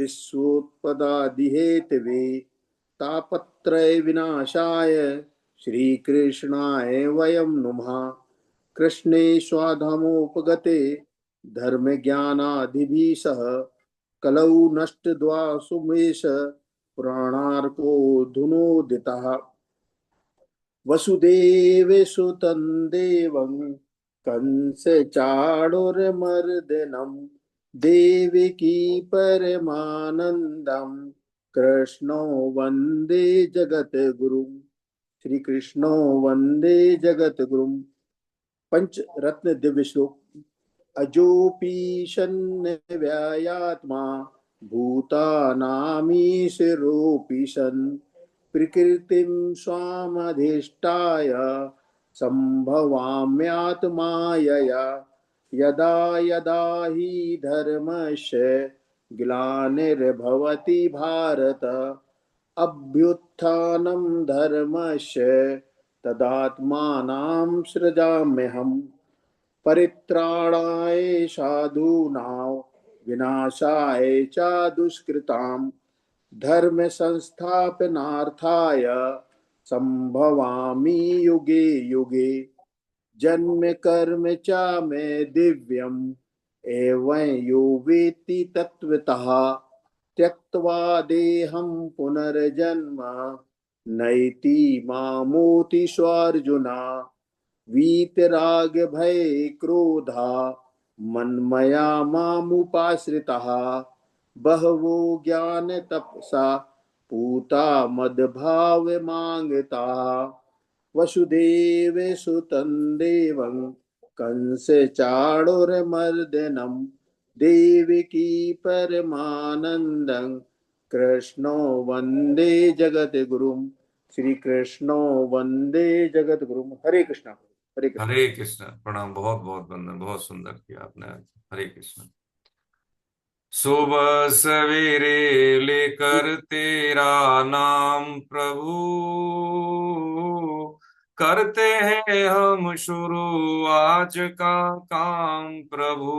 विश्वोत्पदादिहेतवे तापत्रय विनाशाय श्रीकृष्णाय वयं नुमः। कृष्णे स्वाधर्मोपगते धर्मज्ञानादिभिः सह कलौ नष्टद्वा सुमेश पुराणार्को धुनोदितः। वसुदेवसुतं देवं कंसचाणूरमर्दनं देवकी परमानन्दं कृष्णो वन्दे जगद्गुरुं। श्री कृष्णो वन्दे जगद्गुरुं। पंच रत्न दिव्य श्लोक। अजोपि सन्व्यायात्मा भूतानामीशिरोऽपि सन् प्रकृतिं स्वामधिष्ठाय सम्भवाम्यात्मायया। यदा यदा हि धर्मस्य ग्लानिर्भवति भारत अभ्युत्थानं धर्मस्य तदात्मानं सृजाम्यहम्। परित्राणाय साधूनां विनाशाय च दुष्कृतां धर्म संस्थापनार्थाय संभवामि युगे युगे। जन्म कर्म च मे दिव्यम् एवं यो वेत्ति तत्त्वतः त्यक्त्वा देहं पुनर्जन्म नैति मामोति स्वार्जुना। वीतराग भय क्रोधा मन्मया मामुपाश्रिताः बहवो ज्ञान तपसा पूता मद्भाव मांगताः। वसुदेव सुतं देवं कंस चाणूरमर्दनं देवकी परमानन्दं कृष्णो वन्दे जगद्गुरुं। श्री कृष्णो वन्दे जगद्गुरुं। हरे कृष्णा। हरे कृष्णा। हरे कृष्ण। प्रणाम। बहुत बहुत वंदन। बहुत सुंदर किया आपने आज। हरे कृष्ण। सुबह सवेरे लेकर तेरा नाम प्रभु करते हैं हम शुरू आज का काम प्रभु।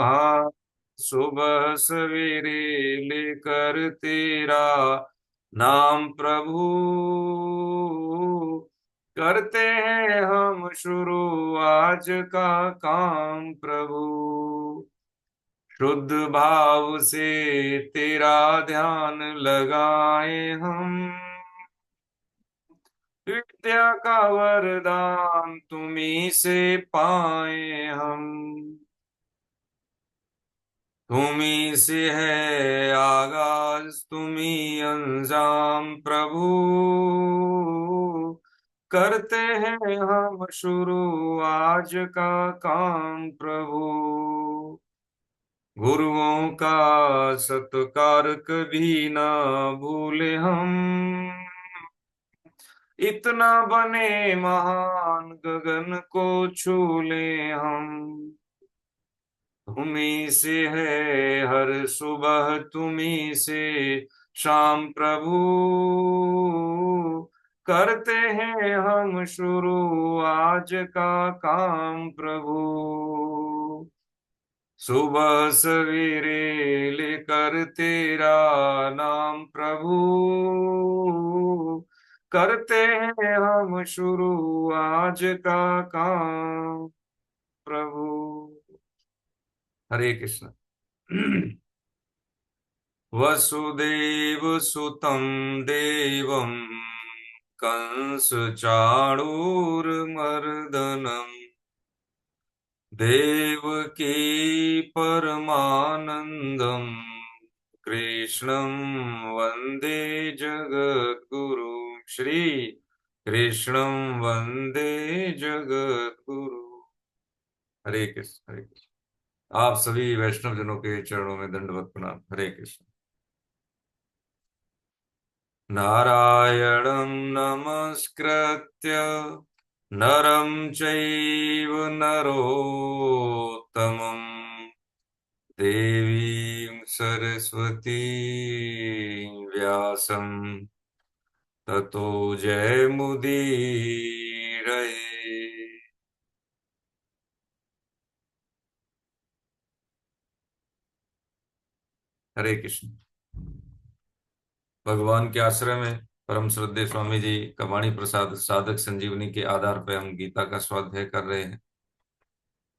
हाँ, सुबह सवेरे लेकर तेरा नाम प्रभु करते हैं हम शुरू आज का काम प्रभु। शुद्ध भाव से तेरा ध्यान लगाए हम विद्या का वरदान तुम्ही से पाए हम। तुम्ही से है आगाज तुम्ही अंजाम प्रभु करते हैं हम शुरू आज का काम प्रभु। गुरुओं का सत्कार कभी ना भूले हम इतना बने महान गगन को छू ले हम। तुम्ही से है हर सुबह तुम्ही से शाम प्रभु करते हैं हम शुरू आज का काम प्रभु। सुबह सवेरे लेकर तेरा नाम प्रभु करते हैं हम शुरू आज का काम प्रभु। हरे कृष्ण। वसुदेव सुतं देवं कंस चाणूरमर्दनम् देवकी परमानन्दम् कृष्णं वन्दे जगद्गुरु। श्री कृष्णं वन्दे जगद्गुरु। हरे कृष्ण। हरे कृष्ण। आप सभी वैष्णव जनों के चरणों में दंडवत प्रणाम। हरे कृष्ण। नारायणं नमस्कृत्य नरं चैव नरोत्तमं देवीं सरस्वती व्यासं ततो जयमुदीरये। हरे कृष्ण। भगवान के आश्रय में परम श्रद्धेय स्वामी जी का वाणी प्रसाद साधक संजीवनी के आधार पर हम गीता का स्वाध्याय कर रहे हैं।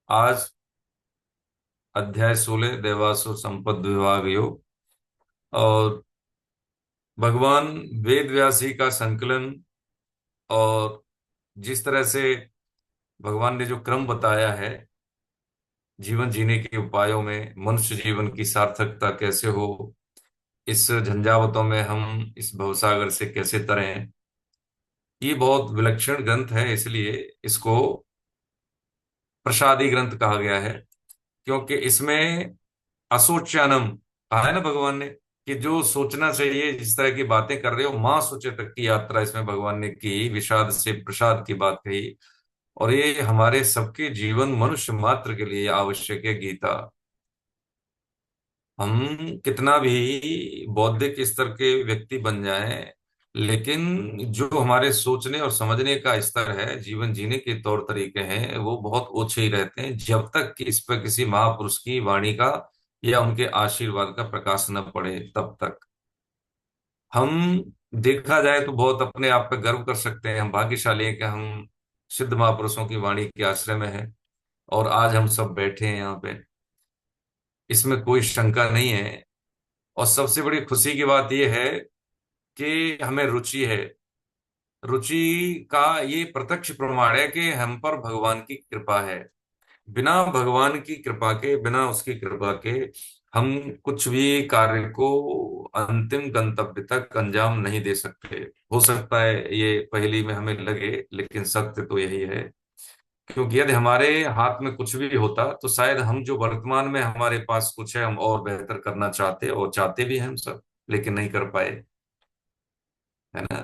आज अध्याय 16 देवासुर संपद विभाग योग। और भगवान वेद व्यासी का संकलन और जिस तरह से भगवान ने जो क्रम बताया है जीवन जीने के उपायों में, मनुष्य जीवन की सार्थकता कैसे हो, इस झंझावतों में हम इस भवसागर से कैसे तरें, ये बहुत विलक्षण ग्रंथ है। इसलिए इसको प्रसादी ग्रंथ कहा गया है, क्योंकि इसमें असोच्यानम कहा है ना भगवान ने, कि जो सोचना चाहिए, जिस तरह की बातें कर रहे हो, मां सोचे तक की यात्रा इसमें भगवान ने की, विषाद से प्रसाद की बात कही। और ये हमारे सबके जीवन, मनुष्य मात्र के लिए आवश्यक है गीता। हम कितना भी बौद्धिक स्तर के व्यक्ति बन जाएं, लेकिन जो हमारे सोचने और समझने का स्तर है, जीवन जीने के तौर तरीके हैं, वो बहुत ओछे ही रहते हैं, जब तक कि इस पर किसी महापुरुष की वाणी का या उनके आशीर्वाद का प्रकाश न पड़े, तब तक। हम देखा जाए तो बहुत अपने आप पे गर्व कर सकते हैं, हम भाग्यशाली हैं कि हम सिद्ध महापुरुषों की वाणी के आश्रय में हैं और आज हम सब बैठे हैं यहाँ पे। इसमें कोई शंका नहीं है। और सबसे बड़ी खुशी की बात यह है कि हमें रुचि है। रुचि का ये प्रत्यक्ष प्रमाण है कि हम पर भगवान की कृपा है। बिना भगवान की कृपा के, बिना उसकी कृपा के हम कुछ भी कार्य को अंतिम गंतव्य तक अंजाम नहीं दे सकते। हो सकता है ये पहेली में हमें लगे, लेकिन सत्य तो यही है। क्योंकि यदि हमारे हाथ में कुछ भी होता तो शायद हम जो वर्तमान में हमारे पास कुछ है, हम और बेहतर करना चाहते, और चाहते भी हैं हम सब, लेकिन नहीं कर पाए, है ना।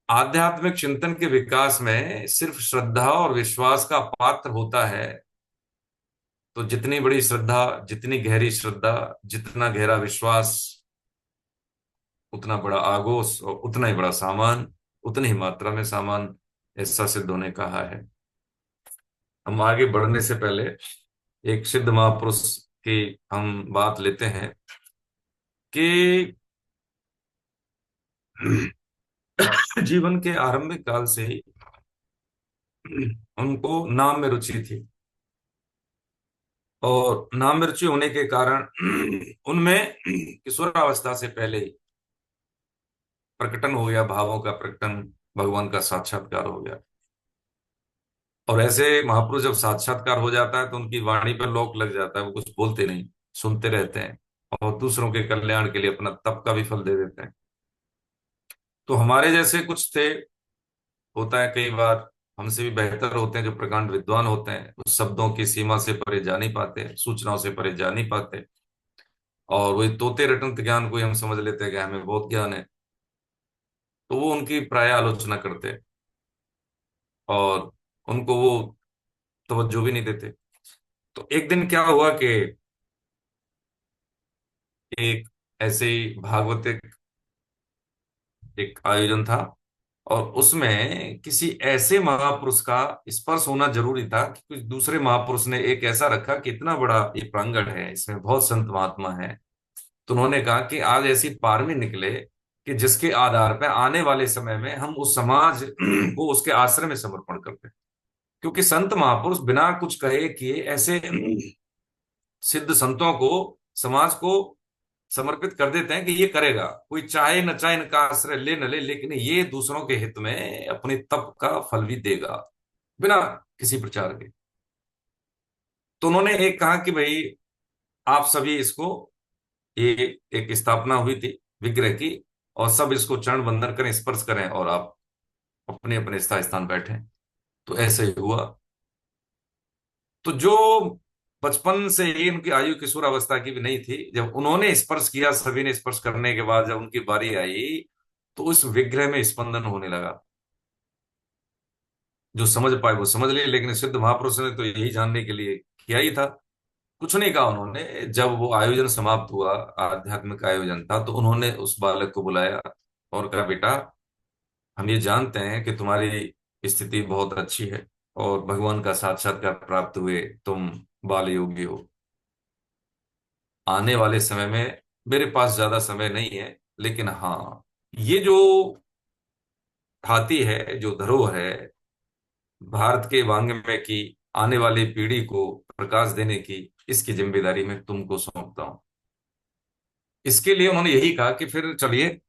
आध्यात्मिक चिंतन के विकास में सिर्फ श्रद्धा और विश्वास का पात्र होता है। तो जितनी बड़ी श्रद्धा, जितनी गहरी श्रद्धा, जितना गहरा विश्वास, उतना बड़ा आगोश और उतना ही बड़ा सामान, उतनी ही मात्रा में सामान, ऐसा सिद्धों ने कहा है। हम आगे बढ़ने से पहले एक सिद्ध महापुरुष की हम बात लेते हैं कि जीवन के आरंभिक काल से ही उनको नाम में रुचि थी, और नाम में रुचि होने के कारण उनमें किशोरावस्था से पहले ही प्रकटन हो गया, भावों का प्रकटन, भगवान का साक्षात्कार हो गया। और ऐसे महापुरुष जब साक्षात्कार हो जाता है तो उनकी वाणी पर लॉक लग जाता है, वो कुछ बोलते नहीं, सुनते रहते हैं और दूसरों के कल्याण के लिए अपना तप का भी फल दे देते हैं। तो हमारे जैसे कुछ थे, होता है कई बार हमसे भी बेहतर होते हैं, जो प्रकांड विद्वान होते हैं, उस शब्दों की सीमा से परे जा नहीं पाते, सूचनाओं से परे जा नहीं पाते, और वही तोते रटंत ज्ञान को ही हम समझ लेते हैं कि हमें बहुत ज्ञान है। तो वो उनकी प्राय आलोचना करते हैं और उनको वो तवज्जो भी नहीं देते। तो एक दिन क्या हुआ कि एक ऐसे ही भागवत एक आयोजन था, और उसमें किसी ऐसे महापुरुष का स्पर्श होना जरूरी था कि कुछ दूसरे महापुरुष ने एक ऐसा रखा कि इतना बड़ा ये प्रांगण है, इसमें बहुत संत महात्मा है। तो उन्होंने कहा कि आज ऐसी पारवी निकले कि जिसके आधार पर आने वाले समय में हम उस समाज को उसके आश्रय में समर्पण करते हैं। क्योंकि संत महापुरुष बिना कुछ कहे किए ऐसे सिद्ध संतों को, समाज को समर्पित कर देते हैं कि ये करेगा, कोई चाहे न चाहे, इनका आश्रय ले न ले, लेकिन ये दूसरों के हित में अपने तप का फल भी देगा बिना किसी प्रचार के। तो उन्होंने एक कहा कि भाई आप सभी इसको, ये एक स्थापना हुई थी विग्रह की, और सब इसको चरण वंदन करें, स्पर्श करें, और आप अपने अपने स्थान स्थान बैठें। तो ऐसे ही हुआ। तो जो बचपन से ही उनकी आयु किशोर अवस्था की भी नहीं थी, जब उन्होंने स्पर्श किया, सभी ने स्पर्श करने के बाद जब उनकी बारी आई, तो उस विग्रह में स्पंदन होने लगा। जो समझ पाए वो समझ ले, लेकिन सिद्ध महापुरुष ने तो यही जानने के लिए किया ही था। कुछ नहीं कहा उन्होंने। जब वो आयोजन समाप्त हुआ, आध्यात्मिक आयोजन था, तो उन्होंने उस बालक को बुलाया और कहा, बेटा, हम ये जानते हैं कि तुम्हारी स्थिति बहुत अच्छी है और भगवान का साक्षात्कार प्राप्त हुए तुम बाल योगी हो। आने वाले समय में मेरे पास ज्यादा समय नहीं है, लेकिन हाँ, ये जो ख्याति है, जो धरोहर है भारत के वांग्मय की, आने वाली पीढ़ी को प्रकाश देने की, इसकी जिम्मेदारी मैं तुमको सौंपता हूं। इसके लिए उन्होंने यही कहा कि फिर चलिए,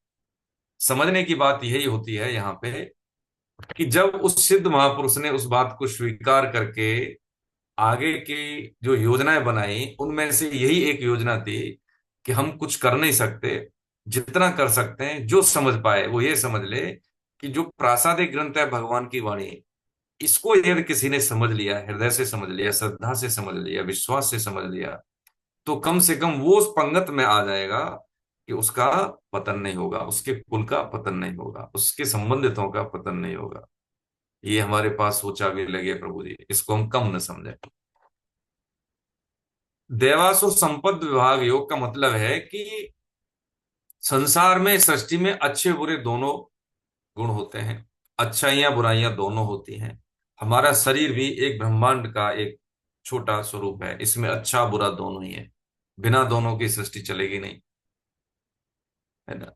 समझने की बात यही होती है यहाँ पे कि जब उस सिद्ध महापुरुष ने उस बात को स्वीकार करके आगे की जो योजनाएं बनाई, उनमें से यही एक योजना थी कि हम कुछ कर नहीं सकते, जितना कर सकते हैं, जो समझ पाए वो ये समझ ले कि जो प्रासादिक ग्रंथ है भगवान की वाणी, इसको यदि किसी ने समझ लिया, हृदय से समझ लिया, श्रद्धा से समझ लिया, विश्वास से समझ लिया, तो कम से कम वो उस पंगत में आ जाएगा कि उसका पतन नहीं होगा, उसके कुल का पतन नहीं होगा, उसके संबंधितों का पतन नहीं होगा। ये हमारे पास सोचा भी लगे प्रभु जी, इसको हम कम न समझें। देवासुर संपद विभाग योग का मतलब है कि संसार में, सृष्टि में अच्छे बुरे दोनों गुण होते हैं, अच्छाइयां बुराइयां दोनों होती हैं। हमारा शरीर भी एक ब्रह्मांड का एक छोटा स्वरूप है, इसमें अच्छा बुरा दोनों ही है, बिना दोनों की सृष्टि चलेगी नहीं, है ना।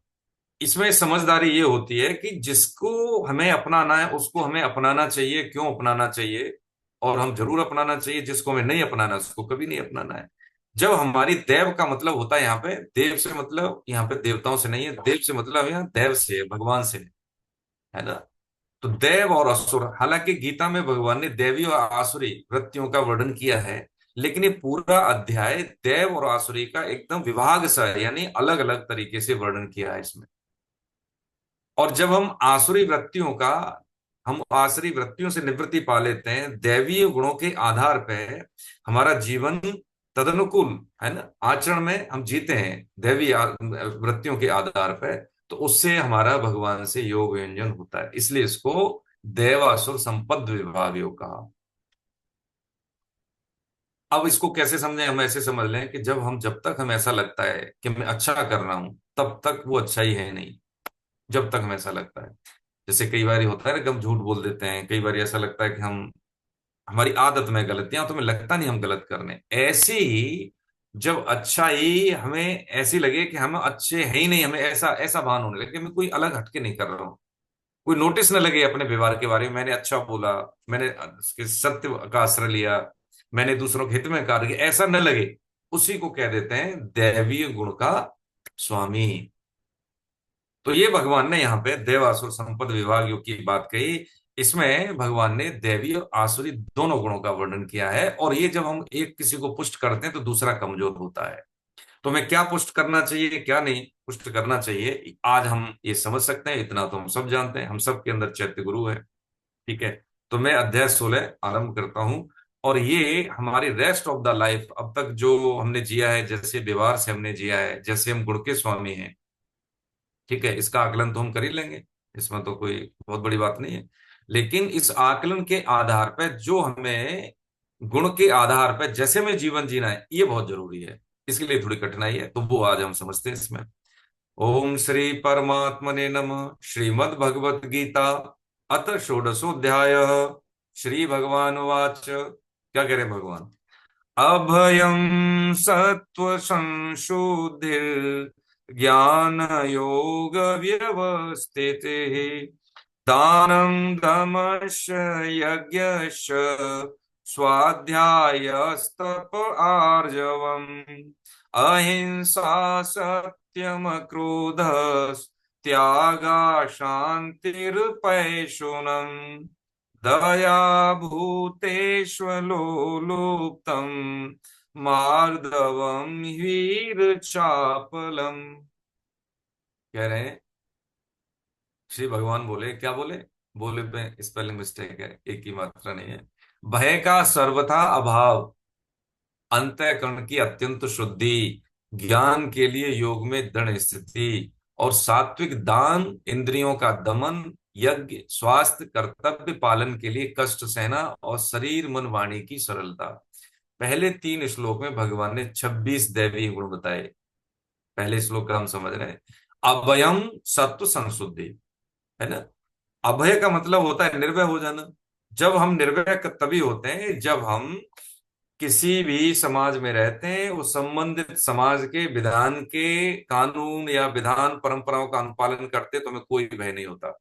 इसमें समझदारी ये होती है कि जिसको हमें अपनाना है उसको हमें अपनाना चाहिए, क्यों अपनाना चाहिए, और हम जरूर अपनाना चाहिए। जिसको हमें नहीं अपनाना उसको कभी नहीं अपनाना है। जब हमारी देव का मतलब होता है यहाँ पे, देव से मतलब यहाँ पे देवताओं से नहीं है, देव से मतलब यहाँ देव से है, भगवान से है ना। तो देव और असुर, हालांकि गीता में भगवान ने देवी और आसुरी वृत्तियों का वर्णन किया है, लेकिन ये पूरा अध्याय देव और आसुरी का एकदम विभाग सा है, यानी अलग अलग तरीके से वर्णन किया है इसमें। और जब हम आसुरी वृत्तियों से निवृत्ति पा लेते हैं, दैवीय गुणों के आधार पे हमारा जीवन तदनुकूल, है ना, आचरण में हम जीते हैं दैवीय वृत्तियों के आधार पे, तो उससे हमारा भगवान से योग व्यंजन होता है, इसलिए इसको देवासुर संपद विभाग योग कहा। अब इसको कैसे समझें? हम ऐसे समझ लें कि जब तक हमें ऐसा लगता है कि मैं अच्छा कर रहा हूं, तब तक वो अच्छा ही है नहीं। जब तक हमें ऐसा लगता है, जैसे कई बार होता है ना कि हम झूठ बोल देते हैं, कई बार ऐसा लगता है कि हम, हमारी आदत में गलतियां, तो हमें लगता नहीं हम गलत कर रहे हैं। ऐसे ही जब अच्छाई हमें ऐसी लगे कि हम अच्छे हैं ही नहीं, हमें ऐसा ऐसा भान होने लगे कि मैं कोई अलग हटके नहीं कर रहा हूँ, कोई नोटिस न लगे अपने व्यवहार के बारे में, मैंने अच्छा बोला, मैंने उसके सत्य का आश्रय लिया, मैंने दूसरों के हित में कार्य किया, ऐसा न लगे, उसी को कह देते हैं दैवीय गुण का स्वामी। तो ये भगवान ने यहाँ पे देवासुर संपद विभाग योग की बात कही। इसमें भगवान ने देवी और आसुरी दोनों गुणों का वर्णन किया है, और ये जब हम एक किसी को पुष्ट करते हैं तो दूसरा कमजोर होता है। तो हमें क्या पुष्ट करना चाहिए, क्या नहीं पुष्ट करना चाहिए, आज हम ये समझ सकते हैं। इतना तो हम सब जानते हैं, हम सब के अंदर चैत्य गुरु है। ठीक है। तो मैं अध्याय 16 आरंभ करता हूं, और ये हमारी रेस्ट ऑफ द लाइफ, अब तक जो हमने जिया है, जैसे व्यवहार से हमने जिया है, जैसे हम गुण के स्वामी हैं, ठीक है, इसका आकलन तो हम कर ही लेंगे, इसमें तो कोई बहुत बड़ी बात नहीं है। लेकिन इस आकलन के आधार पर जो हमें गुण के आधार पर जैसे हमें जीवन जीना है, ये बहुत जरूरी है। इसके लिए थोड़ी कठिनाई है, तो वो आज हम समझते हैं इसमें। ओम श्री परमात्मने नमः। श्रीमद् भगवत गीता अथ षोडशोऽध्याय। श्री भगवान वाच, क्या कह रहे हैं भगवान? अभयं सत्व संशुद्धिर ज्ञान योग व्यवस्थितिः दानं दमश्च यज्ञश्च स्वाध्यायस्तप आर्जवम् अहिंसा सत्यम क्रोध त्यागा शान्तिरुपैशुनम् दया भूतेष्वलोलुप्तम् मार्दवम् ह्रीर्चापलम्। कह रहे हैं, श्री भगवान बोले, क्या बोले? बोले पे स्पेलिंग मिस्टेक है, एक ही मात्रा नहीं है। भय का सर्वथा अभाव, अंतःकरण की अत्यंत शुद्धि, ज्ञान के लिए योग में दृढ़ स्थिति, और सात्विक दान, इंद्रियों का दमन, यज्ञ, स्वास्थ्य, कर्तव्य पालन के लिए कष्ट सहना, और शरीर मन वाणी की सरलता। पहले 3 श्लोक में भगवान ने 26 दैवीय गुण बताए। पहले श्लोक का हम समझ रहे हैं, अभयम सत्व संशुद्धि, है ना। अभय का मतलब होता है निर्भय हो जाना। जब हम निर्भय तभी होते हैं जब हम किसी भी समाज में रहते हैं, वो संबंधित समाज के विधान के कानून या विधान परंपराओं का अनुपालन करते, तो हमें कोई भय नहीं होता।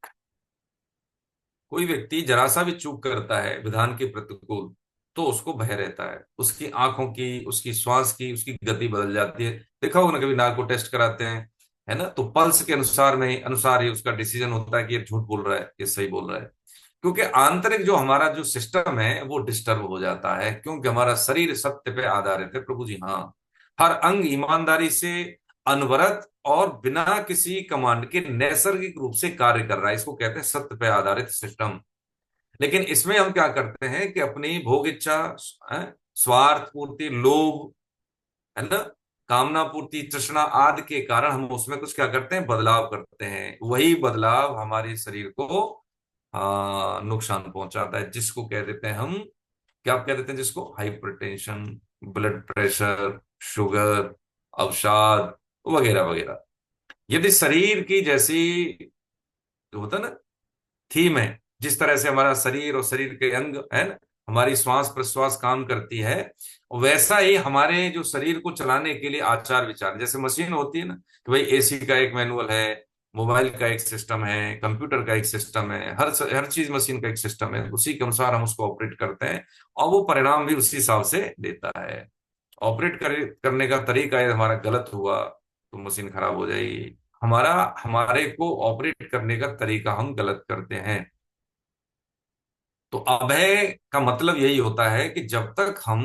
कोई व्यक्ति जरा सा भी चूक करता है विधान के प्रतिकूल, तो उसको भय रहता है, उसकी आंखों की, उसकी श्वास की, उसकी गति बदल जाती है। देखा होगा ना, कभी नार्को टेस्ट कराते हैं, है ना, तो पल्स के अनुसार ही उसका डिसीजन होता है कि ये झूठ बोल रहा है, ये सही बोल रहा है। क्योंकि आंतरिक जो हमारा जो सिस्टम है वो डिस्टर्ब हो जाता है, क्योंकि हमारा शरीर सत्य पे आधारित है प्रभु जी, हाँ। हर अंग ईमानदारी से, अनवरत और बिना किसी कमांड के नैसर्गिक रूप से कार्य कर रहा है, इसको कहते हैं सत्य पे आधारित सिस्टम। लेकिन इसमें हम क्या करते हैं कि अपनी भोग इच्छा, स्वार्थ पूर्ति, लोभ, है ना, कामना पूर्ति, तृष्णा आदि के कारण हम उसमें कुछ क्या करते हैं, बदलाव करते हैं। वही बदलाव हमारे शरीर को नुकसान पहुंचाता है, जिसको कह देते हैं हम, क्या कह देते हैं जिसको, हाइपरटेंशन, ब्लड प्रेशर, शुगर, अवसाद वगैरह वगैरह। यदि शरीर की जैसी, जो होता है ना, थीम है, जिस तरह से हमारा शरीर और शरीर के अंग है ना, हमारी श्वास प्रश्वास काम करती है, वैसा ही हमारे जो शरीर को चलाने के लिए आचार विचार, जैसे मशीन होती है ना, कि भाई एसी का एक मैनुअल है, मोबाइल का एक सिस्टम है, कंप्यूटर का एक सिस्टम है, हर चीज मशीन का एक सिस्टम है, उसी के अनुसार हम उसको ऑपरेट करते हैं, और वो परिणाम भी उसी हिसाब से देता है। करने का तरीका यदि हमारा गलत हुआ तो मशीन खराब हो जाएगी। हमारे को ऑपरेट करने का तरीका हम गलत करते हैं। तो अभय का मतलब यही होता है कि जब तक हम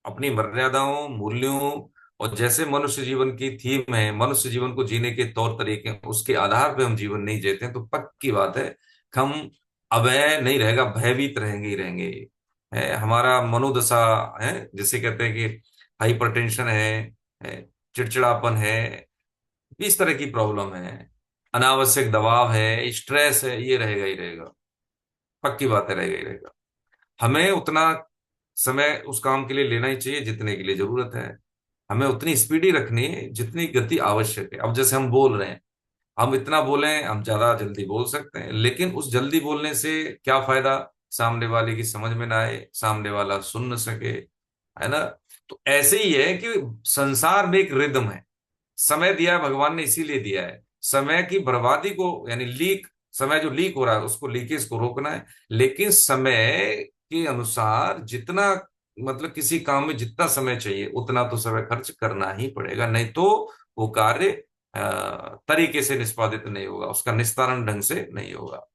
अपनी मर्यादाओं, मूल्यों, और जैसे मनुष्य जीवन की थीम है, मनुष्य जीवन को जीने के तौर तरीके हैं, उसके आधार पे हम जीवन नहीं जीते हैं, तो पक्की बात है कि हम अभय नहीं रहेगा, भयभीत रहेंगे ही रहेंगे। है हमारा मनोदशा, है जिसे कहते हैं कि हाइपरटेंशन है, चिड़चिड़ापन है, इस तरह की प्रॉब्लम है, अनावश्यक दबाव है, स्ट्रेस है, ये रहेगा ही रहेगा, पक्की बात है, रहेगा ही रहेगा। हमें उतना समय उस काम के लिए लेना ही चाहिए जितने के लिए जरूरत है। हमें उतनी स्पीडी रखनी है जितनी गति आवश्यक है। अब जैसे हम बोल रहे हैं, हम इतना बोलें, हम ज्यादा जल्दी बोल सकते हैं, लेकिन उस जल्दी बोलने से क्या फायदा, सामने वाले की समझ में ना आए, सामने वाला सुन न सके, है ना। तो ऐसे ही है कि संसार में एक रिदम है, समय दिया है भगवान ने इसीलिए दिया है, समय की बर्बादी को, यानी समय जो लीक हो रहा है उसको, लीकेज को रोकना है। लेकिन समय के अनुसार जितना, मतलब किसी काम में जितना समय चाहिए उतना तो समय खर्च करना ही पड़ेगा, नहीं तो वो कार्य तरीके से निष्पादित नहीं होगा, उसका निस्तारण ढंग से नहीं होगा।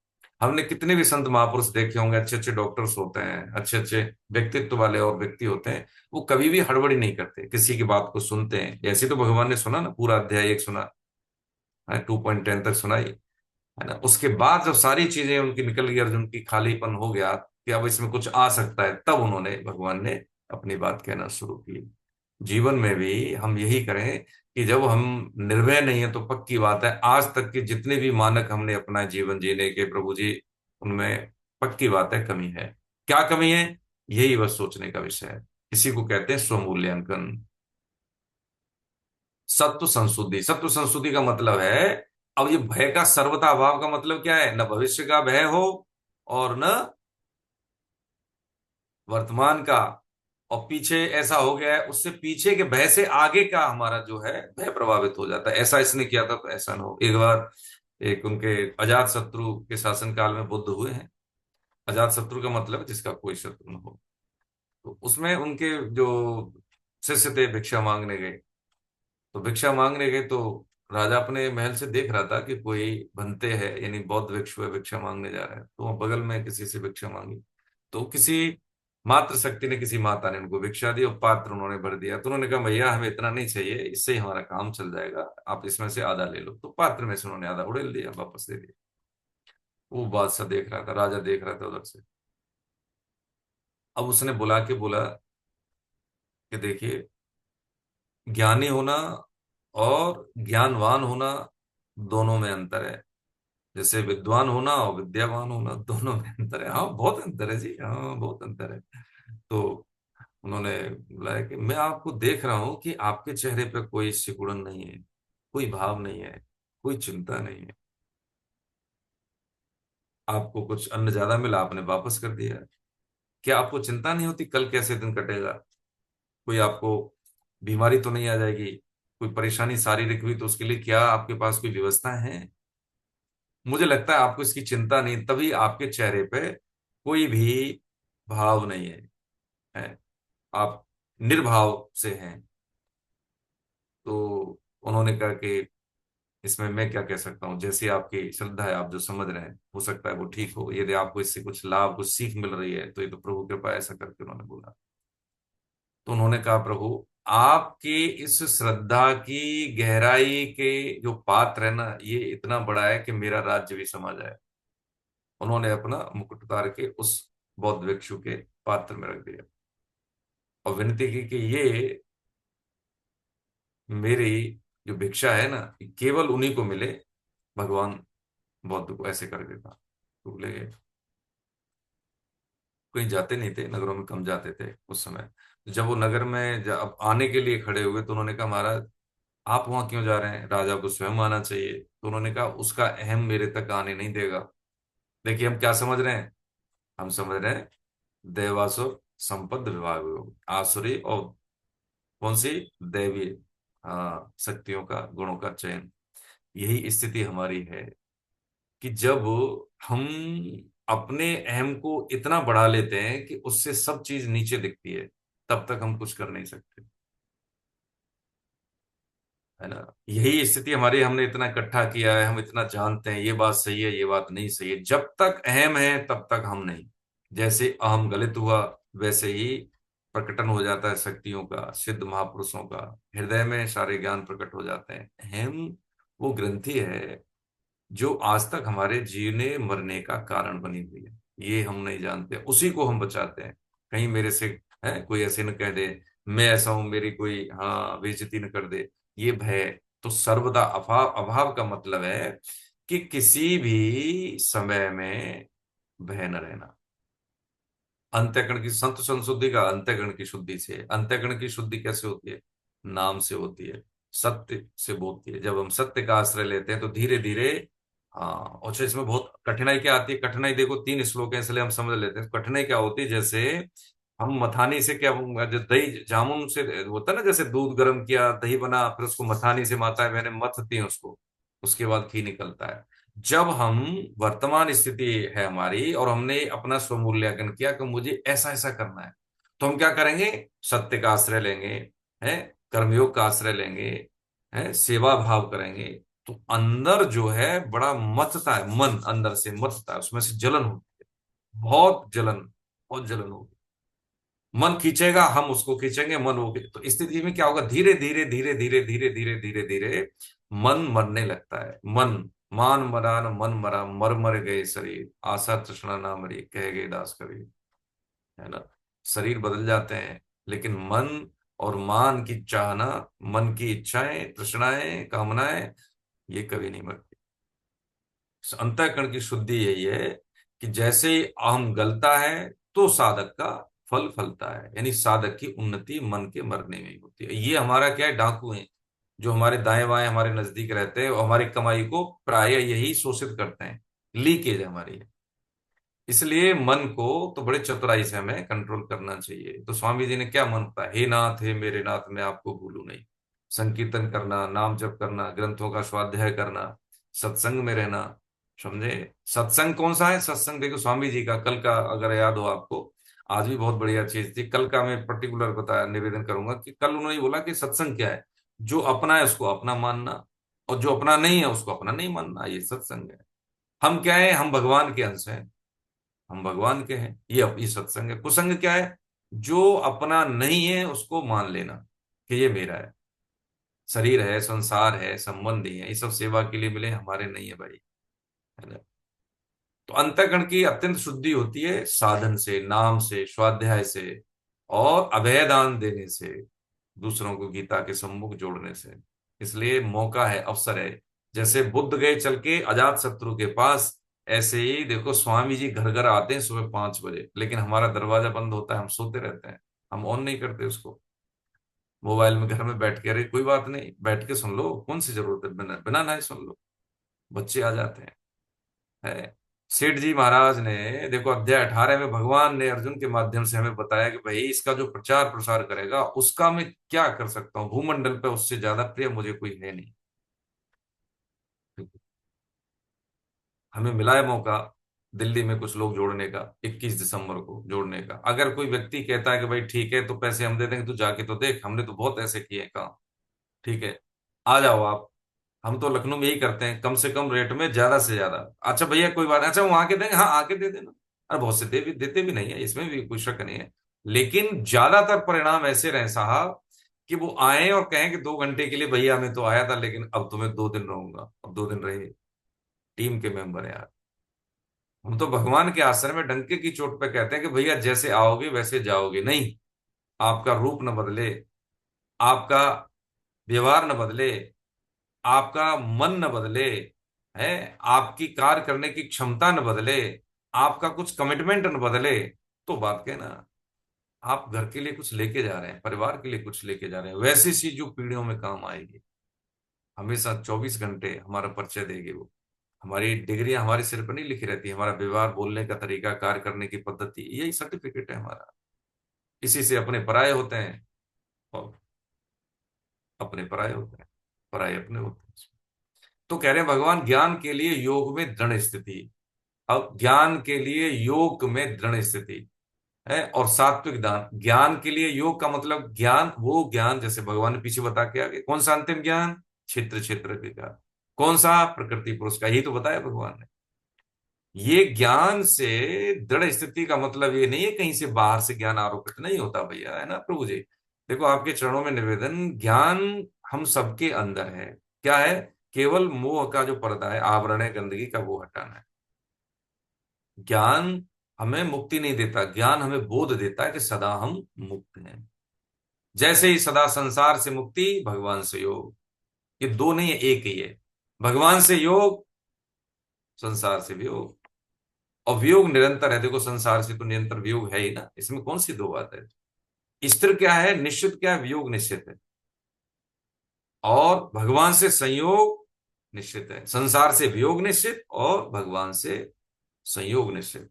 हमने कितने भी संत महापुरुष देखे होंगे, अच्छे अच्छे डॉक्टर्स होते हैं, अच्छे अच्छे व्यक्तित्व वाले और व्यक्ति होते हैं, वो कभी भी हड़बड़ी नहीं करते, किसी की बात को सुनते हैं। ऐसे तो भगवान ने सुना ना, पूरा अध्याय एक सुना है, 2.10 तक सुनाई, है ना। उसके बाद जब सारी चीजें उनकी निकल गई, अर्जुन की खालीपन हो गया कि अब इसमें कुछ आ सकता है, तब उन्होंने, भगवान ने अपनी बात कहना शुरू की। जीवन में भी हम यही करें कि जब हम निर्भय नहीं है, तो पक्की बात है आज तक के जितने भी मानक हमने अपना जीवन जीने के प्रभु जी, उनमें पक्की बात है कमी है। क्या कमी है, यही बस सोचने का विषय है। इसी को कहते हैं स्वमूल्यांकन। सत्व संशुद्धि का मतलब है, अब ये भय का सर्वथा अभाव का मतलब क्या है, न भविष्य का भय हो और न वर्तमान का, और पीछे ऐसा हो गया है, उससे पीछे के भय से आगे का हमारा जो है भय प्रभावित हो जाता है, ऐसा इसने किया था तो ऐसा ना हो। एक बार एक उनके अजात शत्रु के शासन काल में बुद्ध हुए हैं। अजात शत्रु का मतलब है जिसका कोई शत्रु न हो। तो उसमें उनके जो शिष्य थे भिक्षा मांगने गए, तो भिक्षा मांगने गए तो राजा अपने महल से देख रहा था कि कोई बनते है, यानी बौद्ध भिक्षु है, भिक्षा मांगने जा रहा है, तो वहाँ बगल में किसी से भिक्षा मांगी। तो किसी मातृ शक्ति ने, किसी माता ने उनको भिक्षा दी और पात्र उन्होंने भर दिया। तो उन्होंने कहा भैया हमें इतना नहीं चाहिए, इससे ही हमारा काम चल जाएगा, आप इसमें से आधा ले लो। तो पात्र में से उन्होंने आधा उड़ेल दिया, वापस दे दिया। वो बादशाह देख रहा था, राजा देख रहा था उधर से। अब उसने बुला के बोला कि देखिए, ज्ञानी होना और ज्ञानवान होना, दोनों में अंतर है। जैसे विद्वान होना और विद्यावान होना, दोनों में अंतर है। हाँ बहुत अंतर है जी, हाँ बहुत अंतर है। तो उन्होंने बुलाया कि मैं आपको देख रहा हूं कि आपके चेहरे पे कोई सिकुड़न नहीं है, कोई भाव नहीं है, कोई चिंता नहीं है। आपको कुछ अन्न ज्यादा मिला, आपने वापस कर दिया। क्या आपको चिंता नहीं होती कल कैसे दिन कटेगा? कोई आपको बीमारी तो नहीं आ जाएगी? कोई परेशानी शारीरिक हुई तो उसके लिए क्या आपके पास कोई व्यवस्था है? मुझे लगता है आपको इसकी चिंता नहीं, तभी आपके चेहरे पे कोई भी भाव नहीं है। आप निर्भाव से हैं। तो उन्होंने कहा कि इसमें मैं क्या कह सकता हूँ, जैसी आपकी श्रद्धा है, आप जो समझ रहे हैं हो सकता है वो ठीक हो। यदि आपको इससे कुछ लाभ, कुछ सीख मिल रही है तो ये तो प्रभु कृपा है, ऐसा करके उन्होंने बोला। तो उन्होंने कहा, प्रभु आपकी इस श्रद्धा की गहराई के जो पात्र है ना, ये इतना बड़ा है कि मेरा राज्य भी समा जाए। उन्होंने अपना मुकुट उतार के उस बौद्ध भिक्षु के पात्र में रख दिया और विनती की कि ये मेरी जो भिक्षा है ना, ये केवल उन्हीं को मिले। भगवान बौद्ध को ऐसे कर देता। तो बोले, कहीं जाते नहीं थे, नगरों में कम जाते थे उस समय। जब वो नगर में अब आने के लिए खड़े हुए तो उन्होंने कहा, महाराज आप वहां क्यों जा रहे हैं? राजा को स्वयं आना चाहिए। तो उन्होंने कहा, उसका अहम मेरे तक आने नहीं देगा। देखिए हम क्या समझ रहे हैं, हम समझ रहे हैं देवासुर संपद विभाग योग, आसुरी और कौन सी, दैवी, हाँ, शक्तियों का, गुणों का चयन। यही स्थिति हमारी है कि जब हम अपने अहम को इतना बढ़ा लेते हैं कि उससे सब चीज नीचे दिखती है, तब तक हम कुछ कर नहीं सकते, है ना। यही स्थिति हमारी, हमने इतना इकट्ठा किया है, हम इतना जानते हैं ये बात सही है, ये बात नहीं सही है। जब तक अहम है तब तक हम नहीं। जैसे अहम गलित हुआ, वैसे ही प्रकटन हो जाता है शक्तियों का, सिद्ध महापुरुषों का। हृदय में सारे ज्ञान प्रकट हो जाते हैं। अहम वो ग्रंथि है जो आज तक हमारे जीने मरने का कारण बनी हुई है। ये हम नहीं जानते, उसी को हम बचाते हैं। कहीं मेरे से है कोई ऐसे न कह दे मैं ऐसा हूं, मेरी कोई हाँ बेइज्जती न कर दे। ये भय तो सर्वदा अभाव, अभाव का मतलब है कि किसी भी समय में भय न रहना। अंतःकरण की संत संशुद्धि का अंतःकरण की शुद्धि से। अंतःकरण की शुद्धि कैसे होती है? नाम से होती है, सत्य से होती है। जब हम सत्य का आश्रय लेते हैं तो धीरे धीरे, हाँ। और अच्छा, इसमें बहुत कठिनाई क्या आती है? कठिनाई देखो, 3 श्लोक है इसलिए हम समझ लेते हैं। कठिनाई क्या होती है? जैसे हम मथानी से क्या, जो दही जामुन से होता है ना, जैसे दूध गर्म किया, दही बना, फिर उसको मथानी से माताएं बहनें मथती हैं उसको, उसके बाद घी निकलता है। जब हम वर्तमान स्थिति है हमारी और हमने अपना स्वमूल्यांकन किया कि मुझे ऐसा ऐसा करना है, तो हम क्या करेंगे? सत्य का आश्रय लेंगे, है, कर्मयोग का आश्रय लेंगे, है, सेवा भाव करेंगे। तो अंदर जो है बड़ा मथता है, मन अंदर से मथता है, उसमें से जलन होती है, बहुत जलन, बहुत जलन होगी। मन खींचेगा, हम उसको खींचेंगे, मन वो तो इस स्थिति में क्या होगा? धीरे धीरे धीरे धीरे धीरे धीरे धीरे धीरे मन मरने लगता है। मन, मान मरा न मन मरा, मर मर गए शरीर, आशा तृष्णा ना मरी, कह गए दास कबीर, है ना। शरीर बदल जाते हैं, लेकिन मन और मान की चाहना, मन की इच्छाएं, तृष्णाएं, कामनाएं, ये कभी नहीं मरती। अंतःकरण की शुद्धि यही है कि जैसे ही अहम गलता है तो साधक का फल फलता है। यानी साधक की उन्नति मन के मरने में ही होती है। ये हमारा क्या है? डाकू है जो हमारे दाएं बाएं हमारे नजदीक रहते हैं और हमारी कमाई को प्राय यही शोषित करते हैं। लीकेज हमारी है। इसलिए मन को तो बड़े चतुराई से हमें कंट्रोल करना चाहिए। तो स्वामी जी ने क्या मन था? हे नाथ, हे मेरे नाथ, मैं आपको भूलूं नहीं। संकीर्तन करना, नाम जप करना, ग्रंथों का स्वाध्याय करना, सत्संग में रहना। समझे? सत्संग कौन सा है? सत्संग देखो स्वामी जी का कल का, अगर याद हो आपको, आज भी बहुत बढ़िया चीज थी। कल का मैं पर्टिकुलर बताया, निवेदन करूंगा कि कल उन्होंने बोला कि सत्संग क्या है? जो अपना है उसको अपना मानना, और जो अपना नहीं है उसको अपना नहीं मानना, ये सत्संग है। हम क्या है? हम भगवान के अंश हैं, हम भगवान के हैं। ये सत्संग है। कुसंग क्या है? जो अपना नहीं है उसको मान लेना कि ये मेरा है। शरीर है, संसार है, संबंध ही है, ये सब सेवा के लिए मिले, हमारे नहीं है भाई, है ना। तो अंतःकरण की अत्यंत शुद्धि होती है साधन से, नाम से, स्वाध्याय से, और अभय दान देने से, दूसरों को गीता के सम्मुख जोड़ने से। इसलिए मौका है, अवसर है। जैसे बुद्ध गए चल के अजात शत्रु के पास, ऐसे ही देखो स्वामी जी घर घर आते हैं सुबह 5 बजे, लेकिन हमारा दरवाजा बंद होता है, हम सोते रहते हैं, हम ऑन नहीं करते उसको। मोबाइल में घर में बैठ के, अरे कोई बात नहीं, बैठ के सुन लो, कौन सी जरूरत है, बिना बिना नहाए सुन लो। बच्चे आ जाते हैं, है। सेठ जी महाराज ने देखो अध्याय 18 में भगवान ने अर्जुन के माध्यम से हमें बताया कि भाई इसका जो प्रचार प्रसार करेगा उसका मैं क्या कर सकता हूँ, भूमंडल पे उससे ज्यादा प्रिय मुझे कोई है नहीं। हमें मिला है मौका दिल्ली में कुछ लोग जोड़ने का, 21 दिसंबर को जोड़ने का। अगर कोई व्यक्ति कहता है कि भाई ठीक है तो पैसे हम दे देंगे, तू जाके तो देख, हमने तो बहुत ऐसे किए हैं काम, ठीक है, आ जाओ आप। हम तो लखनऊ में यही करते हैं, कम से कम रेट में ज्यादा से ज्यादा। अच्छा भैया कोई बात नहीं, अच्छा वहां के देंगे, हाँ आके दे देना। अरे बहुत से देते भी नहीं है, इसमें भी कोई शक नहीं है। लेकिन ज्यादातर परिणाम ऐसे रहे साहब कि वो आए और कहें कि 2 घंटे के लिए भैया मैं तो आया था लेकिन अब तो मैं 2 दिन रहूंगा, अब 2 दिन रहे। टीम के मेंबर है यार। हम तो भगवान के आश्रम में डंके की चोट पे कहते हैं कि भैया जैसे आओगे वैसे जाओगे, नहीं, आपका रूप न बदले, आपका व्यवहार न बदले, आपका मन न बदले, है, आपकी कार्य करने की क्षमता न बदले, आपका कुछ कमिटमेंट न बदले, तो बात कहना। आप घर के लिए कुछ लेके जा रहे हैं, परिवार के लिए कुछ लेके जा रहे हैं, वैसी चीज जो पीढ़ियों में काम आएगी। हमेशा 24 घंटे हमारा परिचय देगी वो। हमारी डिग्रियां हमारे सिर पर नहीं लिखी रहती, हमारा व्यवहार, बोलने का तरीका, कार्य करने की पद्धति, यही सर्टिफिकेट है हमारा। इसी से अपने पराये होते हैं और अपने पराये होते हैं, पराये अपने होते हैं। तो कह रहे हैं भगवान ज्ञान के लिए योग में दृढ़ स्थिति। अब ज्ञान के लिए योग में दृढ़ स्थिति है, और सात्विक दान। ज्ञान के लिए योग का मतलब ज्ञान, वो ज्ञान जैसे भगवान ने पीछे बता के आगे, कौन सा अंतिम ज्ञान, क्षेत्र क्षेत्र के ज्ञान। कौन सा, प्रकृति पुरुष का, यही तो बताया भगवान ने। ये ज्ञान से दृढ़ स्थिति का मतलब ये नहीं है कहीं से बाहर से ज्ञान आरोपित नहीं होता भैया, है ना प्रभु जी। देखो आपके चरणों में निवेदन, ज्ञान हम सबके अंदर है। क्या है, केवल मोह का जो पर्दा है, आवरण है, गंदगी का, वो हटाना है। ज्ञान हमें मुक्ति नहीं देता, ज्ञान हमें बोध देता है कि सदा हम मुक्त हैं। जैसे ही सदा संसार से मुक्ति, भगवान से योग, ये दो नहीं है, एक ही है। भगवान से योग, संसार से वियोग। और वियोग निरंतर है, देखो संसार से तो निरंतर वियोग है ही ना, इसमें कौन सी दो बात है। स्थिर क्या है, निश्चित क्या है, वियोग निश्चित है। और भगवान से संयोग निश्चित है, संसार से वियोग निश्चित और भगवान से संयोग निश्चित।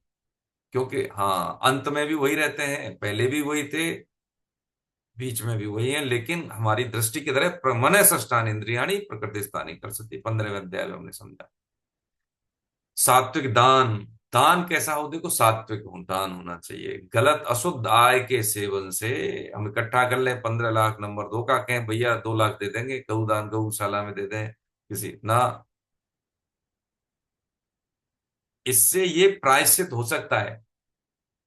क्योंकि हाँ, अंत में भी वही रहते हैं, पहले भी वही थे, बीच में भी वही है, लेकिन हमारी दृष्टि की तरह मन षष्ठान इंद्रियाणी प्रकृति स्थानी कर सकती, 15वें अध्याय में हमने समझा। सात्विक दान, दान कैसा हो, देखो सात्विक दान होना चाहिए। गलत अशुद्ध आय के सेवन से हम इकट्ठा कर लें 15 लाख, नंबर 2 का कहें भैया 2 लाख दे देंगे, गौदान गौशाला में दे दें किसी ना, इससे ये प्रायश्चित हो सकता है,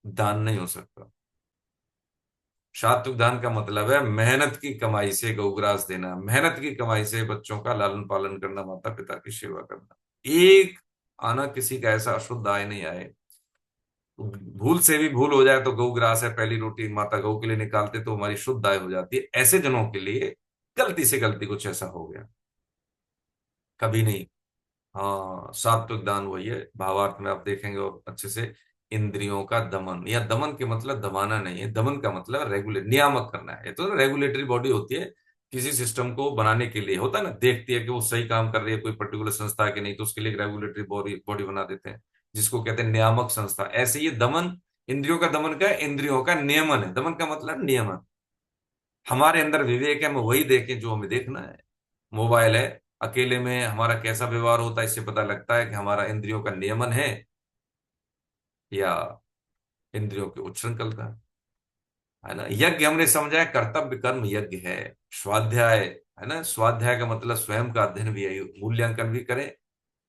दान नहीं हो सकता। सात्विक दान का मतलब है मेहनत की कमाई से गौग्रास देना, मेहनत की कमाई से बच्चों का लालन पालन करना, माता पिता की सेवा करना। एक आना किसी का ऐसा अशुद्ध आय नहीं आए। भूल से भी भूल हो जाए तो गौग्रास है, पहली रोटी माता गौ के लिए निकालते तो हमारी शुद्ध आय हो जाती है। ऐसे जनों के लिए गलती से गलती कुछ ऐसा हो गया, कभी नहीं। हाँ, सात्विक दान वही है, भावार्थ में आप देखेंगे और अच्छे से। इंद्रियों का दमन, या दमन के मतलब दबाना नहीं है, दमन का मतलब रेगुलेट, नियामक करना है। ये तो रेगुलेटरी बॉडी होती है, किसी सिस्टम को बनाने के लिए होता है ना, देखती है कि वो सही काम कर रही है कोई पर्टिकुलर संस्था के नहीं, तो उसके लिए एक रेगुलेटरी बॉडी बॉडी बना देते हैं, जिसको कहते हैं नियामक संस्था। ऐसे ये दमन, इंद्रियों का दमन का, इंद्रियों का नियमन है। दमन का मतलब नियमन। हमारे अंदर विवेक है, हम वही देखें जो हमें देखना है। मोबाइल है, अकेले में हमारा कैसा व्यवहार होता है, इससे पता लगता है कि हमारा इंद्रियों का नियमन है या इंद्रियों की उच्छृंखलता है ना। यज्ञ हमने समझा है, कर्तव्य कर्म यज्ञ है। स्वाध्याय है ना, स्वाध्याय का मतलब स्वयं का अध्ययन भी है, मूल्यांकन भी करें,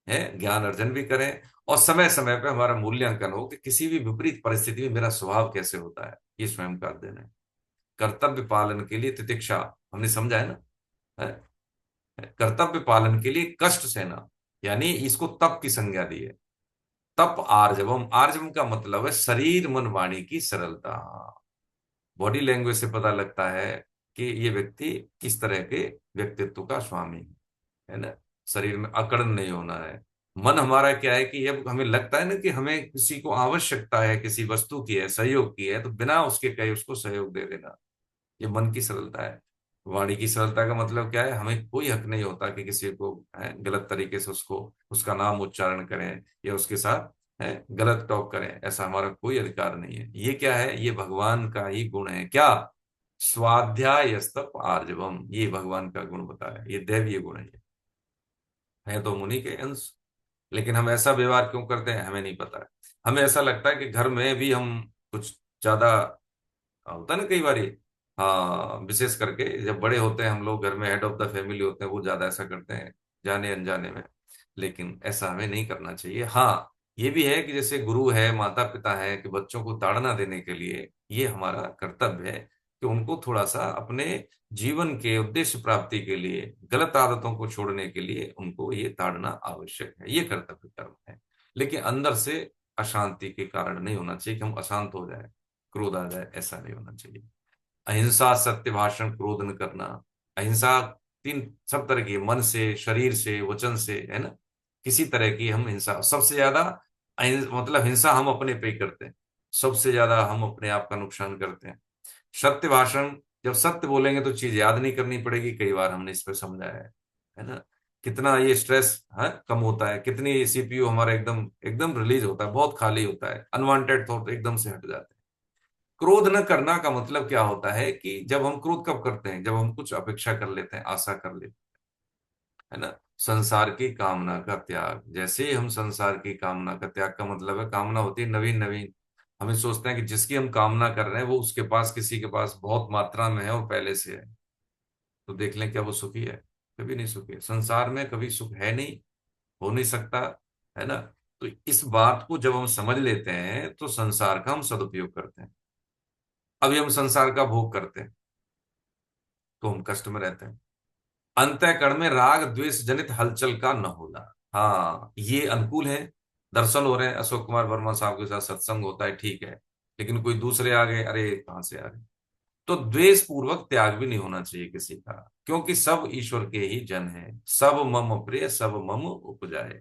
है, ज्ञान अर्जन भी करें, और समय समय पे हमारा मूल्यांकन हो कि किसी भी विपरीत परिस्थिति में मेरा स्वभाव कैसे होता है, ये स्वयं का अध्ययन है। कर्तव्य पालन के लिए तितिक्षा, हमने समझा है ना, है? कर्तव्य पालन के लिए कष्ट सहना, यानी इसको तप की संज्ञा दी है। तप आर्जवम, आर्जवम का मतलब है शरीर मन वाणी की सरलता। बॉडी लैंग्वेज से पता लगता है कि ये व्यक्ति किस तरह के व्यक्तित्व का स्वामी है ना। शरीर में अकड़ नहीं होना है। मन हमारा क्या है कि अब हमें लगता है ना कि हमें किसी को आवश्यकता है, किसी वस्तु की है, सहयोग की है, तो बिना उसके कहे उसको सहयोग दे देना, ये मन की सरलता है। वाणी की सरलता का मतलब क्या है, हमें कोई हक नहीं होता कि किसी को, है, गलत तरीके से उसको, उसका नाम उच्चारण करें या उसके साथ है, गलत टॉक करें, ऐसा हमारा कोई अधिकार नहीं है। ये क्या है, ये भगवान का ही गुण है। क्या? स्वाध्यायस्तप आर्जवम, ये भगवान का गुण बताया, ये दैवीय गुण है तो मुनि के अंश। लेकिन हम ऐसा व्यवहार क्यों करते हैं हमें नहीं पता है। हमें ऐसा लगता है कि घर में भी हम कुछ ज्यादा, होता है ना कई बार। हाँ, विशेष करके जब बड़े होते हैं हम लोग, घर में हेड ऑफ द फैमिली होते हैं, वो ज्यादा ऐसा करते हैं जाने अनजाने में। लेकिन ऐसा हमें नहीं करना चाहिए। हाँ, ये भी है कि जैसे गुरु है, माता पिता है, कि बच्चों को ताड़ना देने के लिए ये हमारा कर्तव्य है कि उनको थोड़ा सा अपने जीवन के उद्देश्य प्राप्ति के लिए, गलत आदतों को छोड़ने के लिए उनको ये ताड़ना आवश्यक है, ये कर्तव्य कर्म है। लेकिन अंदर से अशांति के कारण नहीं होना चाहिए कि हम अशांत हो जाए, क्रोध आ जाए, ऐसा नहीं होना चाहिए। अहिंसा, सत्य भाषण, क्रोध न करना। अहिंसा तीन सब तरह की है, मन से, शरीर से, वचन से, है ना। किसी तरह की हम हिंसा, सबसे ज्यादा मतलब हिंसा हम अपने पे ही करते हैं, सबसे ज्यादा हम अपने आप का नुकसान करते हैं। सत्य भाषण, जब सत्य बोलेंगे तो चीज याद नहीं करनी पड़ेगी, कई बार हमने इस पर समझाया है ना। कितना ये स्ट्रेस है कम होता है, कितनी सीपीयू हमारा एकदम एकदम रिलीज होता है, बहुत खाली होता है, अनवांटेड थॉट एकदम से हट जाते हैं। क्रोध न करना का मतलब क्या होता है कि जब हम क्रोध कब करते हैं, जब हम कुछ अपेक्षा कर लेते हैं, आशा कर लेते हैं, है ना। संसार की कामना का त्याग, जैसे ही हम संसार की कामना का त्याग का मतलब है, कामना होती है नवीन नवीन। हमें सोचते हैं कि जिसकी हम कामना कर रहे हैं वो उसके पास, किसी के पास बहुत मात्रा में है और पहले से है, तो देख लें क्या वो सुखी है? कभी नहीं सुखी है। संसार में कभी सुख है नहीं, हो नहीं सकता, है ना। तो इस बात को जब हम समझ लेते हैं तो संसार का हम सदुपयोग करते हैं। अभी हम संसार का भोग करते हैं तो हम कष्ट में रहते हैं। अंतःकरण में राग द्वेष जनित हलचल का न होना, हाँ ये अनुकूल है। दर्शन हो रहे हैं, अशोक कुमार वर्मा साहब के साथ सत्संग होता है, ठीक है। लेकिन कोई दूसरे आ गए, अरे कहां से आ गए? तो द्वेष पूर्वक त्याग भी नहीं होना चाहिए किसी का, क्योंकि सब ईश्वर के ही जन हैं। सब मम प्रिय सब मम उपजाए,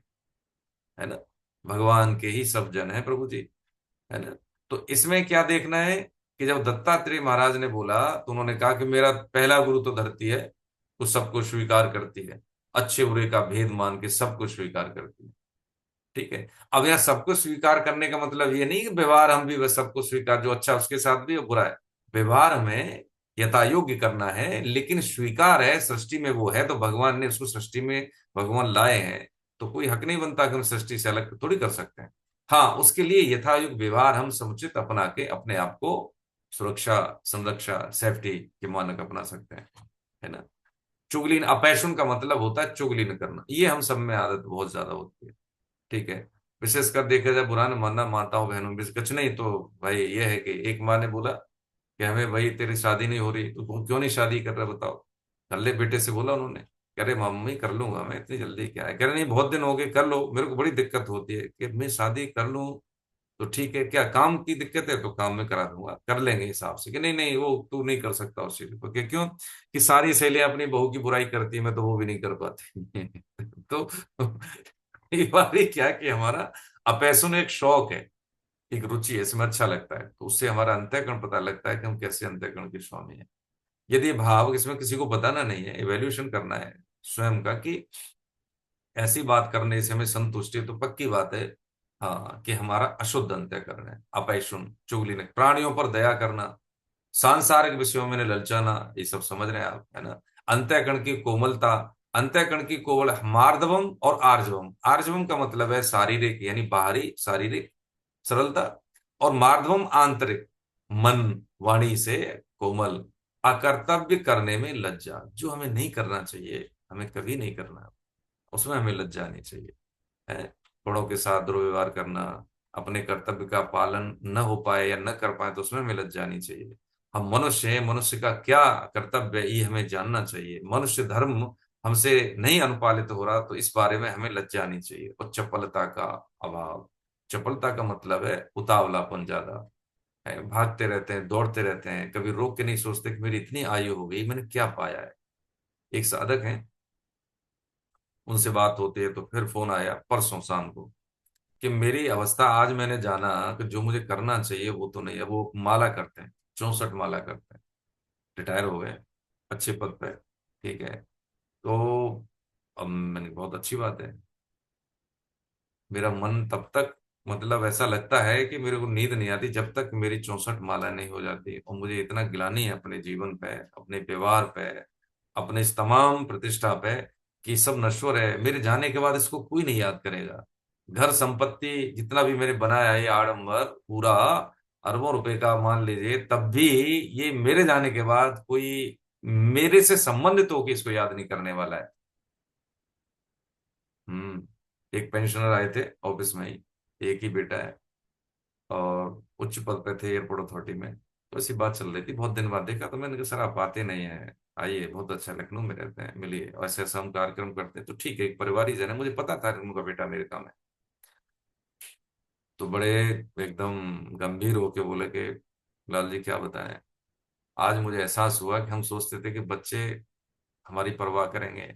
है ना। भगवान के ही सब जन है प्रभु जी, है ना। तो इसमें क्या देखना है कि जब दत्तात्रेय महाराज ने बोला तो उन्होंने कहा कि मेरा पहला गुरु तो धरती है, वो सबको स्वीकार करती है, अच्छे बुरे का भेद मान के सबको स्वीकार करती है। ठीक है। अब यह सबको स्वीकार करने का मतलब ये नहीं कि व्यवहार हम भी बस सबको स्वीकार, जो अच्छा उसके साथ भी और बुरा है, व्यवहार हमें यथा योग्य करना है। लेकिन स्वीकार है, सृष्टि में वो है तो भगवान ने उसको सृष्टि में भगवान लाए हैं, तो कोई हक नहीं बनता कि हम सृष्टि से अलग थोड़ी कर सकते हैं। हाँ, उसके लिए यथायोग्य व्यवहार हम समुचित अपना के अपने आप को सुरक्षा, संरक्षा, सेफ्टी के मानक अपना सकते हैं, है ना। चुगली, अपैशन का मतलब होता है चुगली न करना, ये हम सब में आदत बहुत ज्यादा होती है। ठीक है। विशेषकर देखा जाए, बुरा न मानना माताओं बहनों में कुछ नहीं, तो भाई ये है कि एक माँ ने बोला कि हमें भाई तेरी शादी नहीं हो रही तो तुम क्यों नहीं शादी कर रहा बताओ। कर ले बेटे से बोला उन्होंने, कह रहे मम्मी कर लूंगा मैं, इतनी जल्दी क्या है? कह रहे नहीं बहुत दिन हो गए, कर लो, मेरे को बड़ी दिक्कत होती है कि मैं शादी कर लूं। तो ठीक है, क्या काम की दिक्कत है? तो काम में करा दूंगा, कर लेंगे हिसाब से। कि नहीं नहीं, वो तू नहीं कर सकता उस चीज को, क्यों? कि सारी सहेलियां अपनी बहू की बुराई करती है, मैं तो वो भी नहीं कर पाती। तो ये बात ही क्या कि हमारा अपैशन एक शौक है, एक रुचि है, इसमें अच्छा लगता है, तो उससे हमारा अंतःकरण पता लगता है कि हम कैसे अंतःकरण के स्वामी हैं। यदि भाव, इसमें किसी को बताना नहीं है, इवेल्यूशन करना है स्वयं का कि ऐसी बात करने से हमें संतुष्टि है, तो पक्की बात है हाँ कि हमारा अशुद्ध अंतःकरण है। अपैशन, चुगली, ने प्राणियों पर दया करना, सांसारिक विषयों में न ललचाना, ये सब समझ रहे हैं आप, है ना। अंतःकरण की कोमलता, अंतःकरण की कोमल, मार्दवम और आर्जवम। आर्जवम का मतलब है शारीरिक, यानी बाहरी शारीरिक सरलता, और मार्दवम आंतरिक, मन वाणी से कोमल। अकर्तव्य करने में लज्जा, जो हमें नहीं करना चाहिए, हमें कभी नहीं करना, उसमें हमें लज्जा नहीं चाहिए, है। बड़ों के साथ दुर्व्यवहार करना, अपने कर्तव्य का पालन न हो पाए या न कर पाए तो उसमें हमें लज्जा नहीं चाहिए। हम मनुष्य हैं, मनुष्य का क्या कर्तव्य है ये हमें जानना चाहिए। मनुष्य धर्म हमसे नहीं अनुपालित हो रहा तो इस बारे में हमें लज्जा नहीं चाहिए। और चपलता का अभाव, चपलता का मतलब है उतावलापन ज्यादा है, भागते रहते हैं, दौड़ते रहते हैं, कभी रोक के नहीं सोचते कि मेरी इतनी आयु हो गई, मैंने क्या पाया है। एक साधक है, उनसे बात होती है तो फिर फोन आया परसों शाम को कि मेरी अवस्था, आज मैंने जाना कि जो मुझे करना चाहिए वो तो नहीं है। वो माला करते हैं, 64 माला करते हैं, रिटायर हो गए, अच्छे पद पे, ठीक है। तो अब मैंने, बहुत अच्छी बात है। मेरा मन तब तक मतलब ऐसा लगता है कि मेरे को नींद नहीं आती जब तक मेरी 64 माला नहीं हो जाती। और मुझे इतना गिलानी है अपने जीवन पे, अपने व्यवहार पे, अपने इस तमाम प्रतिष्ठा पे, कि सब नश्वर है, मेरे जाने के बाद इसको कोई नहीं याद करेगा। घर संपत्ति जितना भी मैंने बनाया है, ये आडंबर पूरा अरबों रुपए का मान लीजिए, तब भी ये मेरे जाने के बाद कोई मेरे से संबंधित होकर इसको याद नहीं करने वाला है। एक पेंशनर आए थे ऑफिस में ही, एक ही बेटा है, और उच्च पद पे थे एयरपोर्ट अथॉरिटी में। तो ऐसी बात चल रही थी, बहुत दिन बाद देखा तो मैंने कहा सर आप आते नहीं हैं, आइए, बहुत अच्छा, लखनऊ में रहते हैं, मिलिए, ऐसे ऐसा हम कार्यक्रम करते हैं। तो ठीक है, एक परिवार जन है, मुझे पता था उनका बेटा मेरे काम है। तो बड़े एकदम गंभीर होके बोले कि लाल जी क्या बताएं, आज मुझे एहसास हुआ कि हम सोचते थे कि बच्चे हमारी परवाह करेंगे,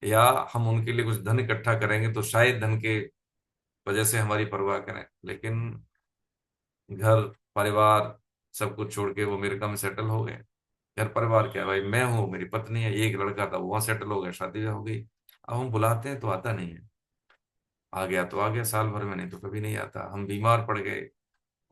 या हम उनके लिए कुछ धन इकट्ठा करेंगे तो शायद धन के वजह से हमारी परवाह करें, लेकिन घर परिवार सब कुछ छोड़ के वो अमेरिका में सेटल हो गए। घर परिवार क्या है भाई, मैं हूँ, मेरी पत्नी है, एक लड़का था, वो वहां सेटल हो गया, शादी हो गई। अब हम बुलाते हैं तो आता नहीं है, आ गया तो आ गया साल भर में, नहीं तो कभी नहीं आता। हम बीमार पड़ गए,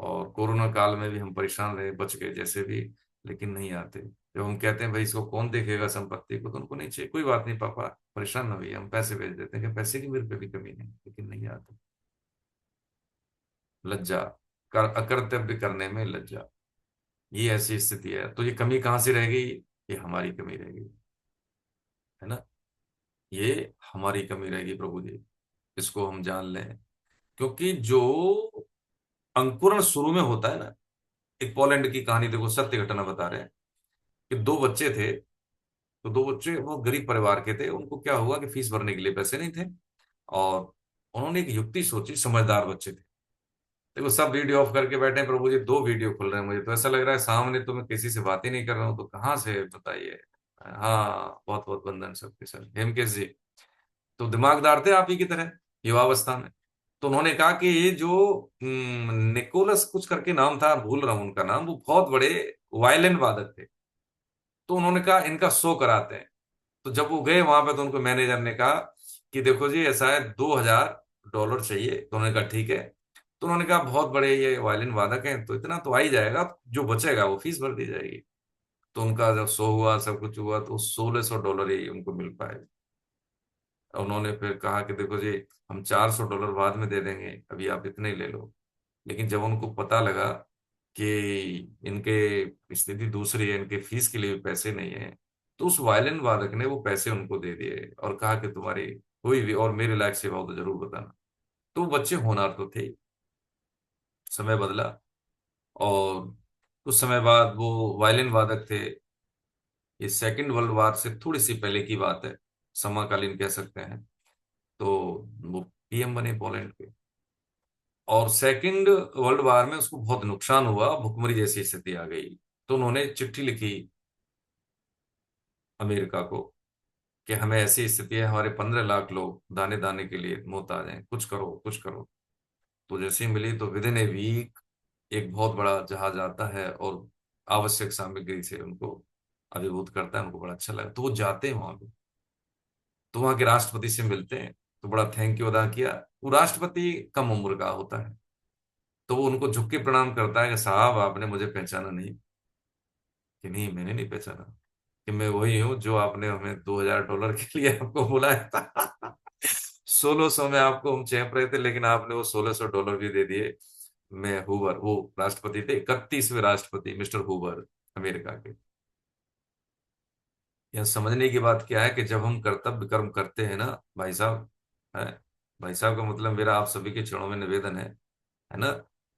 और कोरोना काल में भी हम परेशान रहे, बच गए जैसे भी, लेकिन नहीं आते। जब हम कहते हैं भाई इसको कौन देखेगा संपत्ति को, तो उनको नहीं चाहिए, कोई बात नहीं पापा, परेशान ना हुई, हम पैसे भेज देते हैं, कि पैसे की मेरे पे भी कमी नहीं, लेकिन नहीं आते। लज्जा, कर अकर्तव्य करने में लज्जा, ये ऐसी स्थिति है। तो ये कमी कहाँ से रह गई? ये हमारी कमी रह गई, है ना? ये हमारी कमी रहेगी प्रभु जी, इसको हम जान लें। क्योंकि जो अंकुरण शुरू में होता है ना, एक पोलैंड की कहानी देखो, सत्य घटना बता रहे हैं कि दो बच्चे थे। तो दो बच्चे वो गरीब परिवार के थे, उनको क्या हुआ कि फीस भरने के लिए पैसे नहीं थे, और उन्होंने एक युक्ति सोची, समझदार बच्चे थे। देखो सब वीडियो ऑफ करके बैठे हैं प्रभु जी, दो वीडियो खुल रहे हैं, मुझे तो ऐसा लग रहा है सामने तो मैं किसी से बात ही नहीं कर रहा हूँ, तो कहाँ से बताइए। हाँ, बहुत बहुत वंदन सबके सर, हेमकेश जी। तो दिमागदार थे आप ही की तरह, युवावस्था में। तो उन्होंने कहा कि ये जो निकोलस कुछ करके नाम था, भूल रहा हूं उनका नाम, वो बहुत बड़े वायलिन वादक थे। तो उन्होंने कहा इनका शो कराते हैं। तो जब वो गए वहां पे, तो उनको मैनेजर ने कहा कि देखो जी ऐसा है, $2000 चाहिए। तो उन्होंने कहा ठीक है। तो उन्होंने कहा बहुत बड़े ये वायलिन वादक हैं, तो इतना तो आ ही जाएगा, जो बचेगा वो फीस भर दी जाएगी। तो उनका जब शो हुआ, सब कुछ हुआ, तो $1600 ही उनको मिल पाए। उन्होंने फिर कहा कि देखो जी, हम $400 बाद में दे देंगे, अभी आप इतने ही ले लो। लेकिन जब उनको पता लगा कि इनके स्थिति दूसरी है, इनके फीस के लिए भी पैसे नहीं है, तो उस वायलिन वादक ने वो पैसे उनको दे दिए, और कहा कि तुम्हारी कोई भी और मेरे लायक सेवा हो तो जरूर बताना। तो वो बच्चे होनहार तो थे ही। समय बदला, और कुछ समय बाद वो वायलिन वादक थे। ये सेकंड वर्ल्ड वार से थोड़ी सी पहले की बात है, समकालीन कह सकते हैं। तो वो पीएम बने पोलैंड के। और सेकंड वर्ल्ड वार में उसको बहुत नुकसान हुआ, भुखमरी जैसी स्थिति आ गई। तो उन्होंने चिट्ठी लिखी अमेरिका को कि हमें ऐसी स्थिति है, हमारे 15 लाख लोग दाने दाने के लिए मोहताज हैं, कुछ करो कुछ करो। तो जैसे ही मिली, तो विद इन ए वीक एक बहुत बड़ा जहाज आता है, और आवश्यक सामग्री से उनको अभिभूत करता है। उनको बड़ा अच्छा लगा, तो वो जाते हैं वहां पे, तो वहां के राष्ट्रपति से मिलते हैं। तो बड़ा थैंक यू अदा किया। वो राष्ट्रपति कम उम्र का होता है, तो वो उनको झुक के प्रणाम करता है कि साहब आपने मुझे पहचाना नहीं? कि नहीं, मैंने नहीं पहचाना, कि मैं वही हूँ जो आपने हमें $2000 के लिए आपको बुलाया था। 1600 में आपको हम चैंप रहे थे, लेकिन आपने वो $1600 भी दे दिए। मैं हुवर, वो राष्ट्रपति थे, 31वें राष्ट्रपति मिस्टर हुवर, अमेरिका के। यह समझने की बात क्या है कि जब हम कर्तव्य कर्म करते हैं ना भाई साहब, है, भाई साहब का मतलब मेरा आप सभी के चरणों में निवेदन है ना,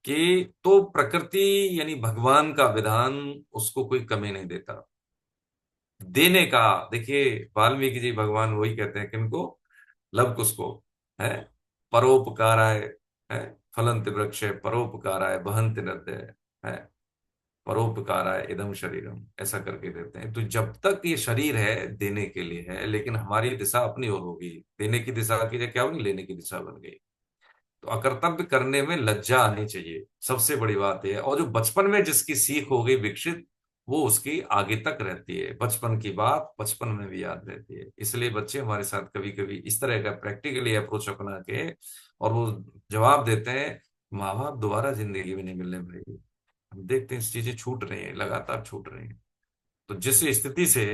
कि तो प्रकृति यानी भगवान का विधान उसको कोई कमी नहीं देता देने का। देखिए वाल्मीकि जी भगवान वही कहते हैं किनको, लव कुश को, है, परोपकाराय, है, फलंत वृक्ष परोपकाराय बहंत नद्य, है, परोपकाराय इदम शरीरम, ऐसा करके देते हैं। तो जब तक ये शरीर है देने के लिए है, लेकिन हमारी दिशा अपनी ओर होगी, देने की दिशा की जगह क्या होगी, लेने की दिशा बन गई। तो अकर्तव्य करने में लज्जा आनी चाहिए, सबसे बड़ी बात है। और जो बचपन में जिसकी सीख हो गई विकसित, वो उसकी आगे तक रहती है, बचपन की बात बचपन में भी याद रहती है। इसलिए बच्चे हमारे साथ कभी कभी इस तरह का प्रैक्टिकली अप्रोच अपना के, और वो जवाब देते हैं माँ बाप दोबारा जिंदगी में नहीं मिलने भाई। हम देखते हैं चीजें छूट रही हैं, लगातार छूट रही हैं। तो जिस स्थिति से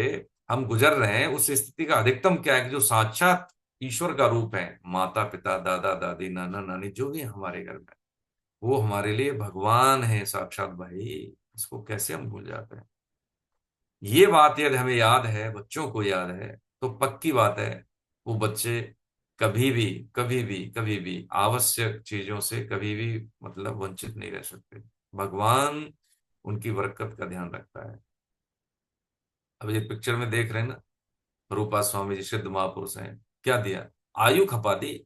हम गुजर रहे हैं, उस स्थिति का अधिकतम क्या है कि जो साक्षात ईश्वर का रूप है, माता पिता दादा दादी नाना नानी जो भी है हमारे घर में, वो हमारे लिए भगवान है साक्षात भाई। इसको कैसे हम भूल जाते हैं? ये बात यदि हमें याद है, बच्चों को याद है, तो पक्की बात है वो बच्चे कभी भी कभी भी कभी भी आवश्यक चीजों से कभी भी मतलब वंचित नहीं रह सकते। भगवान उनकी बरकत का ध्यान रखता है। अब ये पिक्चर में देख रहे हैं ना, रूपा स्वामी जी सिद्ध महापुरुष हैं, क्या दिया? आयु खपा दी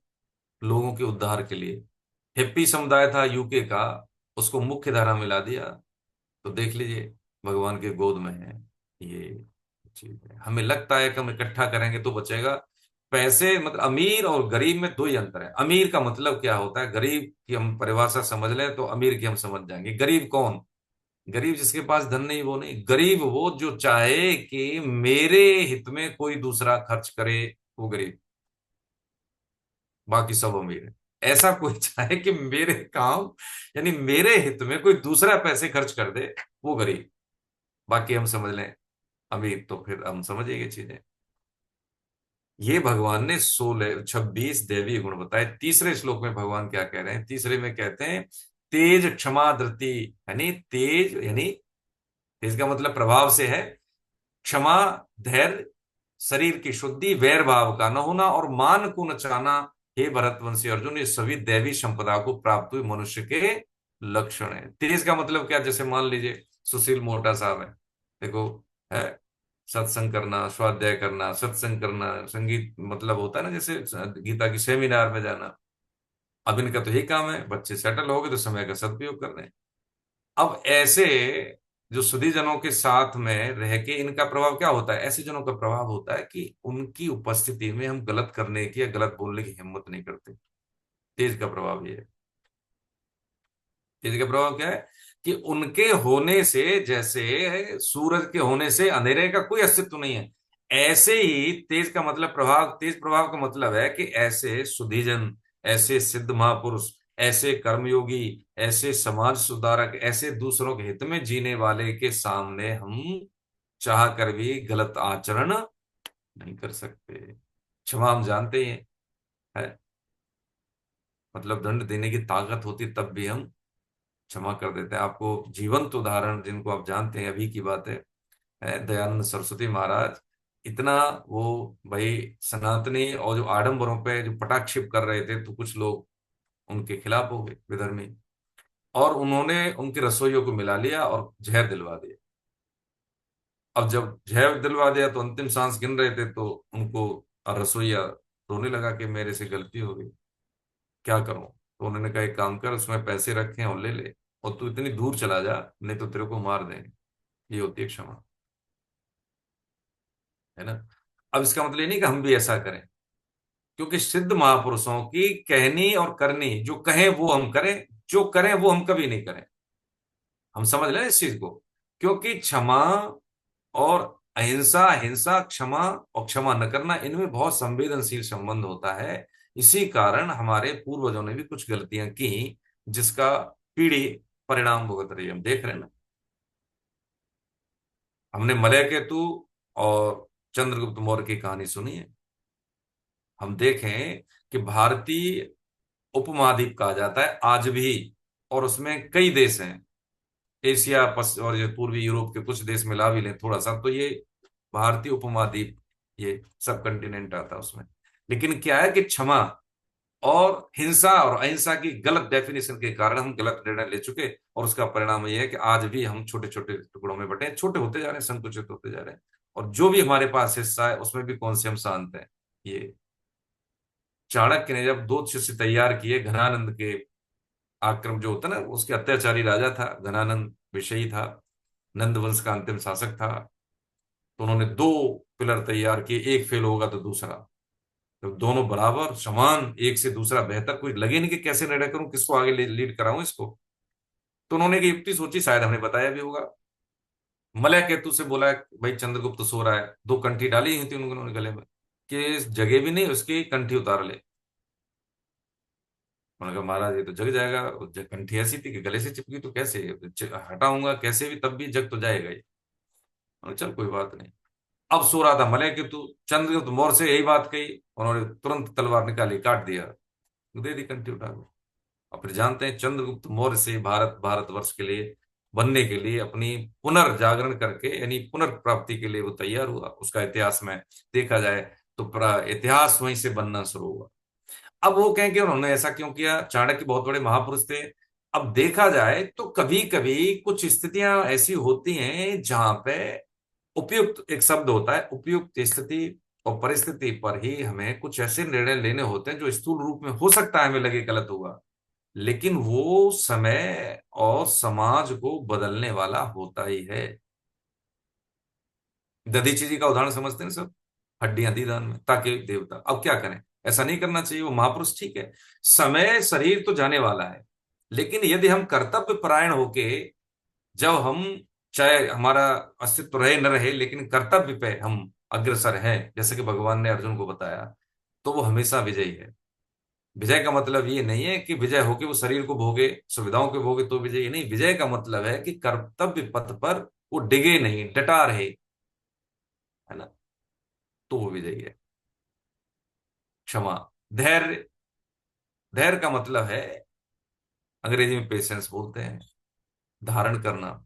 लोगों के उद्धार के लिए। हिप्पी समुदाय था यूके का, उसको मुख्य धारा में ला दिया। तो देख लीजिए, भगवान के गोद में है ये चीज है। हमें लगता है कि हम इकट्ठा करेंगे तो बचेगा। पैसे मतलब अमीर और गरीब में दो ही अंतर है। अमीर का मतलब क्या होता है, गरीब की हम परिभाषा समझ लें तो अमीर की हम समझ जाएंगे। गरीब कौन? गरीब जिसके पास धन नहीं वो नहीं, गरीब वो जो चाहे कि मेरे हित में कोई दूसरा खर्च करे, वो गरीब। बाकी सब अमीर है। ऐसा कोई चाहे कि मेरे काम यानी मेरे हित में कोई दूसरा पैसे खर्च कर दे, वो गरीब। बाकी हम समझ लें अमीर, तो फिर हम समझेंगे चीजें। ये भगवान ने 16 26 दैवीय गुण बताए। तीसरे श्लोक में भगवान क्या कह रहे हैं? तीसरे में कहते हैं तेज क्षमा धृति, यानी तेज यानी तेज का मतलब प्रभाव से है। क्षमा, धैर्य, शरीर की शुद्धि, वैर भाव का न होना और मान को न चाहना। हे भरतवंशी अर्जुन, ये सभी दैवी संपदा को प्राप्त हुए मनुष्य के लक्षण है। तेज का मतलब क्या? जैसे मान लीजिए सुशील मोटा साहब है, देखो, है सत्संग करना, स्वाध्याय करना, सत्संग करना, संगीत मतलब होता है ना, जैसे गीता की सेमिनार में जाना। अब इनका तो यही काम है, बच्चे सेटल हो गए तो समय का सदुपयोग कर रहे हैं। अब ऐसे जो सुधी जनों के साथ में रह के इनका प्रभाव क्या होता है? ऐसे जनों का प्रभाव होता है कि उनकी उपस्थिति में हम गलत करने की या गलत बोलने की हिम्मत नहीं करते। तेज का प्रभाव ये है। तेज का प्रभाव क्या है कि उनके होने से, जैसे सूरज के होने से अंधेरे का कोई अस्तित्व नहीं है, ऐसे ही तेज का मतलब प्रभाव, तेज प्रभाव का मतलब है कि ऐसे सुधीजन, ऐसे सिद्ध महापुरुष, ऐसे कर्मयोगी, ऐसे समाज सुधारक, ऐसे दूसरों के हित में जीने वाले के सामने हम चाह कर भी गलत आचरण नहीं कर सकते। क्षमा हम जानते ही हैं, है मतलब दंड देने की ताकत होती तब भी हम क्षमा कर देते हैं। आपको जीवंत उदाहरण जिनको आप जानते हैं, अभी की बात है दयानंद सरस्वती महाराज। इतना वो भाई सनातनी और जो आडंबरों पे जो पटाक्षेप कर रहे थे, तो कुछ लोग उनके खिलाफ हो गए विधर्मी, और उन्होंने उनके रसोइयों को मिला लिया और जहर दिलवा दिया। अब जब जहर दिलवा दिया तो अंतिम सांस गिन रहे थे, तो उनको रसोइया रोने लगा कि मेरे से गलती हो गई, क्या करूं? तो उन्होंने कहा एक काम कर, उसमें पैसे रखे हैं और ले ले, और तू इतनी दूर चला जा, नहीं तो तेरे को मार देंगे। ये होती है क्षमा, है ना? अब इसका मतलब ये नहीं कि हम भी ऐसा करें, क्योंकि सिद्ध महापुरुषों की कहनी और करनी, जो कहें वो हम करें, जो करें वो हम कभी नहीं करें। हम समझ लें इस चीज को, क्योंकि क्षमा और अहिंसा, हिंसा, क्षमा और क्षमा न करना, इनमें बहुत संवेदनशील संबंध होता है। इसी कारण हमारे पूर्वजों ने भी कुछ गलतियां की, जिसका पीढ़ी परिणाम भुगत रही है। हम देख रहे हैं ना, हमने मलय केतु और चंद्रगुप्त मौर्य की कहानी सुनी है। हम देखें कि भारतीय उपमहाद्वीप कहा जाता है आज भी, और उसमें कई देश हैं। एशिया और ये पूर्वी यूरोप के कुछ देश मिला भी लें थोड़ा सा, तो ये भारतीय उपमहाद्वीप, ये सब कंटिनेंट आता है उसमें। लेकिन क्या है कि क्षमा और हिंसा और अहिंसा की गलत डेफिनेशन के कारण हम गलत निर्णय ले चुके, और उसका परिणाम यह है कि आज भी हम छोटे छोटे टुकड़ों में बटे हैं, छोटे होते जा रहे हैं, संकुचित होते जा रहे हैं। और जो भी हमारे पास हिस्सा है उसमें भी कौन से हम शांत हैं। ये चाणक्य ने जब दो शिष्य तैयार किए, घनानंद के आक्रम जो होता ना, उसके अत्याचारी राजा था घनानंद, विषयी था, नंद वंश का अंतिम शासक था। तो उन्होंने दो पिलर तैयार किए, एक फेल होगा तो दूसरा, तो दोनों बराबर समान, एक से दूसरा बेहतर, कोई लगे नहीं कि कैसे निर्णय करूं, किसको आगे लीड कराऊं इसको। तो उन्होंने एक युक्ति सोची, शायद हमने बताया भी होगा। मलय केतु से बोला भाई चंद्रगुप्त सो रहा है, दो कंठी डाली हुई थी उन्होंने गले में, कि जगह भी नहीं उसकी कंठी उतार ले। उन्होंने कहा महाराज ये तो जग जाएगा। कंठी ऐसी थी कि गले से चिपकी, तो कैसे हटाऊंगा, कैसे भी तब भी जग तो जाएगा ही। उन्होंने चल कोई बात नहीं। अब सो रहा था मलय कि तू चंद्रगुप्त मौर्य से यही बात कही, उन्होंने तुरंत तलवार निकाली, काट दिया, दे दी कंठी उठा के। और फिर जानते हैं चंद्रगुप्त मौर्य से भारतवर्ष के लिए बनने के लिए अपनी पुनर्जागरण करके, यानी पुनर्प्राप्ति के लिए वो तैयार हुआ। उसका इतिहास में देखा जाए तो इतिहास वहीं से बनना शुरू हुआ। अब वो कहें कि उन्होंने ऐसा क्यों किया, चाणक्य बहुत बड़े महापुरुष थे। अब देखा जाए तो कभी कभी कुछ स्थितियां ऐसी होती हैं जहां पे उपयुक्त, एक शब्द होता है उपयुक्त स्थिति और परिस्थिति पर ही हमें कुछ ऐसे निर्णय लेने होते हैं जो स्थूल रूप में हो सकता है हमें लगे गलत होगा, लेकिन वो समय और समाज को बदलने वाला होता ही है। दधीची जी का उदाहरण समझते हैं सब, हड्डियां दी दान में ताकि देवता। अब क्या करें, ऐसा नहीं करना चाहिए, वो महापुरुष ठीक है। समय शरीर तो जाने वाला है, लेकिन यदि हम कर्तव्य परायण होके, जब हम, चाहे हमारा अस्तित्व रहे न रहे, लेकिन कर्तव्य पे हम अग्रसर हैं, जैसे कि भगवान ने अर्जुन को बताया, तो वो हमेशा विजयी है। विजय का मतलब ये नहीं है कि विजय होके वो शरीर को भोगे, सुविधाओं के भोगे तो विजयी नहीं। विजय का मतलब है कि कर्तव्य पथ पर वो डिगे नहीं, डटा रहे, है ना, तो वो विजयी है। क्षमा, धैर्य, धैर्य का मतलब है, अंग्रेजी में पेशेंस बोलते हैं, धारण करना।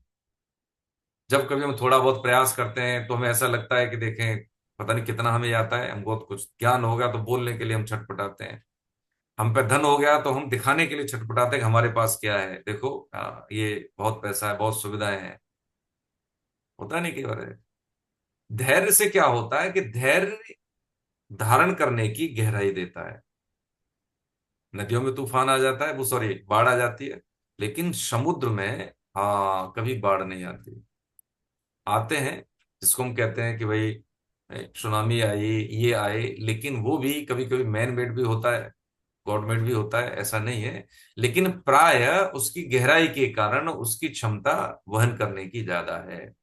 जब कभी हम थोड़ा बहुत प्रयास करते हैं तो हमें ऐसा लगता है कि देखें पता नहीं कितना हमें आता है, हम बहुत कुछ ज्ञान हो गया तो बोलने के लिए हम छटपटाते हैं, हम पे धन हो गया तो हम दिखाने के लिए छटपटाते हैं कि हमारे पास क्या है, देखो ये बहुत पैसा है, बहुत सुविधाएं हैं। होता नहीं कि बार धैर्य से क्या होता है कि धैर्य धारण करने की गहराई देता है। नदियों में तूफान आ जाता है, वो सॉरी बाढ़ आ जाती है, लेकिन समुद्र में हाँ कभी बाढ़ नहीं आती। आते हैं, जिसको हम कहते हैं कि भाई सुनामी आई, ये आए, लेकिन वो भी कभी कभी मैन मेड भी होता है, गॉड मेड भी होता है, ऐसा नहीं है। लेकिन प्राय उसकी गहराई के कारण उसकी क्षमता वहन करने की ज्यादा है।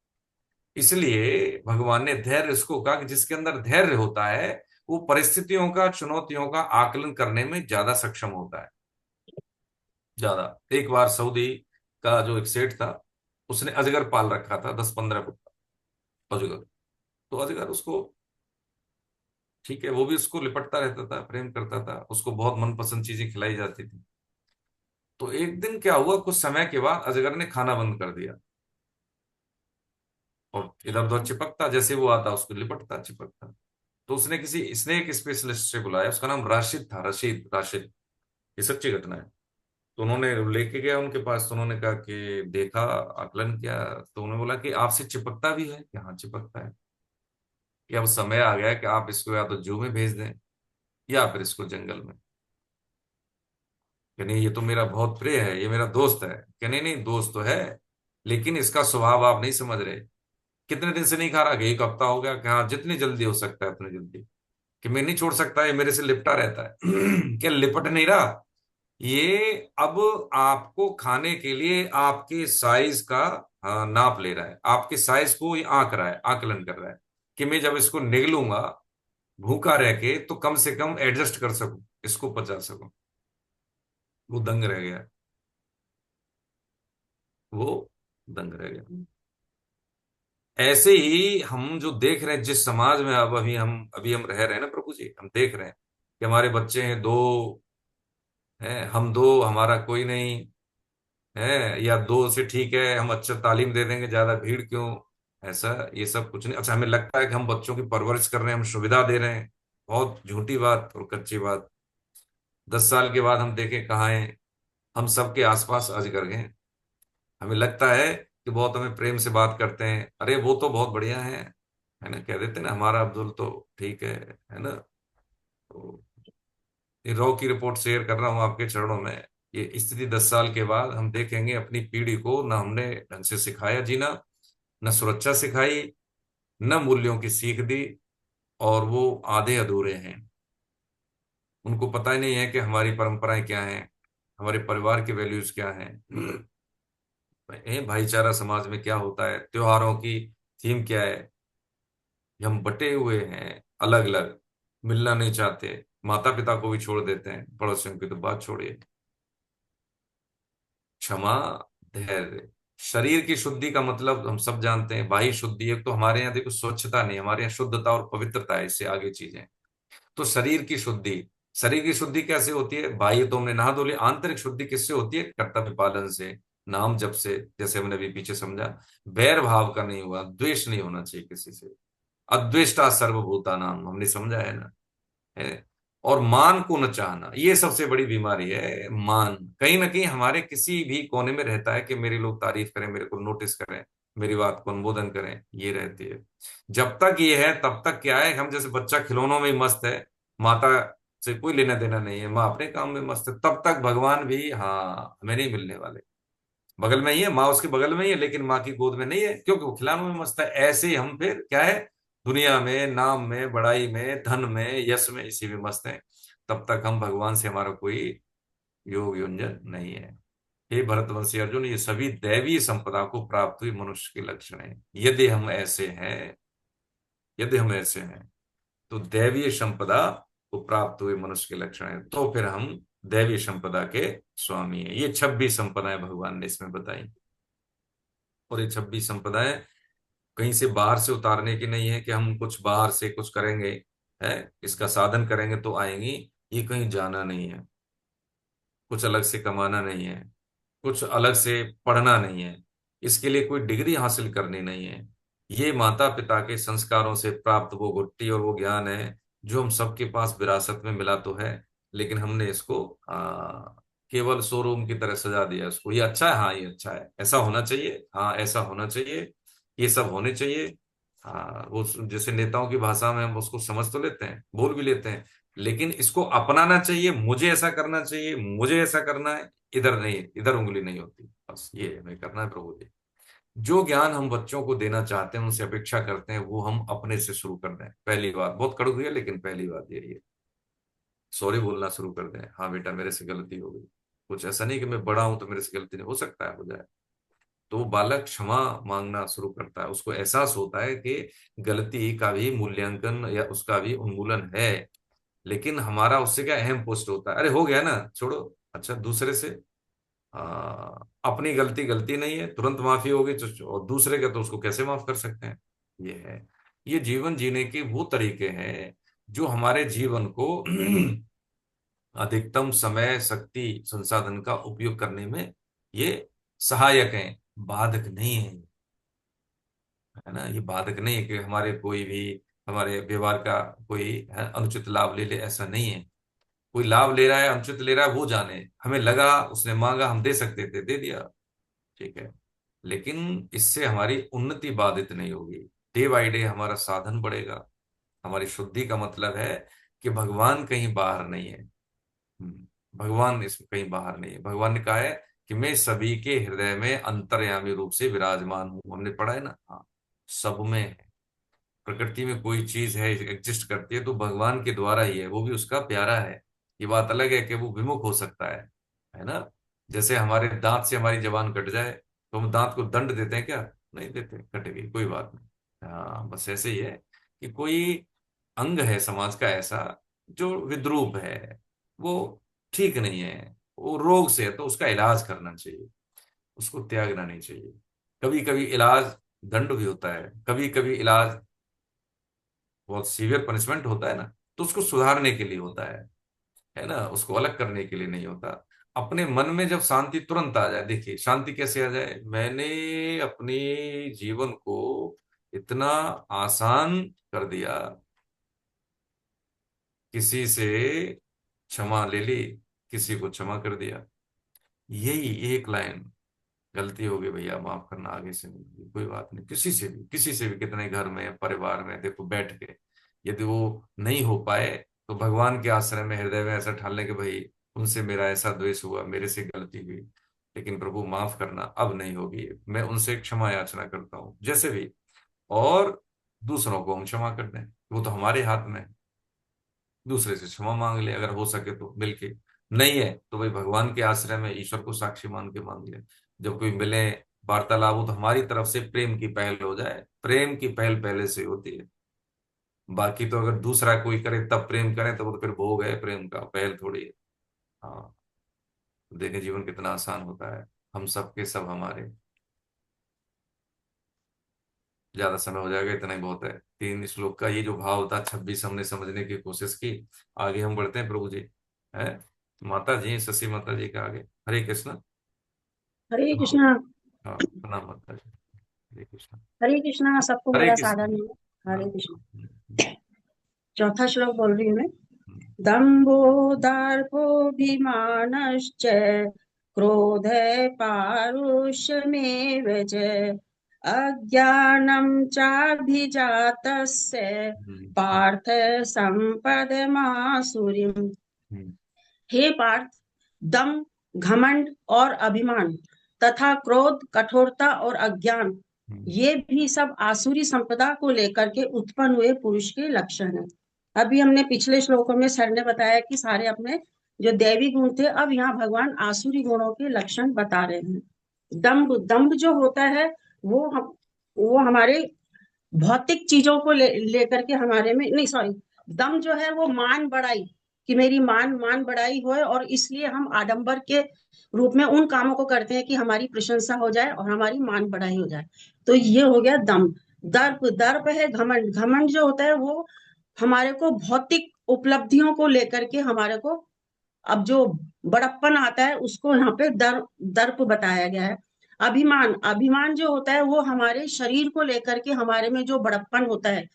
इसलिए भगवान ने धैर्य इसको कहा कि जिसके अंदर धैर्य होता है वो परिस्थितियों का, चुनौतियों का आकलन करने में ज्यादा सक्षम होता है। ज्यादा। एक बार सऊदी का जो एक सेठ था, उसने अजगर पाल रखा था, 10-15 फुट का अजगर। तो अजगर उसको, ठीक है, वो भी उसको लिपटता रहता था, प्रेम करता था, उसको बहुत मनपसंद चीजें खिलाई जाती थी। तो एक दिन क्या हुआ, कुछ समय के बाद अजगर ने खाना बंद कर दिया और इधर उधर चिपकता, जैसे वो आता उसको लिपटता चिपकता। तो उसने किसी स्नेक स्पेशलिस्ट से बुलाया, उसका नाम राशिद था, रशीद, राशिद। ये सच्ची घटना है। तो उन्होंने लेके गया उनके पास, तो उन्होंने कहा कि देखा, आकलन किया, तो उन्होंने बोला कि आपसे चिपकता भी है कि हाँ चिपकता है, कि अब समय आ गया है कि आप इसको या तो जू में भेज दें या फिर इसको जंगल में। कि नहीं ये तो मेरा बहुत प्रिय है, ये मेरा दोस्त है। कि नहीं नहीं, दोस्त तो है, लेकिन इसका स्वभाव आप नहीं समझ रहे। कितने दिन से नहीं खा रहा, कि 1 हफ्ता हो गया। कि हाँ जितनी जल्दी हो सकता है उतनी जल्दी। कि मैं नहीं छोड़ सकता, ये मेरे से लिपटा रहता है। क्या लिपट नहीं रहा, ये अब आपको खाने के लिए आपके साइज का नाप ले रहा है, आपके साइज को ये आंक रहा है, आकलन कर रहा है, कि मैं जब इसको निगलूंगा भूखा रह के तो कम से कम एडजस्ट कर सकूं, इसको पचा सकूं। वो दंग रह गया, वो दंग रह गया। ऐसे ही हम जो देख रहे हैं जिस समाज में अब अभी हम रह रहे हैं ना प्रभु जी, हम देख रहे हैं कि हमारे बच्चे हैं दो, हैं हम दो, हमारा कोई नहीं है, या दो से ठीक है, हम अच्छा तालीम दे देंगे, ज्यादा भीड़ क्यों। ऐसा ये सब कुछ नहीं। अच्छा हमें लगता है कि हम बच्चों की परवरिश कर रहे हैं, हम सुविधा दे रहे हैं। बहुत झूठी बात और कच्ची बात। 10 साल के बाद हम देखें कहाँ हैं, हम सबके आसपास अजगर हैं। हमें लगता है कि बहुत हमें प्रेम से बात करते हैं, अरे वो तो बहुत बढ़िया है ना, कह देते हैं ना हमारा अब्दुल तो ठीक है ना। तो ये रॉ की रिपोर्ट शेयर कर रहा हूँ आपके चरणों में। ये स्थिति 10 साल के बाद हम देखेंगे अपनी पीढ़ी को ना हमने ढंग से सिखाया जीना, न सुरक्षा सिखाई, न मूल्यों की सीख दी, और वो आधे अधूरे हैं। उनको पता ही नहीं है कि हमारी परंपराएं क्या हैं, हमारे परिवार की वैल्यूज क्या हैं, भाईचारा समाज में क्या होता है, त्योहारों की थीम क्या है। ये हम बटे हुए हैं, अलग अलग, मिलना नहीं चाहते, माता पिता को भी छोड़ देते हैं, पड़ोसियों की तो बात छोड़िए। क्षमा, धैर्य। शरीर की शुद्धि का मतलब हम सब जानते हैं, बाह्य शुद्धि। एक तो हमारे यहाँ देखो स्वच्छता नहीं, हमारे यहाँ शुद्धता और पवित्रता है, इससे आगे चीजें। तो शरीर की शुद्धि, शरीर की शुद्धि कैसे होती है? बाह्य तो हमने नहा धो लिया, आंतरिक शुद्धि किससे होती है? कर्तव्य पालन से, नाम जप से, जैसे हमने अभी पीछे समझा। बैर भाव का नहीं हुआ, द्वेष नहीं होना चाहिए किसी से। अद्वेष्टा सर्वभूतानाम हमने समझा है ना, है। और मान को न चाहना, ये सबसे बड़ी बीमारी है। मान कहीं ना कहीं हमारे किसी भी कोने में रहता है कि मेरे लोग तारीफ करें, मेरे को नोटिस करें, मेरी बात को अनुमोदन करें, ये रहती है। जब तक ये है तब तक क्या है, हम जैसे बच्चा खिलौनों में ही मस्त है, माता से कोई लेना देना नहीं है, माँ अपने काम में मस्त है, तब तक भगवान भी हाँ हमें नहीं मिलने वाले। बगल में ही है, माँ उसके बगल में ही है, लेकिन माँ की गोद में नहीं है, क्योंकि वो खिलौनों में मस्त है। ऐसे ही हम फिर क्या है, दुनिया में, नाम में, बड़ाई में, धन में, यश में, इसी में मस्त है। तब तक हम भगवान से हमारा कोई योग योजन नहीं है। हे भरतवंशी अर्जुन, ये सभी दैवी संपदा को प्राप्त हुई मनुष्य के लक्षण है। यदि हम ऐसे हैं, यदि हम ऐसे हैं, तो दैवीय संपदा को प्राप्त हुए मनुष्य के लक्षण है, तो फिर हम दैवीय संपदा के स्वामी है। ये 26 संपदाएं भगवान ने इसमें बताई। और ये 26 संपदाएं कहीं से बाहर से उतारने की नहीं है कि हम कुछ बाहर से कुछ करेंगे, है, इसका साधन करेंगे तो आएंगी। ये कहीं जाना नहीं है, कुछ अलग से कमाना नहीं है, कुछ अलग से पढ़ना नहीं है, इसके लिए कोई डिग्री हासिल करनी नहीं है। ये माता पिता के संस्कारों से प्राप्त वो गुट्टी और वो ज्ञान है, जो हम सबके पास विरासत में मिला तो है, लेकिन हमने इसको केवल शोरूम की तरह सजा दिया उसको। ये अच्छा है, हाँ ये अच्छा है, ऐसा होना चाहिए, हाँ ऐसा होना चाहिए, ये सब होने चाहिए। हाँ, वो जैसे नेताओं की भाषा में हम उसको समझ तो लेते हैं, बोल भी लेते हैं, लेकिन इसको अपनाना चाहिए, मुझे ऐसा करना चाहिए, मुझे ऐसा करना है, इधर नहीं, इधर उंगली नहीं होती। बस ये हमें करना है प्रभु जी। जो ज्ञान हम बच्चों को देना चाहते हैं, उनसे अपेक्षा करते हैं, वो हम अपने से शुरू कर दें। पहली बात बहुत कड़वी है, लेकिन पहली बात यही है, सॉरी बोलना शुरू कर दें। हाँ बेटा मेरे से गलती हो गई। कुछ ऐसा नहीं कि मैं बड़ा हूं तो मेरे से गलती नहीं हो, सकता है हो जाए। तो वो बालक क्षमा मांगना शुरू करता है, उसको एहसास होता है कि गलती का भी मूल्यांकन या उसका भी उन्मूलन है। लेकिन हमारा उससे क्या अहम पोस्ट होता है, अरे हो गया ना, छोड़ो। अच्छा दूसरे से, अपनी गलती गलती नहीं है, तुरंत माफी होगी और दूसरे का तो उसको कैसे माफ कर सकते हैं। ये है, ये जीवन जीने के वो तरीके हैं जो हमारे जीवन को अधिकतम समय, शक्ति, संसाधन का उपयोग करने में ये सहायक हैं, बाधक नहीं है। है ना, ये बाधक नहीं है कि हमारे कोई भी हमारे व्यवहार का कोई है, अनुचित लाभ ले ले, ऐसा नहीं है। कोई लाभ ले रहा है, अनुचित ले रहा है, वो जाने, हमें लगा उसने मांगा, हम दे सकते थे, दे दिया, ठीक है। लेकिन इससे हमारी उन्नति बाधित नहीं होगी। डे बाय डे हमारा साधन बढ़ेगा। हमारी शुद्धि का मतलब है कि भगवान कहीं बाहर नहीं है। भगवान इसमें कहीं बाहर नहीं है। भगवान ने कहा है कि मैं सभी के हृदय में अंतर्यामी रूप से विराजमान हूं, हमने पढ़ा है ना, हाँ, सब में है। प्रकृति में कोई चीज है, एग्जिस्ट करती है, तो भगवान के द्वारा ही है, वो भी उसका प्यारा है। ये बात अलग है कि वो विमुख हो सकता है ना। जैसे हमारे दांत से हमारी जबान कट जाए तो हम दांत को दंड देते हैं क्या? नहीं देते, कट गई कोई बात नहीं। हाँ बस ऐसे ही है कि कोई अंग है समाज का ऐसा जो विद्रूप है, वो ठीक नहीं है, वो रोग से है, तो उसका इलाज करना चाहिए, उसको त्यागना नहीं चाहिए। कभी कभी इलाज दंड भी होता है, कभी कभी इलाज बहुत सीवियर पनिशमेंट होता है ना, तो उसको सुधारने के लिए होता है ना, उसको अलग करने के लिए नहीं होता। अपने मन में जब शांति तुरंत आ जाए, देखिए शांति कैसे आ जाए, मैंने अपने जीवन को इतना आसान कर दिया, किसी से क्षमा ले ली, किसी को क्षमा कर दिया, यही एक लाइन, गलती हो गई भैया माफ करना, आगे से नहीं होगी, कोई बात नहीं, किसी से भी, किसी से भी, कितने घर में परिवार में देखो बैठ के, यदि वो नहीं हो पाए तो भगवान के आश्रय में हृदय में ऐसा ठान ले कि भाई उनसे मेरा ऐसा द्वेष हुआ, मेरे से गलती हुई, लेकिन प्रभु माफ करना अब नहीं होगी, मैं उनसे क्षमा याचना करता हूँ जैसे भी। और दूसरों को हम क्षमा कर दें, वो तो हमारे हाथ में है। दूसरे से क्षमा मांग ले, अगर हो सके तो मिलके, नहीं है तो भाई भगवान के आश्रय में ईश्वर को साक्षी मान के मांग ले। जब कोई मिले, वार्तालाप हो, तो हमारी तरफ से प्रेम की पहल हो जाए, प्रेम की पहल पहले से होती है। बाकी तो अगर दूसरा कोई करे तब प्रेम करें तो वो तो फिर भोग है, प्रेम का पहल थोड़ी है। हाँ, देखें जीवन कितना आसान होता है। हम सबके सब हमारे। ज्यादा समय हो जाएगा, इतना ही बहुत है। 3 श्लोक का ये जो भाव था, 26 हमने समझने की कोशिश की। आगे हम बढ़ते हैं प्रभु जी। है माता जी, शशि माता जी का आगे। हरे कृष्ण। हरे हाँ। कृष्णा। हाँ, प्रणाम माता जी। हरे कृष्ण। हरे कृष्णा, सबको हरे मेरा कृष्ण। सादर नमः। हाँ। हरे कृष्णा। चौथा श्लोक बोल रही हूँ मैं। हम्म, दम्भो दर्पोऽभिमानश्च क्रोधः पारुष्यमेव च अज्ञानं चाभिजातस्य हम्म, पार्थ सम्पदमासुरीम्। हम्म, हे पार्थ, दम, घमंड और अभिमान तथा क्रोध, कठोरता और अज्ञान, हम्म, ये भी सब आसुरी संपदा को लेकर के उत्पन्न हुए पुरुष के लक्षण हैं। अभी हमने पिछले श्लोकों में सर ने बताया कि सारे अपने जो दैवी गुण थे, अब यहाँ भगवान आसुरी गुणों के लक्षण बता रहे हैं। दम्भ, दम्भ जो होता है वो हमारे भौतिक चीजों को लेकर के हमारे में नहीं, सॉरी, दम जो है वो मान बढ़ाई, कि मेरी मान मान बढ़ाई हो, और इसलिए हम आडंबर के रूप में उन कामों को करते हैं कि हमारी प्रशंसा हो जाए और हमारी मान बढ़ाई हो जाए। तो ये हो गया दम। दर्प, दर्प है घमंड। घमंड जो होता है वो हमारे को भौतिक उपलब्धियों को लेकर के हमारे को, अब जो बड़प्पन आता है उसको यहाँ पे दर्प बताया गया है। अभिमान, अभिमान जो होता है वो हमारे शरीर को लेकर के हमारे में जो बड़प्पन होता है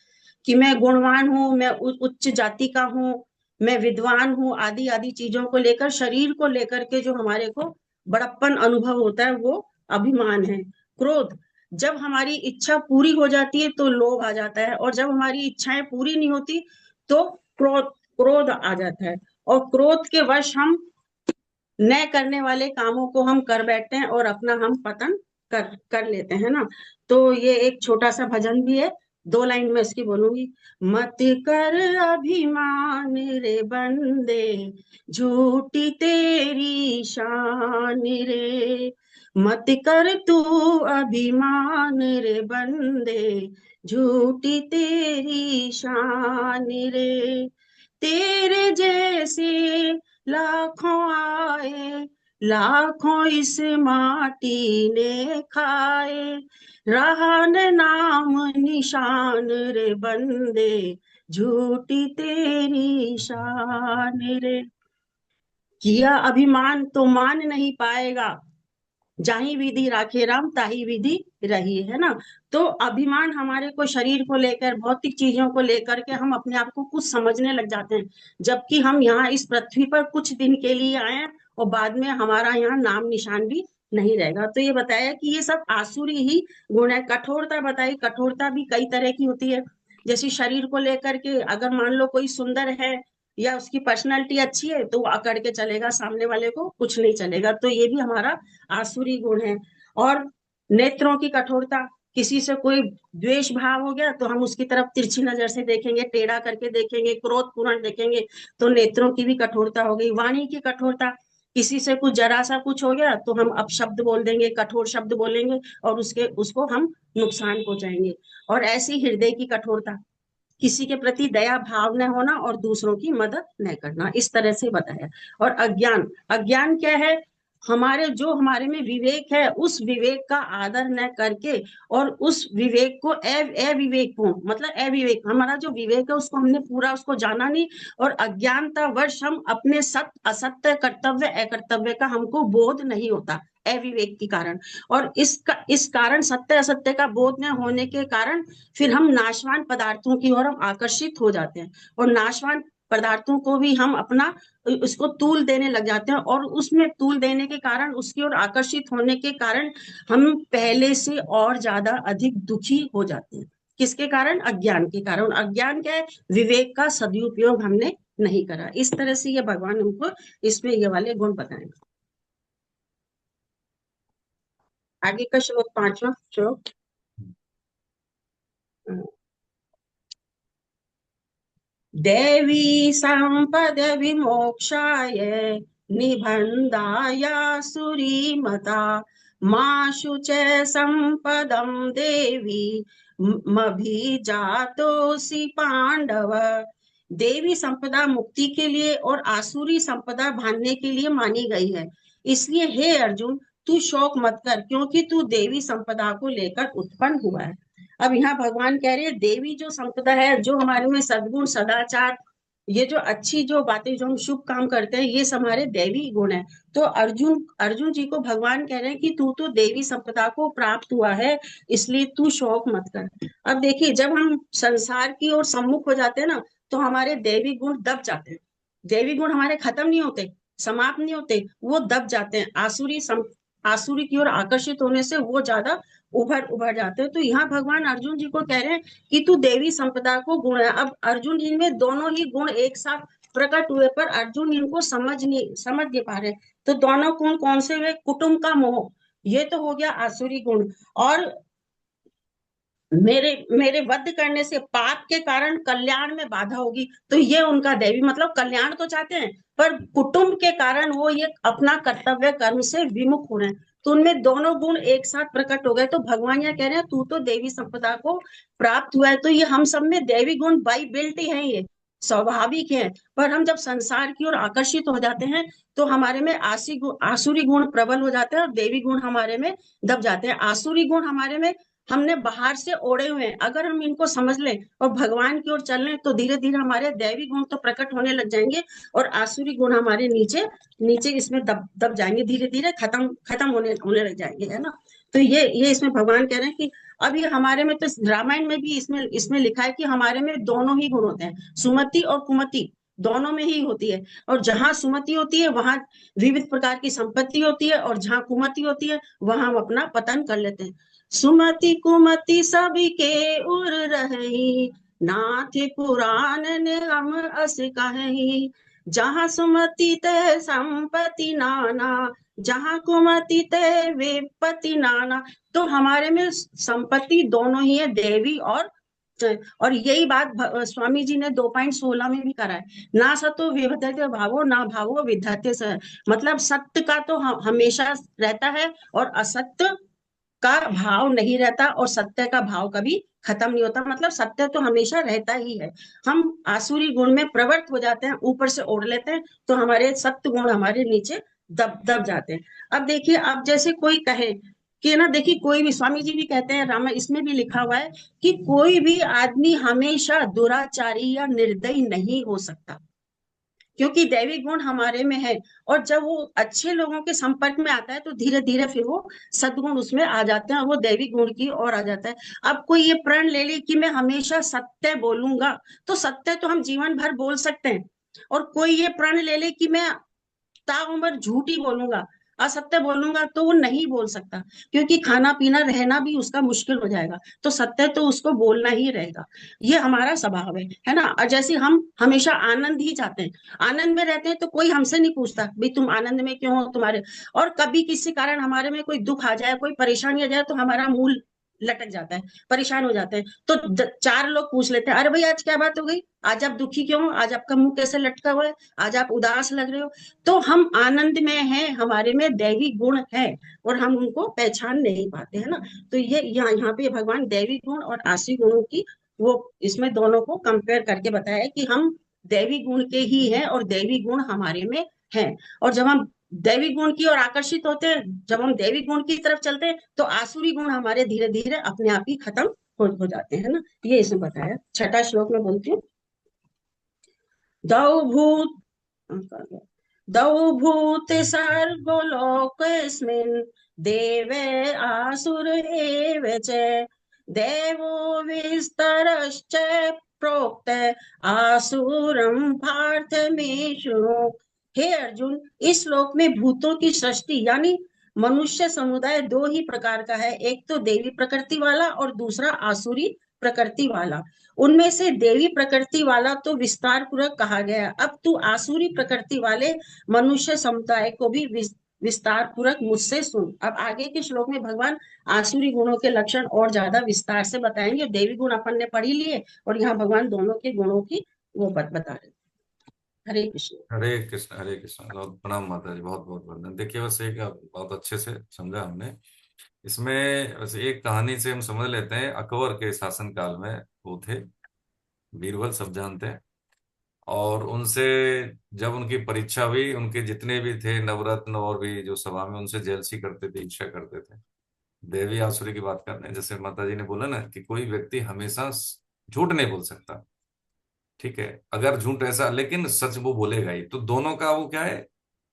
कि मैं गुणवान हूँ, मैं उच्च जाति का हूँ, मैं विद्वान हूँ, आदि आदि चीजों को लेकर, शरीर को लेकर के जो हमारे को बड़प्पन अनुभव होता है वो अभिमान है। क्रोध, जब हमारी इच्छा पूरी हो जाती है तो लोभ आ जाता है, और जब हमारी इच्छाएं पूरी नहीं होती तो क्रोध क्रोध आ जाता है। और क्रोध के वश हम न करने वाले कामों को हम कर बैठते हैं और अपना हम पतन कर कर लेते हैं ना। तो ये एक छोटा सा भजन भी है, 2 लाइन में इसकी बोलूंगी। मत कर अभिमान रे बंदे, झूठी तेरी शान रे। मत कर तू अभिमान रे बंदे, झूठी तेरी शान रे। तेरे जैसे लाखों आए, लाखों इस माटी ने खाए, रहा न नाम निशान रे बंदे, झूठी तेरी शान रे। किया अभिमान तो मान नहीं पाएगा, जाही विधि राखे राम ताही विधि रही, है ना। तो अभिमान हमारे को शरीर को लेकर, भौतिक चीजों को लेकर के हम अपने आप को कुछ समझने लग जाते हैं, जबकि हम यहाँ इस पृथ्वी पर कुछ दिन के लिए आए हैं और बाद में हमारा यहाँ नाम निशान भी नहीं रहेगा। तो ये बताया कि ये सब आसुरी ही गुण है। कठोरता बताई, कठोरता भी कई तरह की होती है। जैसे शरीर को लेकर के, अगर मान लो कोई सुंदर है या उसकी पर्सनैलिटी अच्छी है तो वो अकड़ के चलेगा, सामने वाले को कुछ नहीं चलेगा। तो ये भी हमारा आसुरी गुण है। और नेत्रों की कठोरता, किसी से कोई द्वेष भाव हो गया तो हम उसकी तरफ तिरछी नजर से देखेंगे, टेढ़ा करके देखेंगे, क्रोध पूर्ण देखेंगे, तो नेत्रों की भी कठोरता हो गई। वाणी की कठोरता, किसी से कुछ जरा सा कुछ हो गया तो हम अपशब्द बोल देंगे, कठोर शब्द बोलेंगे और उसको हम नुकसान पहुंचाएंगे। और ऐसी हृदय की कठोरता, किसी के प्रति दया भाव न होना और दूसरों की मदद न करना, इस तरह से बताया। और अज्ञान, अज्ञान क्या है? हमारे में विवेक है, उस विवेक का आदर न करके, और उस विवेक को अविवेकपूर्ण, मतलब अविवेक, हमारा जो विवेक है उसको हमने पूरा उसको जाना नहीं, और अज्ञानता वर्ष हम अपने सत्य असत्य, कर्तव्य अकर्तव्य का हमको बोध नहीं होता, अविवेक के कारण। और इस कारण, सत्य असत्य का बोध न होने के कारण, फिर हम नाशवान पदार्थों की ओर हम आकर्षित हो जाते हैं, और नाशवान पदार्थों को भी हम अपना उसको तूल देने लग जाते हैं, और उसमें तूल देने के कारण, उसकी ओर आकर्षित होने के कारण हम पहले से और ज्यादा अधिक दुखी हो जाते हैं। किसके कारण? अज्ञान के कारण। अज्ञान क्या है? विवेक का सदुपयोग हमने नहीं करा। इस तरह से ये भगवान हमको इसमें ये वाले गुण बताएंगे। आगे का श्लोक, 5वां श्लोक। देवी संपद विमोक्षाय निबंधाय सुरीमता, मां शुचे संपदम देवी मभिजातोसि पांडव। देवी संपदा मुक्ति के लिए और आसुरी संपदा भानने के लिए मानी गई है। इसलिए हे अर्जुन, तू शोक मत कर, क्योंकि तू देवी संपदा को लेकर उत्पन्न हुआ है। अब यहाँ भगवान कह रहे हैं देवी जो संपदा है, जो हमारे में सद्गुण सदाचार, ये जो अच्छी जो बातें, जो हम शुभ काम करते हैं, ये सब हमारे दैवी गुण है। तो अर्जुन अर्जुन जी को भगवान कह रहे हैं कि तू तो देवी संपदा को प्राप्त हुआ है, इसलिए तू शोक मत कर। अब देखिए, जब हम संसार की ओर सम्मुख हो जाते हैं ना, तो हमारे दैवी गुण दब जाते हैं। दैवी गुण हमारे खत्म नहीं होते, समाप्त नहीं होते, वो दब जाते हैं। आसुरी की ओर आकर्षित होने से वो ज्यादा उभर उभर जाते हैं। तो यहाँ भगवान अर्जुन जी को कह रहे हैं कि तू देवी संपदा को गुण है। अब अर्जुन जी में दोनों ही गुण एक साथ प्रकट हुए, पर अर्जुन इनको समझ नहीं पा रहे। तो दोनों गुण कौन से हुए? कुटुंब का मोह, ये तो हो गया आसुरी गुण। और मेरे मेरे वध करने से पाप के कारण कल्याण में बाधा होगी, तो ये उनका दैवी, मतलब कल्याण तो चाहते हैं, पर कुटुंब के कारण वो ये अपना कर्तव्य कर्म से विमुख हो रहे हैं। तो उनमें दोनों गुण एक साथ प्रकट हो गए। तो भगवान यहाँ कह रहे हैं तू तो देवी संपदा को प्राप्त हुआ है। तो ये हम सब में दैवी गुण बाई बिल्ट ही है, ये स्वाभाविक है। पर हम जब संसार की ओर आकर्षित हो जाते हैं, तो हमारे में आसुरी गुण प्रबल हो जाते हैं और देवी गुण हमारे में दब जाते हैं। आसुरी गुण हमारे में हमने बाहर से ओढ़े हुए हैं, अगर हम इनको समझ लें और भगवान की ओर चल लें, तो धीरे धीरे हमारे दैवी गुण तो प्रकट होने लग जाएंगे, और आसुरी गुण हमारे नीचे नीचे इसमें दब दब जाएंगे, धीरे धीरे खत्म खत्म होने लग जाएंगे, है ना। तो ये इसमें भगवान कह रहे हैं कि अब ये हमारे में, तो रामायण में भी इसमें इसमें लिखा है कि हमारे में दोनों ही गुण होते हैं, सुमति और कुमति दोनों में ही होती है। और जहां सुमति होती है वहां विविध प्रकार की संपत्ति होती है, और जहां कुमति होती है वहां हम अपना पतन कर लेते हैं। सुमति कुमति सबके उर रही, नाथ पुराण निगम अस कहीं। जहाँ सुमति ते संपत्ति नाना, जहाँ कुमति ते विपत्ति नाना। तो हमारे में संपत्ति दोनों ही है, देवी और यही बात स्वामी जी ने 2.16 में भी करा है। ना सतो विधत्ते भावो, ना भावो विधत्ते स। मतलब सत्य का तो हमेशा रहता है, और असत्य का भाव नहीं रहता, और सत्य का भाव कभी खत्म नहीं होता। मतलब सत्य तो हमेशा रहता ही है। हम आसुरी गुण में प्रवृत्त हो जाते हैं, ऊपर से ओढ़ लेते हैं, तो हमारे सत्य गुण हमारे नीचे दब दब जाते हैं। अब देखिए, अब जैसे कोई कहे कि ना, देखिए कोई भी, स्वामी जी भी कहते हैं, रामा इसमें भी लिखा हुआ है कि कोई भी आदमी हमेशा दुराचारी या निर्दयी नहीं हो सकता, क्योंकि दैवी गुण हमारे में है। और जब वो अच्छे लोगों के संपर्क में आता है, तो धीरे धीरे फिर वो सद्गुण उसमें आ जाते हैं, और वो दैवी गुण की ओर आ जाता है। अब कोई ये प्रण ले ले कि मैं हमेशा सत्य बोलूंगा, तो सत्य तो हम जीवन भर बोल सकते हैं। और कोई ये प्रण ले ले कि मैं ताउम्र झूठ ही बोलूंगा, असत्य बोलूंगा, तो वो नहीं बोल सकता, क्योंकि खाना पीना रहना भी उसका मुश्किल हो जाएगा। तो सत्य तो उसको बोलना ही रहेगा। ये हमारा स्वभाव है ना। और जैसे हम हमेशा आनंद ही चाहते हैं, आनंद में रहते हैं, तो कोई हमसे नहीं पूछता भाई तुम आनंद में क्यों हो तुम्हारे। और कभी किसी कारण हमारे में कोई दुख आ जाए, कोई परेशानी आ जाए, तो हमारा मूल लटक जाता है, परेशान हो जाते हैं। तो चार लोग पूछ लेते हैं, अरे भाई आज क्या बात हो गई, आज आप दुखी क्यों हो, आज आपका मुंह कैसे लटका हुआ है, आज आप उदास लग रहे हो। तो हम आनंद में हैं, हमारे में दैवी गुण है, और हम उनको पहचान नहीं पाते, है ना। तो ये यहाँ पे भगवान दैवी गुण और आसुरी गुणों की वो इसमें दोनों को कंपेयर करके बताया है कि हम दैवी गुण के ही हैं, और दैवी गुण हमारे में है। और जब हम दैवी गुण की ओर आकर्षित होते हैं, जब हम दैवी गुण की तरफ चलते हैं, तो आसुरी गुण हमारे धीरे धीरे अपने आप ही खत्म हो जाते हैं ना। ये इसमें बताया। छठा श्लोक में बोलती हूँ, दौ भूत दौ भूत सर्गो लोकेस्मिन्, देवे आसुर एव च, देवो विस्तरश्च प्रोक्त, आसुरम पार्थ मे शृणु। हे अर्जुन, इस श्लोक में भूतों की सृष्टि यानी मनुष्य समुदाय दो ही प्रकार का है, एक तो देवी प्रकृति वाला और दूसरा आसुरी प्रकृति वाला। उनमें से देवी प्रकृति वाला तो विस्तार पूर्वक कहा गया। अब तू आसुरी प्रकृति वाले मनुष्य समुदाय को भी विस्तार पूर्वक मुझसे सुन। अब आगे के श्लोक में भगवान आसुरी गुणों के लक्षण और ज्यादा विस्तार से बताएंगे। देवी गुण अपन ने पढ़ ही लिए, और यहाँ भगवान दोनों के गुणों की वो बता रहे। हरे कृष्ण। हरे कृष्ण, हरे कृष्ण। बहुत प्रणाम माता जी, बहुत बहुत वंदन। देखिए, बस एक बहुत अच्छे से समझा हमने। इसमें बस एक कहानी से हम समझ लेते हैं। अकबर के शासन काल में वो थे, बीरबल सब जानते हैं। और उनसे जब उनकी परीक्षा हुई, उनके जितने भी थे नवरत्न और भी जो सभा में, उनसे जेलसी करते थे, ईर्ष्या करते थे। देवी आसुरी की बात कर रहे हैं, जैसे माता जी ने बोला ना कि कोई व्यक्ति हमेशा झूठ नहीं बोल सकता। ठीक है, अगर झूठ ऐसा, लेकिन सच वो बोलेगा ही। तो दोनों का वो क्या है,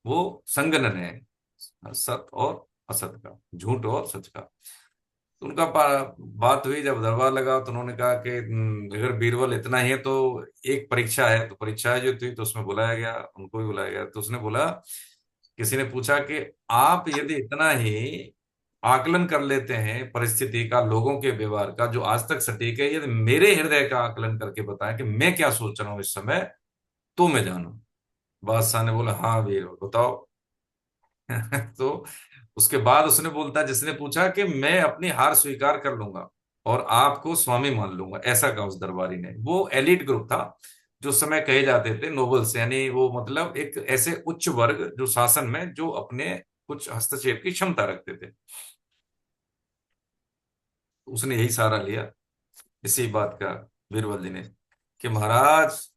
वो संगनन है, सत और असत का, झूठ और सच का। तो उनका बात हुई, जब दरबार लगा तो उन्होंने कहा कि अगर बीरबल इतना ही है तो एक परीक्षा है। तो परीक्षा जो थी तो उसमें बुलाया गया, उनको भी बुलाया गया। तो उसने बोला, किसी ने पूछा कि आप यदि इतना ही आकलन कर लेते हैं परिस्थिति का, लोगों के व्यवहार का, जो आज तक सटीक है, यदि मेरे हृदय का आकलन करके बताएं कि मैं क्या सोच रहा हूं इस समय, तो मैं जानू। बादशाह ने बोला, हाँ वीर बताओ। तो उसके बाद उसने बोलता, जिसने पूछा कि मैं अपनी हार स्वीकार कर लूंगा और आपको स्वामी मान लूंगा, ऐसा कहा उस दरबारी ने। वो एलिट ग्रुप था, जो उस समय कहे जाते थे नोबल्स, यानी वो मतलब एक ऐसे उच्च वर्ग जो शासन में जो अपने कुछ हस्तक्षेप की क्षमता रखते थे। उसने यही सहारा लिया इसी बात का, बीरबल जी ने, कि महाराज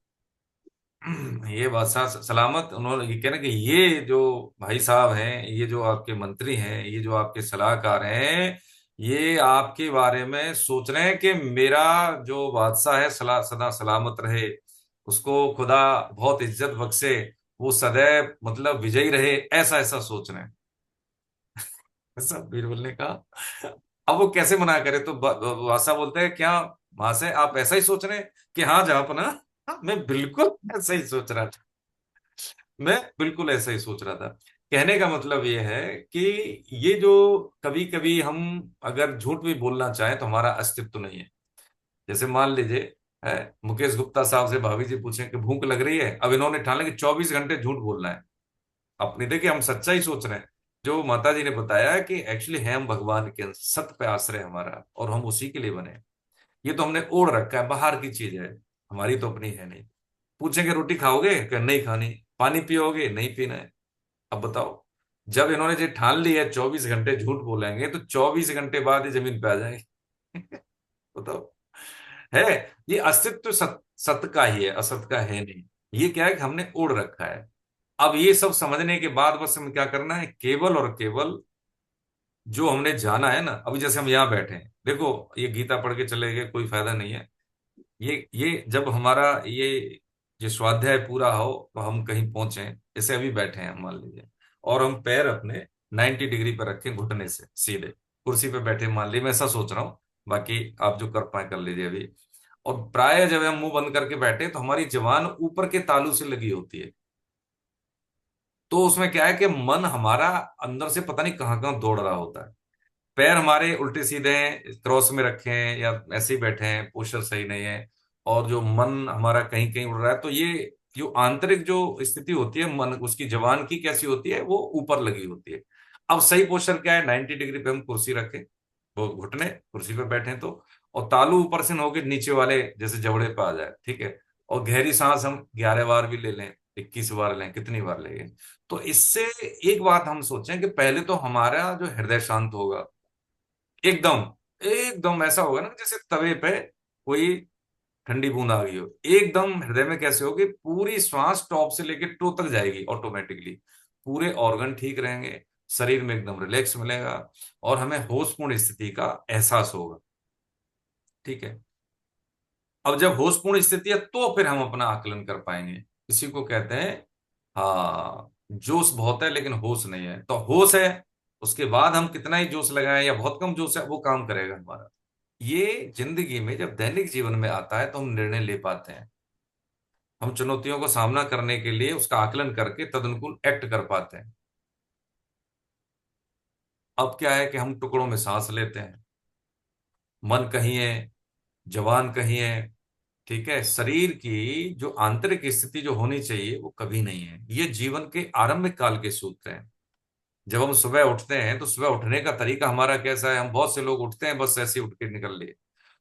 ये बादशाह सलामत। उन्होंने ये कहना कि ये जो भाई साहब हैं, ये जो आपके मंत्री हैं, ये जो आपके सलाहकार हैं, ये आपके बारे में सोच रहे हैं कि मेरा जो बादशाह है सदा सलामत रहे, उसको खुदा बहुत इज्जत बख्शे, वो सदैव मतलब विजयी रहे, ऐसा ऐसा सोच रहे हैं। ऐसा बीरबल ने कहा। अब वो कैसे मना करे, तो बादशाह बोलते हैं, क्या महाशय आप ऐसा ही सोच रहे हैं? कि हाँ जहाँपना, हाँ, मैं बिल्कुल ऐसा ही सोच रहा था, मैं बिल्कुल ऐसा ही सोच रहा था। कहने का मतलब ये है कि ये जो कभी कभी हम अगर झूठ भी बोलना चाहें तो हमारा अस्तित्व नहीं है। जैसे मान लीजिए, मुकेश गुप्ता साहब से भाभी जी पूछें कि भूख लग रही है, अब इन्होंने ठान लिया कि 24 घंटे झूठ बोलना है अपनी। देखिए हम सच्चा ही सोच रहे हैं। जो माता जी ने बताया कि एक्चुअली है हम भगवान के अंश, सत्य पे आश्रय हमारा, और हम उसी के लिए बने हैं। ये तो हमने ओढ़ रखा है, बाहर की चीज है, हमारी तो अपनी है नहीं। पूछेंगे रोटी खाओगे कि नहीं खानी, पानी पियोगे नहीं पीना है। अब बताओ, जब इन्होंने जो ठान ली है 24 घंटे झूठ बोलेंगे, तो 24 घंटे बाद ही जमीन पे आ जाएंगे। बताओ, है ये अस्तित्व सत्य का ही है, असत का है नहीं। ये क्या है कि हमने ओढ़ रखा है। अब ये सब समझने के बाद बस हमें क्या करना है, केवल और केवल जो हमने जाना है ना। अभी जैसे हम यहाँ बैठे हैं, देखो ये गीता पढ़ के चले गए, कोई फायदा नहीं है। ये जब हमारा ये स्वाध्याय पूरा हो तो हम कहीं पहुंचे, जैसे अभी बैठे हैं मान लीजिए, और हम पैर अपने 90 डिग्री पर रखें, घुटने से सीधे कुर्सी पे बैठे, मान लीजिए, मैं ऐसा सोच रहा हूँ। बाकी आप जो कर पाए कर लीजिए अभी। और प्राय जब हम मुंह बंद करके बैठे तो हमारी जबान ऊपर के तालू से लगी होती है। तो उसमें क्या है कि मन हमारा अंदर से पता नहीं कहाँ कहाँ दौड़ रहा होता है। पैर हमारे उल्टे सीधे हैं, क्रॉस में रखे हैं या ऐसे ही बैठे हैं, पोस्चर सही नहीं है, और जो मन हमारा कहीं कहीं उड़ रहा है। तो ये जो आंतरिक जो स्थिति होती है मन, उसकी जबान की कैसी होती है, वो ऊपर लगी होती है। अब सही पोस्चर क्या है, 90 डिग्री पे हम कुर्सी रखें, वो घुटने कुर्सी पे बैठे तो, और तालू ऊपर से न होके नीचे वाले जैसे जबड़े पे आ जाए, ठीक है। और गहरी सांस हम 11 बार भी ले लें, 21 बार लें, कितनी बार लेंगे। तो इससे एक बात हम सोचें कि पहले तो हमारा जो हृदय शांत होगा, एकदम एकदम ऐसा होगा ना जैसे तवे पे कोई ठंडी बूंद आ गई हो। एकदम हृदय में कैसे होगी, पूरी श्वास टॉप से लेके टो तक जाएगी ऑटोमेटिकली। पूरे ऑर्गन ठीक रहेंगे, शरीर में एकदम रिलैक्स मिलेगा, और हमें होशपूर्ण स्थिति का एहसास होगा। ठीक है, अब जब होशपूर्ण स्थिति है तो फिर हम अपना आकलन कर पाएंगे। इसी को कहते हैं, हाँ, जोश बहुत है लेकिन होश नहीं है। तो होश है, उसके बाद हम कितना ही जोश लगाएं या बहुत कम जोश है, वो काम करेगा हमारा। ये जिंदगी में जब दैनिक जीवन में आता है तो हम निर्णय ले पाते हैं। हम चुनौतियों को सामना करने के लिए उसका आकलन करके तदनुकूल एक्ट कर पाते हैं। अब क्या है कि हम टुकड़ों में सांस लेते हैं, मन कहीं है, जवान कहीं है, ठीक है। शरीर की जो आंतरिक स्थिति जो होनी चाहिए वो कभी नहीं है। ये जीवन के आरंभिक काल के सूत्र हैं। जब हम सुबह उठते हैं तो सुबह उठने का तरीका हमारा कैसा है, हम बहुत से लोग उठते हैं बस ऐसे ही उठ के निकल लिए।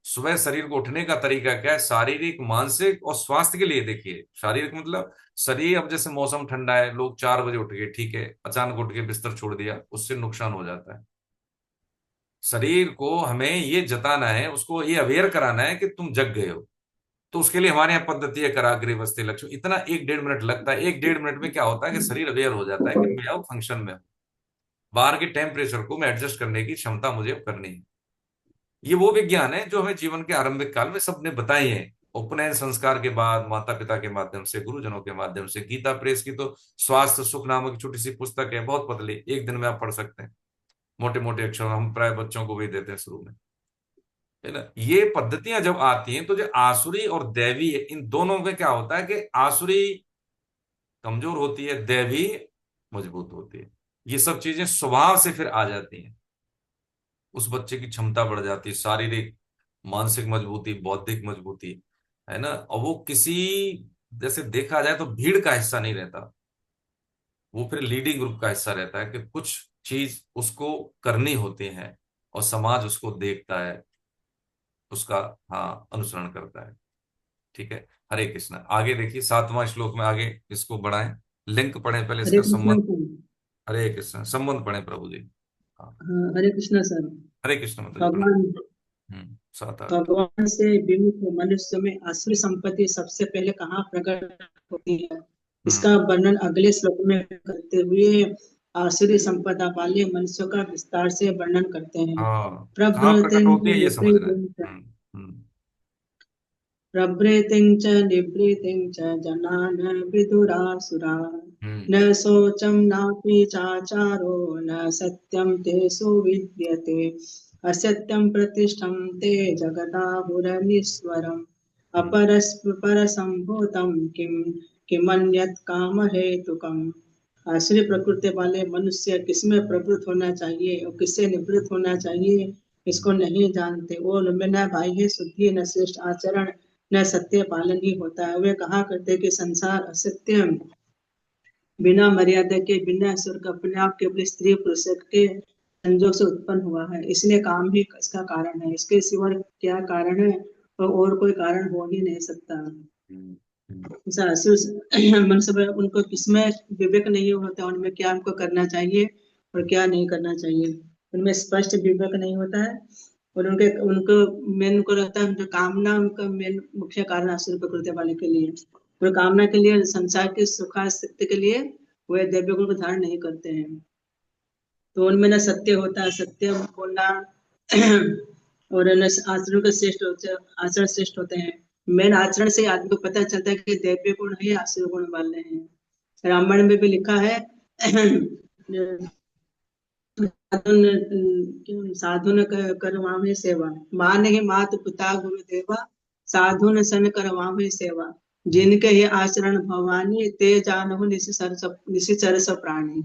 सुबह शरीर को उठने का तरीका क्या है, शारीरिक मानसिक और स्वास्थ्य के लिए। देखिए शारीरिक मतलब शरीर, अब जैसे मौसम ठंडा है, लोग 4 बजे उठ गए, ठीक है, अचानक उठ के बिस्तर छोड़ दिया, उससे नुकसान हो जाता है। शरीर को हमें ये जताना है, उसको ये अवेयर कराना है कि तुम जग गए हो। तो उसके लिए हमारे यहाँ पद्धति है कराग्रे वस्ते लक्ष्मी, इतना 1-1.5 मिनट लगता है। 1-1.5 मिनट में क्या होता है कि शरीर अवेयर हो जाता है कि मैं अब फंक्शन में हूं, बाहर के टेम्परेचर को मैं एडजस्ट करने की क्षमता मुझे अब करनी है। ये वो विज्ञान है जो हमें जीवन के आरंभिक काल में सबने बताई है। उपनयन संस्कार के बाद माता पिता के माध्यम से, गुरुजनों के माध्यम से। गीता प्रेस की तो स्वास्थ्य सुख नामक छोटी सी पुस्तक है, बहुत पतली, एक दिन में आप पढ़ सकते हैं। मोटे मोटे अक्षर हम प्राय बच्चों को भी देते हैं शुरू में, है ना। ये पद्धतियां जब आती हैं तो जो आसुरी और दैवी है, इन दोनों में क्या होता है कि आसुरी कमजोर होती है, दैवी मजबूत होती है। ये सब चीजें स्वभाव से फिर आ जाती हैं। उस बच्चे की क्षमता बढ़ जाती है, शारीरिक मानसिक मजबूती, बौद्धिक मजबूती, है ना। और वो किसी, जैसे देखा जाए तो भीड़ का हिस्सा नहीं रहता, वो फिर लीडिंग ग्रुप का हिस्सा रहता है कि कुछ चीज उसको करनी होती है और समाज उसको देखता है, उसका, हाँ, अनुसरण करता है। ठीक है। हरे कृष्ण। आगे देखिए 7वां श्लोक में, आगे इसको बढ़ाएं, लिंक पढ़ें पहले हरे इसका कृष्णा संबंध। सर। हरे कृष्ण संबंध पढ़ें प्रभु जी। हाँ। हाँ, हरे कृष्णा सर। हरे कृष्ण मतलब जी पढ़ें। भगवान 7-8। भगवान से विमुख मनुष्य में आसुरी संपत्ति सबसे पहले कहाँ प्रकट होती है, इसका हम्म। वर्णन अगले श्लोक में करते हुए आसुरी संपदा वाले मनुष्यों का विस्तार से वर्णन करते हैं। हाँ, कहाँ प्रकट प्रभृतिं होती है च ये समझना है। निभृतिं च हम्म। हम्म। प्रभृतिं च निभृतिं च जनान विदुरासुरा। हम्म। न शोचं नापि चाचारो न सत्यं तेषु विद्यते। असत्यं प्रतिष्ठं ते जगदाहुरनीश्वरम्। हम्म। अपरस्परसम्भूतं किमन्यत् कामहेतुकम्। आश्रय प्रकृति वाले मनुष्य किसमें प्रवृत्त होना चाहिए और किससे निवृत्त होना चाहिए, इसको नहीं जानते। और उनमें न बाह्य शुद्धि, न श्रेष्ठ आचरण, न सत्य पालन ही होता है। वे कहा करते कि संसार असत्य, बिना मर्यादा के, बिना स्वर्ग, अपने आप केवल स्त्री पुरुष के संजोग से उत्पन्न हुआ है, इसलिए काम ही इसका कारण है। इसके सिवा क्या कारण है, और कोई कारण हो ही नहीं सकता। हम्म। हम्म। मनसब उनको किसमें विवेक नहीं होता, उनमें क्या हमको करना चाहिए और क्या नहीं करना चाहिए, उनमें स्पष्ट विवेक नहीं होता है। और उनके उनको मेन को रहता है जो कामना, उनका मेन मुख्य कारण असुर प्रकृति वाले के लिए। और कामना के लिए, संसार की सुखासक्ति के लिए वे दैव्य गुण को धारण नहीं करते हैं। तो उनमें न सत्य होता है, सत्य बोलना और न आचरण का श्रेष्ठ होते, आचरण श्रेष्ठ होते हैं। मेन आचरण से आदमी को पता चलता है कि दैव्य गुण है, आसुर गुण वाले हैं। रामायण में भी लिखा है साधुन करवावे सेवा, मान ही मात पिता गुरु देवा, साधुन सन करवावे सेवा। जिनके ही आचरण भवानी, ते जानहु निशिचर स प्राणी।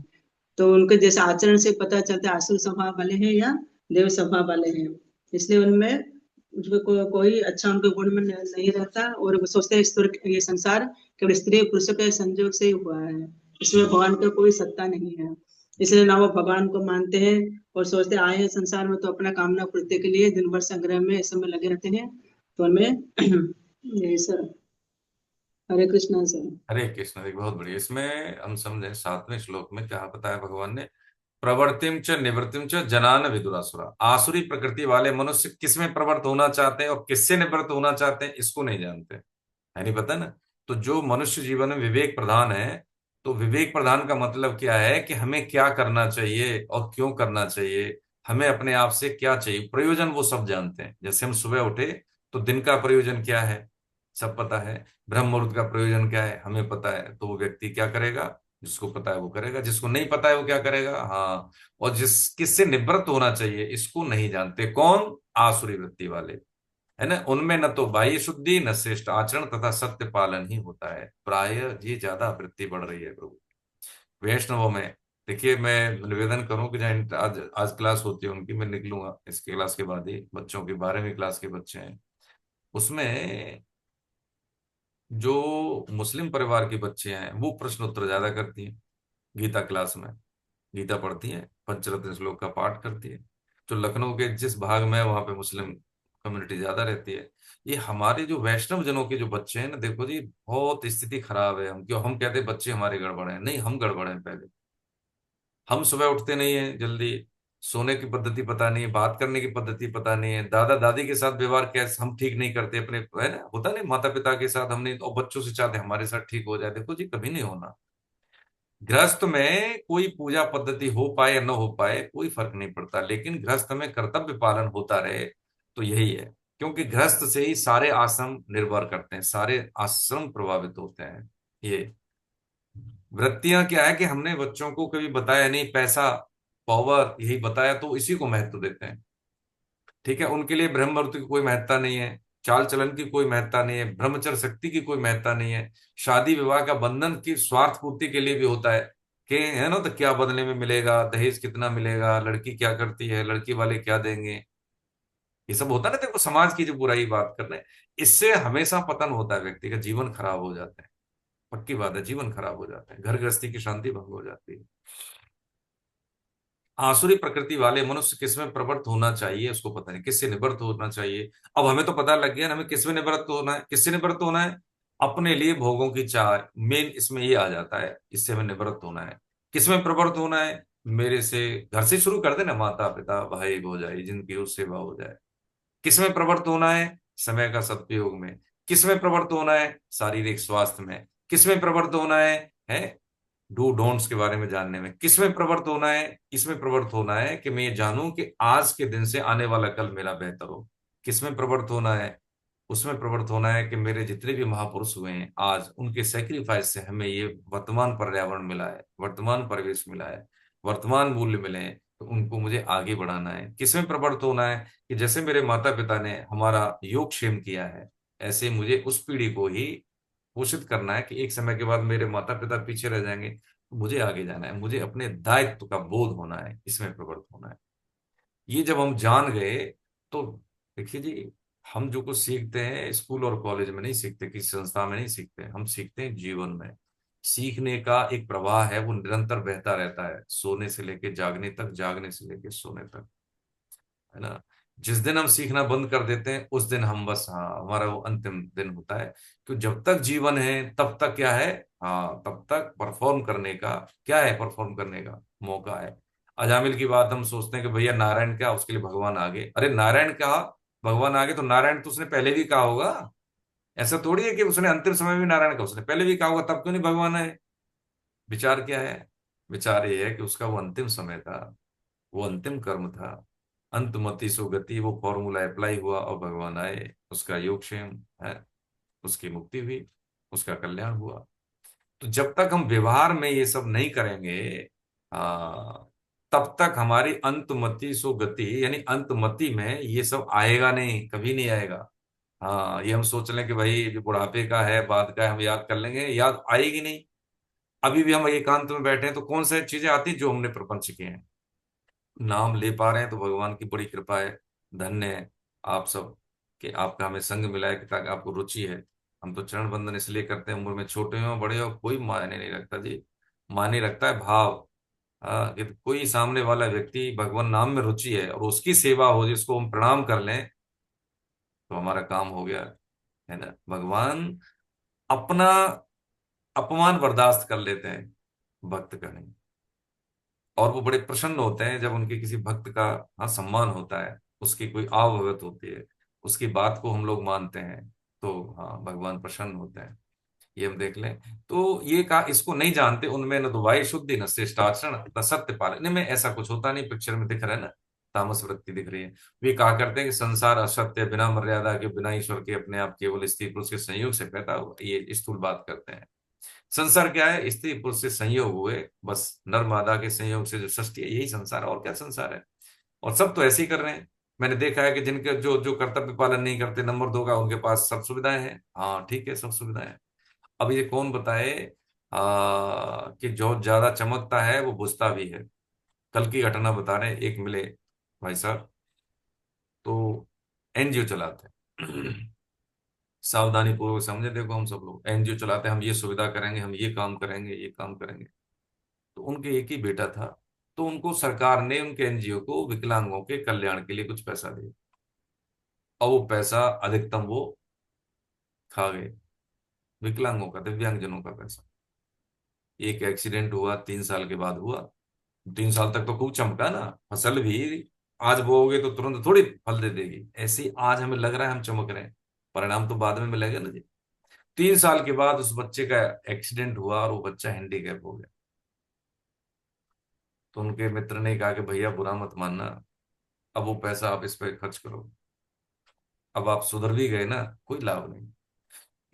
तो उनके जैसे आचरण से पता चलता है आसुर स्वभाव वाले हैं या देव स्वभाव वाले हैं। इसलिए उनमें कोई अच्छा उनके गुण में नहीं रहता, और वो सोचते हैं ये संसार केवल स्त्री पुरुष के संयोग से ही हुआ है, इसमें भगवान का कोई सत्ता नहीं है। इसलिए ना वो भगवान को मानते हैं और सोचते आए हैं संसार में तो अपना कामना पूर्ति के लिए दिन भर संग्रह में इस समय लगे रहते हैं। तो उनमें यही सर। हरे कृष्णा सर। हरे कृष्ण। देखिए बहुत बढ़िया, इसमें हम समझे 7वें श्लोक में क्या बताया भगवान ने। प्रवृत्तिम च निवृत्तिम च जनान विदुरासुरा। आसुरी प्रकृति वाले मनुष्य किसमें प्रवृत्त होना चाहते हैं और किससे निवृत्त होना चाहते हैं, इसको नहीं जानते, है नहीं पता ना। तो जो मनुष्य जीवन में विवेक प्रधान है, तो विवेक प्रधान का मतलब क्या है कि हमें क्या करना चाहिए और क्यों करना चाहिए, हमें अपने आप से क्या चाहिए, प्रयोजन वो सब जानते हैं। जैसे हम सुबह उठे तो दिन का प्रयोजन क्या है सब पता है, ब्रह्म मुहूर्त का प्रयोजन क्या है हमें पता है। तो वो व्यक्ति क्या करेगा, जिसको पता है वो करेगा, जिसको नहीं पता है वो क्या करेगा, हाँ। और किससे निवृत्त होना चाहिए इसको नहीं जानते। कौन? आसुरी वृत्ति वाले, है ना। उनमें न तो बाह्य शुद्धि, न श्रेष्ठ आचरण तथा सत्य पालन ही होता है। प्राय ये ज्यादा वृत्ति बढ़ रही है प्रभु वैष्णवों में। देखिए मैं निवेदन करूं कि जहाँ आज आज क्लास होती है उनकी, मैं निकलूंगा इसके क्लास के बाद ही, बच्चों की 12वीं क्लास के बच्चे हैं, उसमें जो मुस्लिम परिवार के बच्चे हैं वो प्रश्न उत्तर ज्यादा करती हैं। गीता क्लास में गीता पढ़ती हैं, पंचरत्न श्लोक का पाठ करती है। जो लखनऊ के जिस भाग में है वहां पे मुस्लिम कम्युनिटी ज्यादा रहती है। ये हमारे जो वैष्णव जनों के जो बच्चे हैं ना, देखो जी बहुत स्थिति खराब है। हम क्यों हम कहते हैं बच्चे हमारे गड़बड़ हैं, नहीं, हम गड़बड़ हैं पहले। हम सुबह उठते नहीं है जल्दी, सोने की पद्धति पता नहीं है, बात करने की पद्धति पता नहीं है, दादा दादी के साथ व्यवहार कैसे हम ठीक नहीं करते अपने, है ना, होता नहीं, माता पिता के साथ हमने, और बच्चों से चाहते हमारे साथ ठीक हो जाए। देखो जी, कभी नहीं होना। गृहस्थ में कोई पूजा पद्धति हो पाए या न हो पाए कोई फर्क नहीं पड़ता, लेकिन गृहस्थ में कर्तव्य पालन होता रहे तो यही है। क्योंकि गृहस्थ से ही सारे आश्रम निर्भर करते हैं, सारे आश्रम प्रभावित होते हैं। ये वृत्तियां क्या है कि हमने बच्चों को कभी बताया नहीं, पैसा, पावर यही बताया तो इसी को महत्व देते हैं। ठीक है, उनके लिए ब्रह्म मुहूर्त की कोई महत्ता नहीं है, चाल चलन की कोई महत्ता नहीं है, ब्रह्मचर्य शक्ति की कोई महत्ता नहीं है। शादी विवाह का बंधन की स्वार्थ पूर्ति के लिए भी होता है कि, है ना, तो क्या बदले में मिलेगा, दहेज कितना मिलेगा, लड़की क्या करती है, लड़की वाले क्या देंगे, ये सब होता है ना। देखो समाज की जो बुराई बात कर रहे हैं, इससे हमेशा पतन होता है, व्यक्ति का जीवन खराब हो जाता है। पक्की बात है, जीवन खराब हो जाता है, घर गृहस्थी की शांति भंग हो जाती है। आसुरी प्रकृति वाले मनुष्य किसमें प्रवृत्त होना चाहिए उसको पता नहीं, किससे निवृत्त होना चाहिए। अब हमें तो पता लग गया ना, हमें किसमें निवृत्त होना है, किससे निवृत्त होना है। अपने लिए भोगों की चाह, मेन इसमें ये आ जाता है, इससे हमें निवृत्त होना है। किसमें प्रवृत्त होना है, मेरे से, घर से शुरू कर देना, माता पिता भाई भौजाई जिनकी उस सेवा हो जाए। किसमें प्रवृत्त होना है, समय का सदुपयोग में। किसमें प्रवृत्त होना है, शारीरिक स्वास्थ्य में। किसमें प्रवृत्त होना है डू डोंट्स के बारे में जानने में। किसमें प्रवृत्त होना है, इसमें प्रवृत्त होना है कि मैं ये जानूं कि आज के दिन से आने वाला कल मेरा बेहतर हो। किसमें प्रवृत्त होना है, उसमें प्रवृत्त होना है कि मेरे जितने भी महापुरुष हुए हैं आज, उनके सेक्रीफाइस से हमें ये वर्तमान पर्यावरण मिला है, वर्तमान परिवेश मिला है, वर्तमान मूल्य मिले हैं, तो उनको मुझे आगे बढ़ाना है। किसमें प्रवृत्त होना है कि जैसे मेरे माता पिता ने हमारा योगक्षेम किया है, ऐसे मुझे उस पीढ़ी को ही पोषित करना है कि एक समय के बाद मेरे माता पिता पीछे रह जाएंगे, तो मुझे आगे जाना है, मुझे अपने दायित्व का बोध होना है, इसमें प्रवृत्त होना है। ये जब हम जान गए तो देखिए जी, हम जो कुछ सीखते हैं स्कूल और कॉलेज में नहीं सीखते, किसी संस्था में नहीं सीखते, हम सीखते हैं जीवन में। सीखने का एक प्रवाह है, वो निरंतर बहता रहता है, सोने से लेके जागने तक, जागने से लेके सोने तक, है ना। जिस दिन हम सीखना बंद कर देते हैं उस दिन हम बस, हाँ, हमारा वो अंतिम दिन होता है। क्यों, जब तक जीवन है तब तक क्या है, हाँ, तब तक परफॉर्म करने का, क्या है, परफॉर्म करने का मौका है। अजामिल की बात हम सोचते हैं कि भैया नारायण क्या, उसके लिए भगवान आगे, अरे नारायण कहा, भगवान आगे, तो नारायण तो उसने पहले भी कहा होगा। ऐसा थोड़ी है कि उसने अंतिम समय में नारायण कहा, उसने पहले भी कहा होगा, तब क्यों नहीं भगवान आए। विचार क्या है, विचार ये है कि उसका वो अंतिम समय था, वो अंतिम कर्म था। अंतमति सो गति, वो फॉर्मूला अप्लाई हुआ और भगवान आए, उसका योगक्षेम है, उसकी मुक्ति हुई, उसका कल्याण हुआ। तो जब तक हम व्यवहार में ये सब नहीं करेंगे, आ, तब तक हमारी अंतमति सो गति, यानी अंतमति में ये सब आएगा नहीं, कभी नहीं आएगा। हाँ, ये हम सोच लें कि भाई ये बुढ़ापे का है, बाद का है, हम याद कर लेंगे, याद आएगी नहीं। अभी भी हम एकांत में बैठे हैं तो कौन सी चीजें आती हैं, जो हमने प्रपंच किए हैं। नाम ले पा रहे हैं तो भगवान की बड़ी कृपा है। धन्य है आप सब कि आपका हमें संग मिला है, कि ताकि आपको रुचि है। हम तो चरण बंदन इसलिए करते हैं, उम्र में छोटे हो बड़े हो कोई मायने नहीं रखता जी, मायने रखता है भाव। कि कोई सामने वाला व्यक्ति भगवान नाम में रुचि है और उसकी सेवा हो, जिसको हम प्रणाम कर लें, तो हमारा काम हो गया, है ना। भगवान अपना अपमान बर्दाश्त कर लेते हैं, भक्त का नहीं। और वो बड़े प्रसन्न होते हैं जब उनके किसी भक्त का, हाँ, सम्मान होता है, उसकी कोई आवभगत होती है, उसकी बात को हम लोग मानते हैं, तो हाँ, भगवान प्रसन्न होते हैं। ये हम देख लें। तो ये कहा, इसको नहीं जानते उनमें न दुबाई शुद्धि न श्रेष्ठाचरण न सत्य पालन में, ऐसा कुछ होता नहीं। पिक्चर में दिख रहा है ना, तामस वृत्ति दिख रही है। वे कहा करते हैं कि संसार असत्य, बिना मर्यादा के, बिना ईश्वर के, अपने आप केवल स्त्री पुरुष के संयोग से पैदा हुआ, ये स्थूल बात करते हैं। संसार क्या है, स्त्री पुरुष से संयोग हुए, बस नर मादा के संयोग से जो सृष्टि है, यही संसार है, और क्या संसार है। और सब तो ऐसे ही कर रहे हैं। मैंने देखा है कि जिनके जो जो कर्तव्य पालन नहीं करते, नंबर 2 का, उनके पास सब सुविधाएं हैं, हाँ ठीक है, सब सुविधाएं हैं। अब ये कौन बताए कि जो ज्यादा चमकता है वो बुझता भी है। कल की घटना बता रहे हैं, एक मिले भाई साहब, तो एनजीओ चलाते हैं। सावधानी पूर्वक समझे, देखो हम सब लोग एनजीओ चलाते हैं, हम ये सुविधा करेंगे, हम ये काम करेंगे, ये काम करेंगे। तो उनके एक ही बेटा था, तो उनको सरकार ने, उनके एनजीओ को विकलांगों के कल्याण के लिए कुछ पैसा दिया, और वो पैसा अधिकतम वो खा गए। विकलांगों का, दिव्यांगजनों का पैसा। एक एक्सीडेंट हुआ, 3 साल के बाद हुआ, 3 साल तक तो खूब चमका ना, फसल भी आज बोओगे तो तुरंत थोड़ी फल दे देगी। ऐसे ही आज हमें लग रहा है हम चमक रहे हैं, परिणाम तो बाद में मिलेगा ना जी। 3 साल के बाद उस बच्चे का एक्सीडेंट हुआ और वो बच्चा हैंडीकैप हो गया। तो उनके मित्र ने कहा कि भैया बुरा मत मानना, अब वो पैसा आप इस पे खर्च करो, अब आप सुधर भी गए ना, कोई लाभ नहीं।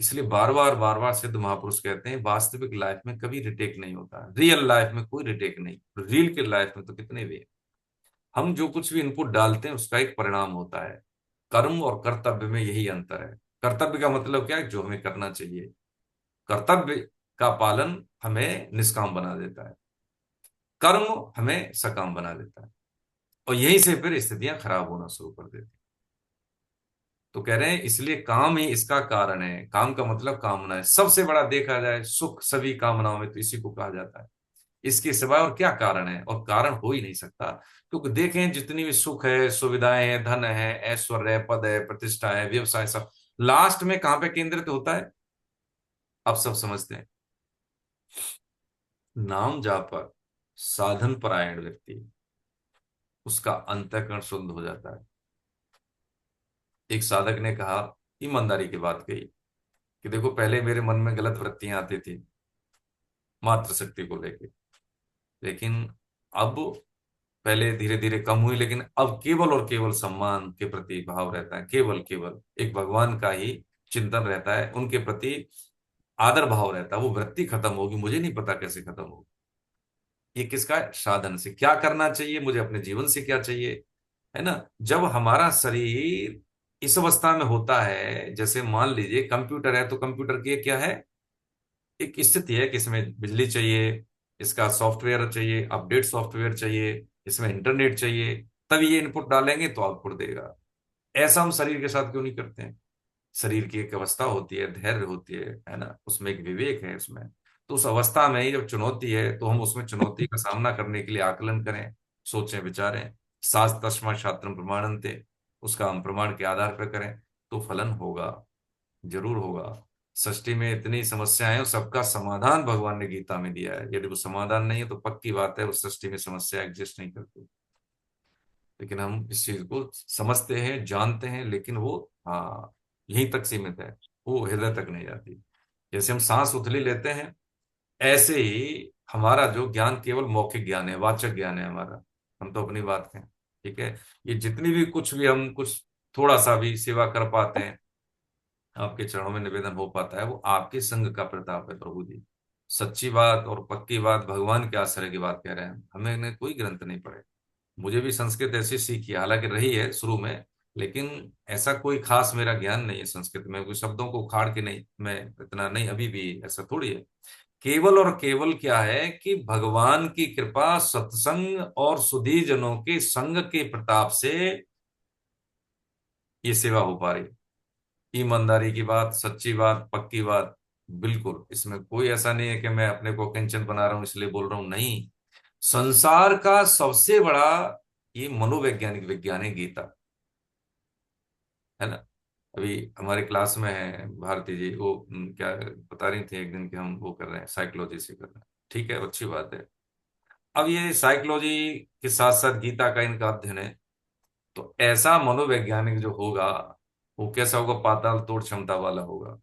इसलिए बार बार सिद्ध महापुरुष कहते हैं वास्तविक लाइफ में कभी रिटेक नहीं होता, रियल लाइफ में कोई रिटेक नहीं। रियल के लाइफ में तो कितने भी, हम जो कुछ भी इनपुट डालते हैं उसका एक परिणाम होता है। कर्म और कर्तव्य में यही अंतर है। कर्तव्य का मतलब क्या है, जो हमें करना चाहिए। कर्तव्य का पालन हमें निष्काम बना देता है, कर्म हमें सकाम बना देता है, और यहीं से फिर स्थितियां खराब होना शुरू कर देती हैं। तो कह रहे हैं इसलिए काम ही इसका कारण है। काम का मतलब कामना है, सबसे बड़ा देखा जाए सुख सभी कामनाओं में तो इसी को कहा जाता है। इसके सिवाय और क्या कारण है, और कारण हो ही नहीं सकता। क्योंकि देखें जितनी भी सुख है, सुविधाएं हैं, धन है, ऐश्वर्य है, पद है, प्रतिष्ठा है, व्यवसाय, सब लास्ट में कहां पे केंद्रित होता है, आप सब समझते हैं। नाम जाप पर साधन परायण व्यक्ति, उसका अंतःकरण शुद्ध हो जाता है। एक साधक ने कहा, ईमानदारी की बात कही, कि देखो पहले मेरे मन में गलत वृत्तियां आती थी मात्र शक्ति को लेके, लेकिन अब, पहले धीरे धीरे कम हुई, लेकिन अब केवल और केवल सम्मान के प्रति भाव रहता है, केवल केवल एक भगवान का ही चिंतन रहता है, उनके प्रति आदर भाव रहता है। वो वृत्ति खत्म होगी, मुझे नहीं पता कैसे खत्म होगी। ये किसका है, साधन से। क्या करना चाहिए मुझे, अपने जीवन से क्या चाहिए, है ना। जब हमारा शरीर इस अवस्था में होता है, जैसे मान लीजिए कंप्यूटर है, तो कंप्यूटर की क्या है, एक स्थिति है कि इसमें बिजली चाहिए, इसका सॉफ्टवेयर चाहिए, अपडेट सॉफ्टवेयर चाहिए, इसमें इंटरनेट चाहिए, तभी ये इनपुट डालेंगे तो आउटपुट देगा। ऐसा हम शरीर के साथ क्यों नहीं करते हैं। शरीर की एक अवस्था होती है, धैर्य होती है ना, उसमें एक विवेक है उसमें। तो उस अवस्था में ही जब चुनौती है तो हम उसमें चुनौती का सामना करने के लिए आकलन करें, सोचें विचारें। शास्त्र तस्मा शास्त्रम प्रमाणन्ते, उसका हम प्रमाण के आधार पर करें, तो फलन होगा, जरूर होगा। सृष्टि में इतनी समस्याएं हैं, और सबका समाधान भगवान ने गीता में दिया है। यदि वो समाधान नहीं है तो पक्की बात है उस सृष्टि में समस्या एग्जिस्ट नहीं करती। लेकिन हम इस चीज को समझते हैं, जानते हैं, लेकिन वो, हाँ, यहीं तक सीमित है, वो हृदय तक नहीं जाती। जैसे हम सांस उथली लेते हैं, ऐसे ही हमारा जो ज्ञान केवल मौखिक ज्ञान है, वाचक ज्ञान है हमारा। हम तो अपनी बात कहें, ठीक है। ये जितनी भी कुछ भी हम कुछ थोड़ा सा भी सेवा कर पाते हैं, आपके चरणों में निवेदन हो पाता है, वो आपके संग का प्रताप है प्रभु जी। सच्ची बात और पक्की बात, भगवान के आश्रय की बात कह रहे हैं। हमें ने कोई ग्रंथ नहीं पढ़े। मुझे भी संस्कृत ऐसी सीखी है, हालांकि रही है शुरू में, लेकिन ऐसा कोई खास मेरा ज्ञान नहीं है संस्कृत में। कोई शब्दों को उखाड़ के नहीं, मैं इतना नहीं, अभी भी ऐसा थोड़ी है। केवल और केवल क्या है कि भगवान की कृपा, सत्संग और सुधी जनों के संग के प्रताप से ये सेवा हो पा रही। ईमानदारी की बात, सच्ची बात, पक्की बात, बिल्कुल इसमें कोई ऐसा नहीं है कि मैं अपने को किंचन बना रहा हूं इसलिए बोल रहा हूं, नहीं। संसार का सबसे बड़ा ये मनोवैज्ञानिक विज्ञान है गीता, है ना। अभी हमारे क्लास में है भारती जी, वो क्या बता रही थी एक दिन कि हम वो कर रहे हैं, साइकोलॉजी से कर रहे हैं। ठीक है, अच्छी बात है। अब ये साइकोलॉजी के साथ साथ गीता का इनका अध्ययन है, तो ऐसा मनोवैज्ञानिक जो होगा, वो कैसा होगा, पाताल तोड़ क्षमता वाला होगा।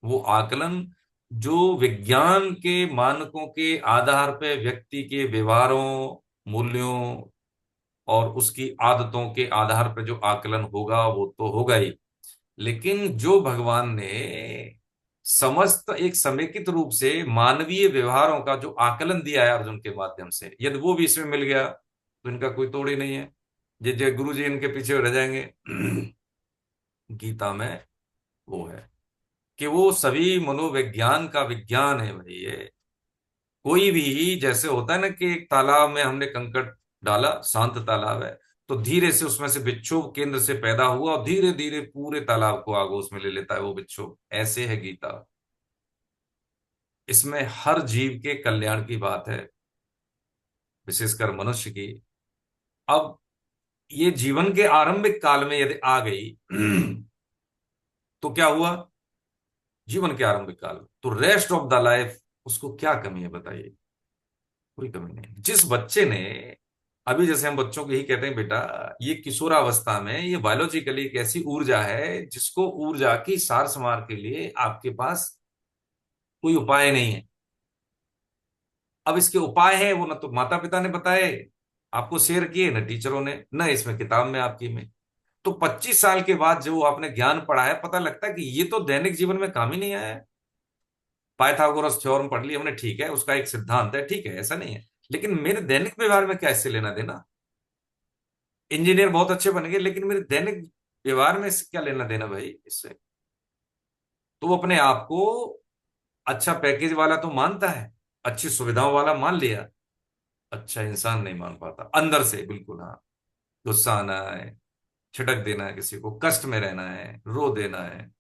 वो आकलन जो विज्ञान के मानकों के आधार पर व्यक्ति के व्यवहारों, मूल्यों और उसकी आदतों के आधार पर जो आकलन होगा वो तो होगा ही, लेकिन जो भगवान ने समस्त एक समेकित रूप से मानवीय व्यवहारों का जो आकलन दिया है अर्जुन के माध्यम से, यदि वो भी इसमें मिल गया तो इनका कोई तोड़ ही नहीं है। जय जय गुरु जी इनके पीछे रह जाएंगे। गीता में वो है कि वो सभी मनोविज्ञान का विज्ञान है भाई ये। कोई भी जैसे होता है ना कि एक तालाब में हमने कंकड़ डाला, शांत तालाब है, तो धीरे से उसमें से बिच्छू केंद्र से पैदा हुआ और धीरे धीरे पूरे तालाब को आगोश में ले लेता है वो बिच्छू। ऐसे है गीता, इसमें हर जीव के कल्याण की बात है, विशेषकर मनुष्य की। अब ये जीवन के आरंभिक काल में यदि आ गई तो क्या हुआ, जीवन के आरंभिक काल में तो रेस्ट ऑफ द लाइफ उसको क्या कमी है बताइए। कोई कमी नहीं। जिस बच्चे ने, अभी जैसे हम बच्चों को यही कहते हैं, बेटा ये किशोरावस्था में ये बायोलॉजिकली एक ऐसी ऊर्जा है जिसको, ऊर्जा की सार संभार के लिए आपके पास कोई उपाय नहीं है। अब इसके उपाय है वो न तो माता पिता ने बताए, आपको शेयर किए, न टीचरों ने, न इसमें किताब में आपकी में। तो 25 साल के बाद जो आपने ज्ञान पढ़ा है, पता लगता है कि ये तो दैनिक जीवन में काम ही नहीं आया है। पाइथागोरस थ्योरम पढ़ लिया हमने, ठीक है, उसका एक सिद्धांत है, ठीक है, ऐसा नहीं है, लेकिन मेरे दैनिक व्यवहार में क्या इससे लेना देना। इंजीनियर बहुत अच्छे बन गए, लेकिन मेरे दैनिक व्यवहार में इससे क्या लेना देना भाई इससे। तो वो अपने आप को अच्छा पैकेज वाला तो मानता है, अच्छी सुविधाओं वाला मान लिया, अच्छा इंसान नहीं मान पाता अंदर से, बिल्कुल। हाँ, गुस्सा आना है, छिड़क देना है, किसी को कष्ट में रहना है, रो देना है,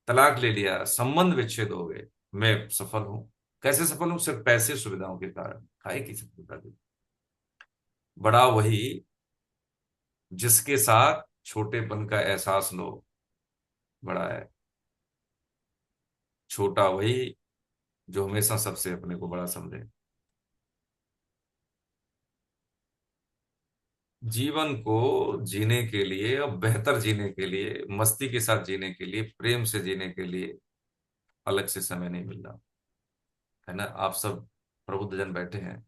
तलाक ले लिया, संबंध विच्छेद हो गए, मैं सफल हूं। कैसे सफल हूं? सिर्फ पैसे सुविधाओं के कारण। खाए की सफलता दी। बड़ा वही जिसके साथ छोटेपन का एहसास लो, बड़ा है। छोटा वही जो हमेशा सबसे अपने को बड़ा समझे। जीवन को जीने के लिए और बेहतर जीने के लिए, मस्ती के साथ जीने के लिए, प्रेम से जीने के लिए अलग से समय नहीं मिल रहा है ना। आप सब प्रबुद्धजन बैठे हैं,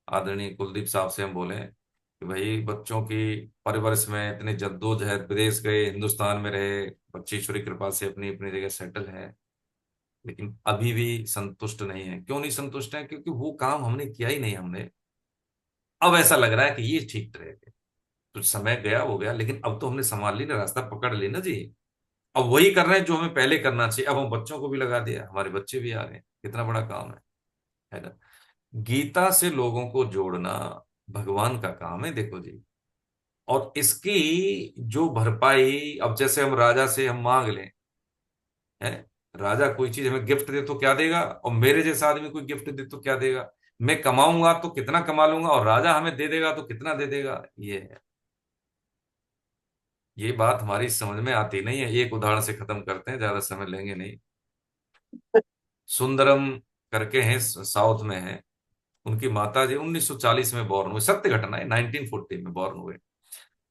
आदरणीय कुलदीप साहब से हम बोले कि भाई बच्चों की परवरिश में इतने जद्दोजहद, विदेश गए, हिंदुस्तान में रहे, बच्चे ईश्वरी कृपा से अपनी अपनी जगह सेटल है, लेकिन अभी भी संतुष्ट नहीं है। क्यों नहीं संतुष्ट है? क्योंकि वो काम हमने किया ही नहीं। हमने, अब ऐसा लग रहा है कि ये ठीक रहेगा। तो समय गया वो गया, लेकिन अब तो हमने संभाल ली ना, रास्ता पकड़ ली ना जी। अब वही कर रहे हैं जो हमें पहले करना चाहिए। अब हम बच्चों को भी लगा दिया, हमारे बच्चे भी आ गए, कितना बड़ा काम है ना। गीता से लोगों को जोड़ना भगवान का काम है, देखो जी। और इसकी जो भरपाई, अब जैसे हम राजा से हम मांग लें, है, राजा कोई चीज हमें गिफ्ट दे तो क्या देगा, और मेरे जैसा आदमी कोई गिफ्ट दे तो क्या देगा। मैं कमाऊंगा तो कितना कमा लूंगा, और राजा हमें दे देगा तो कितना दे देगा। ये है, ये बात हमारी समझ में आती नहीं है। एक उदाहरण से खत्म करते हैं, ज्यादा समय लेंगे नहीं। सुंदरम करके हैं, साउथ में है। उनकी माता जी 1940 में बॉर्न हुए, सत्य घटना है, 1940 में बॉर्न हुए।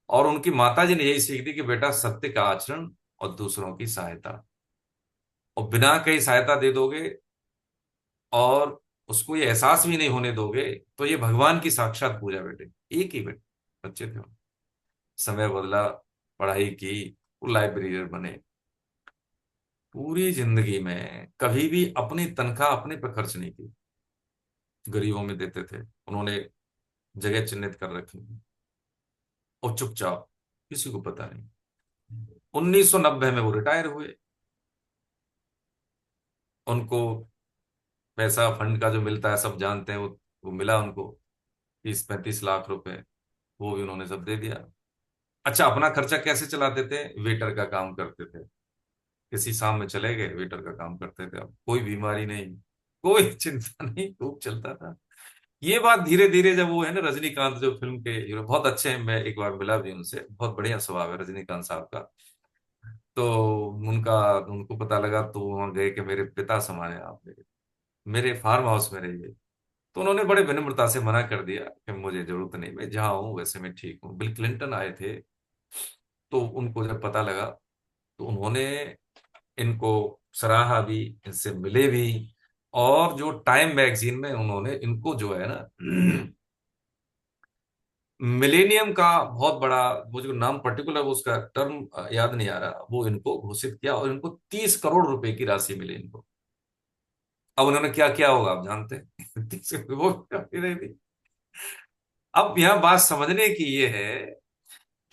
और उनकी माता जी ने यही सीख दी कि बेटा सत्य का आचरण और दूसरों की सहायता, और बिना कहीं सहायता दे दोगे और उसको ये एहसास भी नहीं होने दोगे, तो ये भगवान की साक्षात पूजा। बेटे एक ही बेटे बच्चे थे, समय बदला, पढ़ाई की, वो लाइब्रेरियन बने। पूरी जिंदगी में कभी भी अपनी तनख्वाह अपने पर खर्च नहीं की, गरीबों में देते थे। उन्होंने जगह चिन्हित कर रखी, और चुपचाप, किसी को पता नहीं। 1990 में वो रिटायर हुए। उनको पैसा फंड का जो मिलता है सब जानते हैं, वो मिला उनको 30-35 लाख रुपए, वो भी उन्होंने सब दे दिया। अच्छा, अपना खर्चा कैसे चलाते थे? वेटर का काम करते थे, किसी शाम में चले गए, वेटर का काम करते थे। अब कोई बीमारी नहीं, कोई चिंता नहीं, खूब चलता था। ये बात धीरे धीरे, जब वो है ना रजनीकांत जो फिल्म के हीरो, बहुत अच्छे हैं, मैं एक बार मिला भी उनसे, बहुत बढ़िया स्वभाव है रजनीकांत साहब का। तो उनका, उनको पता लगा, तो वहां गए कि मेरे पिता समान है आप, मेरे फार्म हाउस में रहिए। तो उन्होंने बड़े विनम्रता से मना कर दिया कि मुझे जरूरत नहीं, मैं जहाँ हूँ वैसे मैं ठीक हूँ। बिल क्लिंटन आए थे, तो उनको जब पता लगा, तो उन्होंने इनको सराहा भी, इनसे मिले भी। और जो टाइम मैगजीन में उन्होंने इनको जो है ना मिलेनियम का बहुत बड़ा, वो जो नाम पर्टिकुलर उसका टर्म याद नहीं आ रहा, वो इनको घोषित किया, और इनको 30 करोड़ रुपए की राशि मिली इनको। अब उन्होंने क्या किया होगा आप जानते हैं? 30 वो काफी नहीं थी। अब यह बात समझने की ये है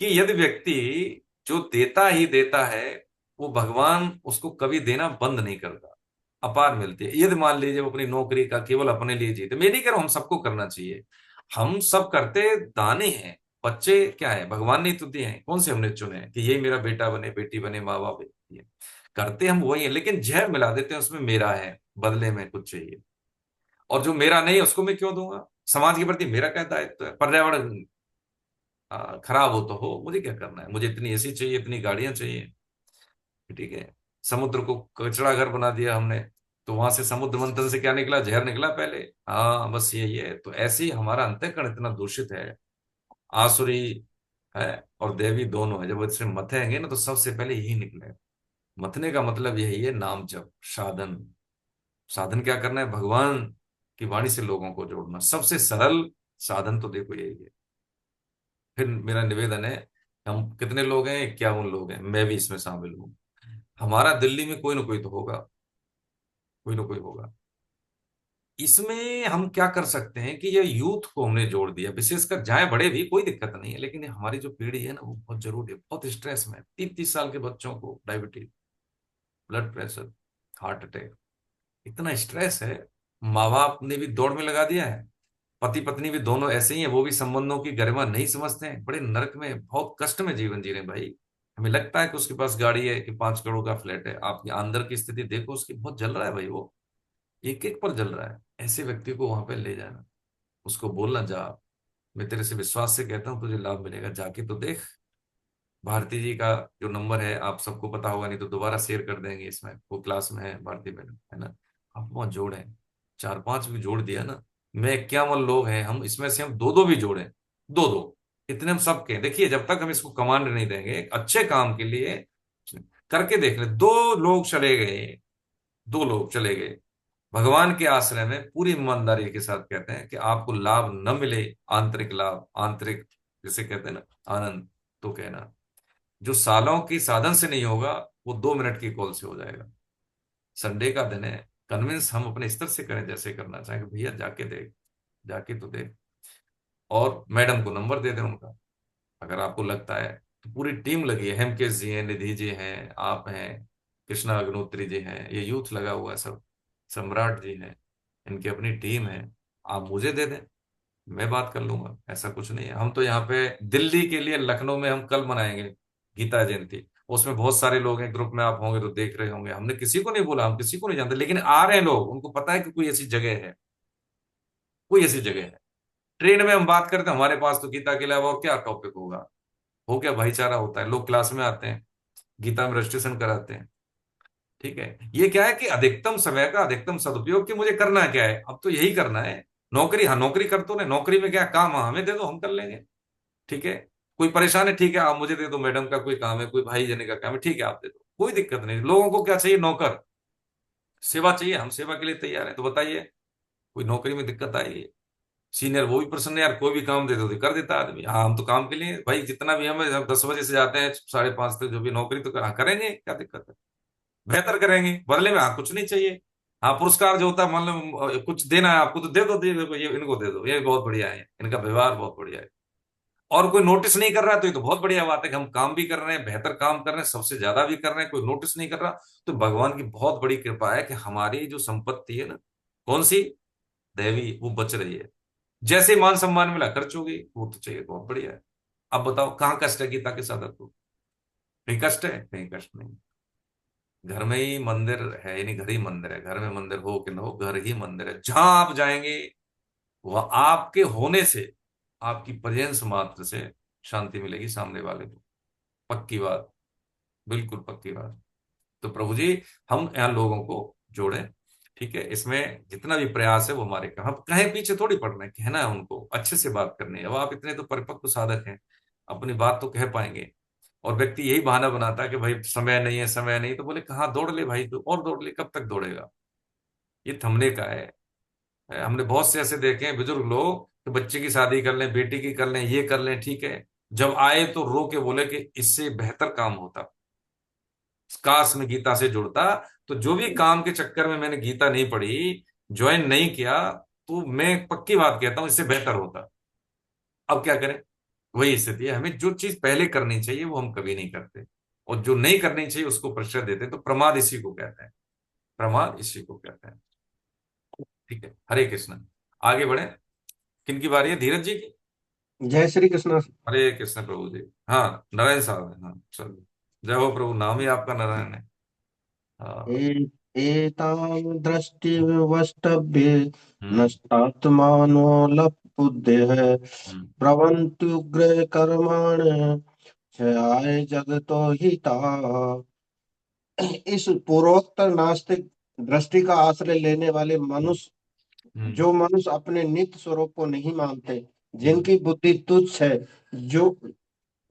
कि यदि व्यक्ति जो देता ही देता है, वो भगवान उसको कभी देना बंद नहीं करता, अपार मिलती है। यदि मान लीजिए वो अपनी नौकरी का केवल अपने लिए जीते, मैं नहीं कह रहा हूं हम सबको करना चाहिए, हम सब करते दाने हैं। बच्चे क्या है, भगवान ने तो दिए हैं, कौन से हमने चुने हैं कि यही मेरा बेटा बने, बेटी बने, माँ बाप ये करते हम वही है, लेकिन जहर मिला देते हैं उसमें, मेरा है, बदले में कुछ चाहिए। और जो मेरा नहीं है उसको मैं क्यों दूंगा? समाज के प्रति मेरा क्या दायित्व है? पर्यावरण खराब हो तो हो, मुझे क्या करना है? मुझे इतनी एसी चाहिए, इतनी गाड़ियां चाहिए, ठीक है। समुद्र को कचरा घर बना दिया हमने, तो वहां से समुद्र मंथन से क्या निकला, जहर निकला पहले। हाँ बस यही है। तो ऐसे ही हमारा अंतःकरण इतना दूषित है, आसुरी है और देवी दोनों है। जब इससे मथेंगे ना तो सबसे पहले यही निकले। मथने का मतलब यही है, नाम जप, साधन। साधन क्या करना है, भगवान की वाणी से लोगों को जोड़ना। सबसे सरल साधन तो देखो यही है। फिर मेरा निवेदन है, हम कितने लोग हैं, 51 लोग हैं, मैं भी इसमें शामिल हूँ। हमारा दिल्ली में कोई ना कोई तो होगा, कोई ना कोई होगा। इसमें हम क्या कर सकते हैं कि ये यूथ को हमने जोड़ दिया, विशेषकर जाए बड़े भी कोई दिक्कत नहीं है, लेकिन ये हमारी जो पीढ़ी है ना वो बहुत जरूरी है। बहुत स्ट्रेस में 30-30 साल के बच्चों को diabetes, blood pressure, heart attack, इतना स्ट्रेस है। माँ बाप ने भी दौड़ में लगा दिया है, पति पत्नी भी दोनों ऐसे ही हैं, वो भी संबंधों की गरिमा नहीं समझते हैं, बड़े नरक में बहुत कष्ट में जीवन जी रहे हैं भाई। हमें लगता है कि उसके पास गाड़ी है, कि 5 करोड़ का फ्लैट है, आपके अंदर की स्थिति देखो उसकी, बहुत जल रहा है भाई वो, एक एक पर जल रहा है। ऐसे व्यक्ति को वहां पे ले जाना, उसको बोलना, जा, मैं तेरे से विश्वास से कहता हूँ तुझे लाभ मिलेगा, जाके तो देख। भारती जी का जो नंबर है आप सबको पता होगा, नहीं तो दोबारा शेयर कर देंगे, इसमें वो क्लास में है, भारती मैडम है ना। आप वहाँ जोड़े, 4-5 भी जोड़ दिया ना, मैं 51 लोग हैं, हम इसमें से हम दो दो भी जोड़े, दो दो, इतने हम सबके। देखिए जब तक हम इसको कमांड नहीं देंगे एक अच्छे काम के लिए, करके देख ले, 2 लोग चले गए, 2 लोग चले गए भगवान के आश्रय में, पूरी ईमानदारी के साथ कहते हैं कि आपको लाभ न मिले, आंतरिक लाभ, आंतरिक जिसे कहते हैं ना आनंद, तो कहना जो सालों की साधन से नहीं होगा वो 2 मिनट की कॉल से हो जाएगा। संडे का दिन है, कन्विंस हम अपने स्तर से करें, जैसे करना चाहेंगे, भैया जाके देख, जाके तो देख। और मैडम को नंबर दे दें उनका, अगर आपको लगता है। तो पूरी टीम लगी है, हेमकेश जी हैं, निधि जी हैं, आप हैं, कृष्णा अग्नोत्री जी हैं, ये यूथ लगा हुआ है सब, सम्राट जी हैं, इनकी अपनी टीम है। आप मुझे दे दें, मैं बात कर लूंगा, ऐसा कुछ नहीं है। हम तो यहाँ पे दिल्ली के लिए, लखनऊ में हम कल मनाएंगे गीता जयंती, उसमें बहुत सारे लोग हैं, ग्रुप में आप होंगे तो देख रहे होंगे। हमने किसी को नहीं बोला, हम किसी को नहीं जानते, लेकिन आ रहे हैं लोग, उनको पता है कि कोई ऐसी जगह है, कोई ऐसी जगह है। ट्रेन में हम बात करते हैं, हमारे पास तो गीता के अलावा और क्या टॉपिक होगा, हो क्या भाईचारा होता है, लोग क्लास में आते हैं, गीता में रजिस्ट्रेशन कराते हैं। ठीक है, ये क्या है कि अधिकतम समय का अधिकतम सदुपयोग, कि मुझे करना क्या है, अब तो यही करना है। नौकरी, हाँ नौकरी कर तो, नहीं नौकरी में क्या काम, हाँ हमें दे दो हम कर लेंगे। ठीक है, कोई परेशान है, ठीक है आप मुझे दे दो, मैडम का कोई काम है, कोई भाई जने का काम है, ठीक है आप दे दो, कोई दिक्कत नहीं। लोगों को क्या चाहिए, नौकर, सेवा चाहिए, हम सेवा के लिए तैयार है। तो बताइए, कोई नौकरी में दिक्कत आएगी? सीनियर वो भी प्रसन्न है यार, कोई भी काम दे दो तो कर देता है आदमी। हाँ हम तो काम के लिए भाई, जितना भी हमें, हम 10 बजे से जाते हैं 5:30 तक, जो भी नौकरी तो हाँ, करेंगे, क्या दिक्कत है, बेहतर करेंगे, बदले में हाँ कुछ नहीं चाहिए। हाँ पुरस्कार जो होता है, मान लो कुछ देना है आपको तो दे दो, दे दो, ये इनको दे दो, ये बहुत बढ़िया है, इनका व्यवहार बहुत बढ़िया है। और कोई नोटिस नहीं कर रहा तो ये तो बहुत बढ़िया बात है कि हम काम भी कर रहे हैं, बेहतर काम कर रहे हैं, सबसे ज्यादा भी कर रहे हैं, कोई नोटिस नहीं कर रहा। तो भगवान की बहुत बड़ी कृपा है कि हमारी जो संपत्ति है ना, कौन सी, दैवी, वो बच रही है। जैसे मान सम्मान मिला, खर्च हो गई, वो तो चाहिए, बहुत बढ़िया है। अब बताओ कहाँ कष्ट है गीता के साधक को? कहीं कष्ट है? कहीं कष्ट नहीं। घर में ही मंदिर है, यानी घर ही मंदिर है, घर में मंदिर हो कि ना हो, घर ही मंदिर है। जहां आप जाएंगे वह आपके होने से, आपकी प्रेजेंस मात्र से शांति मिलेगी सामने वाले को, पक्की बात, बिल्कुल पक्की बात। तो प्रभु जी, हम यहाँ लोगों को जोड़ें। ठीक है, इसमें जितना भी प्रयास है वो हमारे का, हम कहीं पीछे थोड़ी पड़ना है, कहना है उनको, अच्छे से बात करनी है। अब आप इतने तो परिपक्व साधक हैं, अपनी बात तो कह पाएंगे। और व्यक्ति यही बहाना बनाता है कि भाई समय नहीं है, समय नहीं, तो बोले कहाँ, दौड़ ले भाई, तो और दौड़ ले, कब तक दौड़ेगा? ये थमने का है। हमने बहुत से ऐसे देखे हैं बुजुर्ग लोग कि बच्चे की शादी कर लें, बेटी की कर लें, ये कर लें, ठीक है, जब आए तो रो के बोले कि इससे बेहतर काम होता, काश में गीता से जुड़ता। तो जो भी काम के चक्कर में मैंने गीता नहीं पढ़ी, ज्वाइन नहीं किया, तो मैं पक्की बात कहता हूं इससे बेहतर होता। अब क्या करें, वही स्थिति है। हमें जो चीज पहले करनी चाहिए वो हम कभी नहीं करते, और जो नहीं करनी चाहिए उसको प्रेशर देते हैं। तो प्रमाद इसी को कहते हैं, प्रमाद इसी को कहते हैं। ठीक है, हरे कृष्ण, आगे बढ़े। किनकी बारी है, धीरज जी की? जय श्री कृष्ण। हरे कृष्ण प्रभु जी। हाँ नारायण साहब है, हाँ चलो, जय हो प्रभु, नाम ही आपका नारायण है। हाँ। ए एतां दृष्टिवष्टभ्ये हम्म। नष्टात्मानो लब्धबुद्धयः हम्म। प्रभवन्त्युग्रे कर्माणि क्षयाय जगतो हिताः। इस पूर्वोक्त नास्तिक दृष्टि का आश्रय लेने वाले मनुष्य, हम्म। जो मनुष्य अपने नित्य स्वरूप को नहीं मानते, हम्म। जिनकी बुद्धि तुच्छ है, जो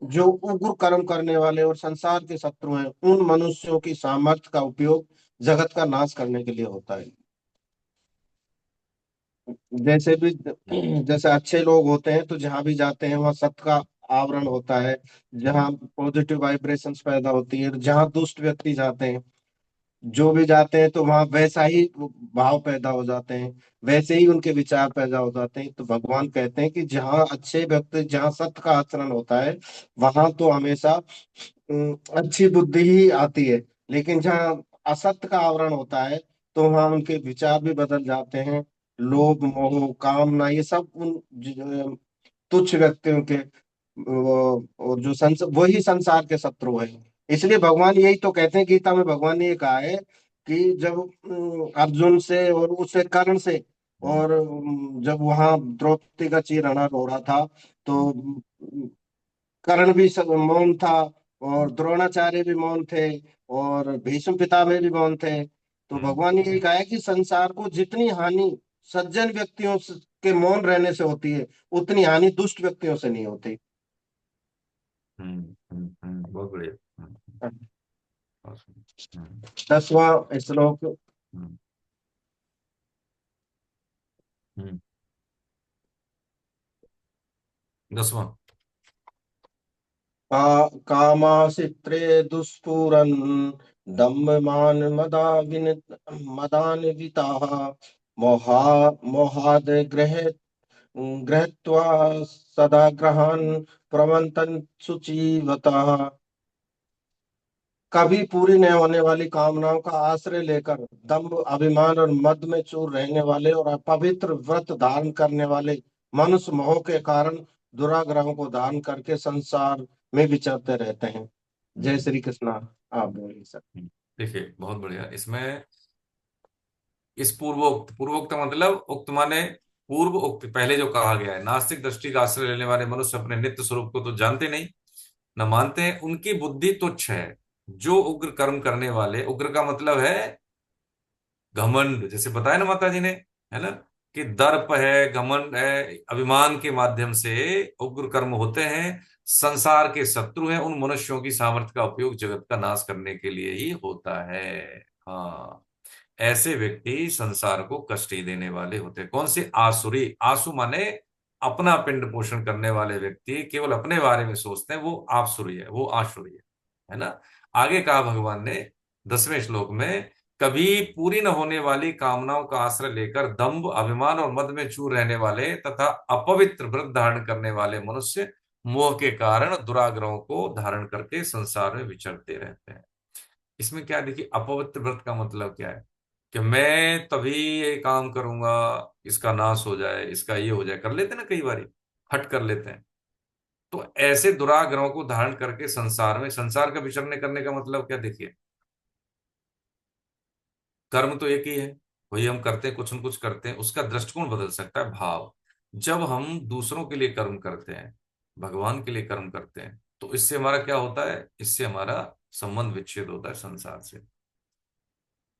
जो उग्र कर्म करने वाले और संसार के शत्रु हैं, उन मनुष्यों की सामर्थ्य का उपयोग जगत का नाश करने के लिए होता है। जैसे भी, जैसे अच्छे लोग होते हैं तो जहां भी जाते हैं वहां सत्य का आवरण होता है, जहाँ पॉजिटिव वाइब्रेशंस पैदा होती है। जहाँ दुष्ट व्यक्ति जाते हैं, जो भी जाते हैं, तो वहां वैसा ही भाव पैदा हो जाते हैं, वैसे ही उनके विचार पैदा हो जाते हैं। तो भगवान कहते हैं कि जहाँ अच्छे व्यक्ति, जहाँ सत्य का आचरण होता है, वहां तो हमेशा अच्छी बुद्धि ही आती है। लेकिन जहाँ असत्य का आवरण होता है, तो वहाँ उनके विचार भी बदल जाते हैं। लोभ, मोह, कामना, ये सब उन तुच्छ व्यक्तियों के और जो वही संसार के शत्रु है। इसलिए भगवान यही तो कहते हैं, गीता में भगवान ने ये कहा है कि जब अर्जुन से और उससे कर्ण से, और जब वहां द्रौपदी का चीरहरण हो रहा था, तो कर्ण भी सब मौन था, और द्रोणाचार्य भी मौन थे, और भीष्म पितामह भी मौन थे। तो भगवान ने यही कहा है कि संसार को जितनी हानि सज्जन व्यक्तियों के मौन रहने से होती है, उतनी हानि दुष्ट व्यक्तियों से नहीं होती। बहुत बढ़िया। awesome। 10वां श्लोक। हम्म। हम्म। 10वां। कामासित्रे दुष्पूरन् दम्भमान मदान्विताः मोहा मोहाद गृहीत्वा सदा ग्रहान् प्रमथन् शुचिवतः। कभी पूरी नहीं होने वाली कामनाओं का आश्रय लेकर दंभ, अभिमान और मद में चूर रहने वाले और अपवित्र व्रत धारण करने वाले मनुष्य मोह के कारण दुराग्रहों को धारण करके संसार में विचरते रहते हैं। जय श्री कृष्णा। आप बोलिए सर। देखिए, बहुत बढ़िया। इसमें इस पूर्वोक्त, पूर्वोक्त मतलब उक्त माने पूर्व उक्त, पहले जो कहा गया है, नास्तिक दृष्टि का आश्रय लेने वाले मनुष्य अपने नित्य स्वरूप को तो जानते नहीं, न मानते हैं, उनकी बुद्धि तुच्छ है। जो उग्र कर्म करने वाले, उग्र का मतलब है घमंड, जैसे बताया ना माता जी ने, है ना, कि दर्प है, घमंड है, अभिमान के माध्यम से उग्र कर्म होते हैं, संसार के शत्रु हैं। उन मनुष्यों की सामर्थ्य का उपयोग जगत का नाश करने के लिए ही होता है। हाँ, ऐसे व्यक्ति संसार को कष्ट ही देने वाले होते हैं। कौन से? आसुरी। आसु माने अपना पिंड पोषण करने वाले व्यक्ति, केवल अपने बारे में सोचते हैं, वो आसुरी है, वो आसुरी है ना। आगे कहा भगवान ने 10वें श्लोक में, कभी पूरी न होने वाली कामनाओं का आश्रय लेकर दंभ, अभिमान और मद में चूर रहने वाले तथा अपवित्र व्रत धारण करने वाले मनुष्य मोह के कारण दुराग्रहों को धारण करके संसार में विचरते रहते हैं। इसमें क्या देखिए, अपवित्र व्रत का मतलब क्या है? कि मैं तभी ये काम करूंगा, इसका नाश हो जाए, इसका ये हो जाए, कर लेते ना कई बारी, हट कर लेते हैं। तो ऐसे दुराग्रहों को धारण करके संसार में, संसार का विचरने करने का मतलब क्या? देखिए, कर्म तो एक ही है, वही हम करते हैं, कुछ न कुछ करते हैं। उसका दृष्टिकोण बदल सकता है, भाव। जब हम दूसरों के लिए कर्म करते हैं, भगवान के लिए कर्म करते हैं, तो इससे हमारा क्या होता है? इससे हमारा संबंध विच्छेद होता है संसार से,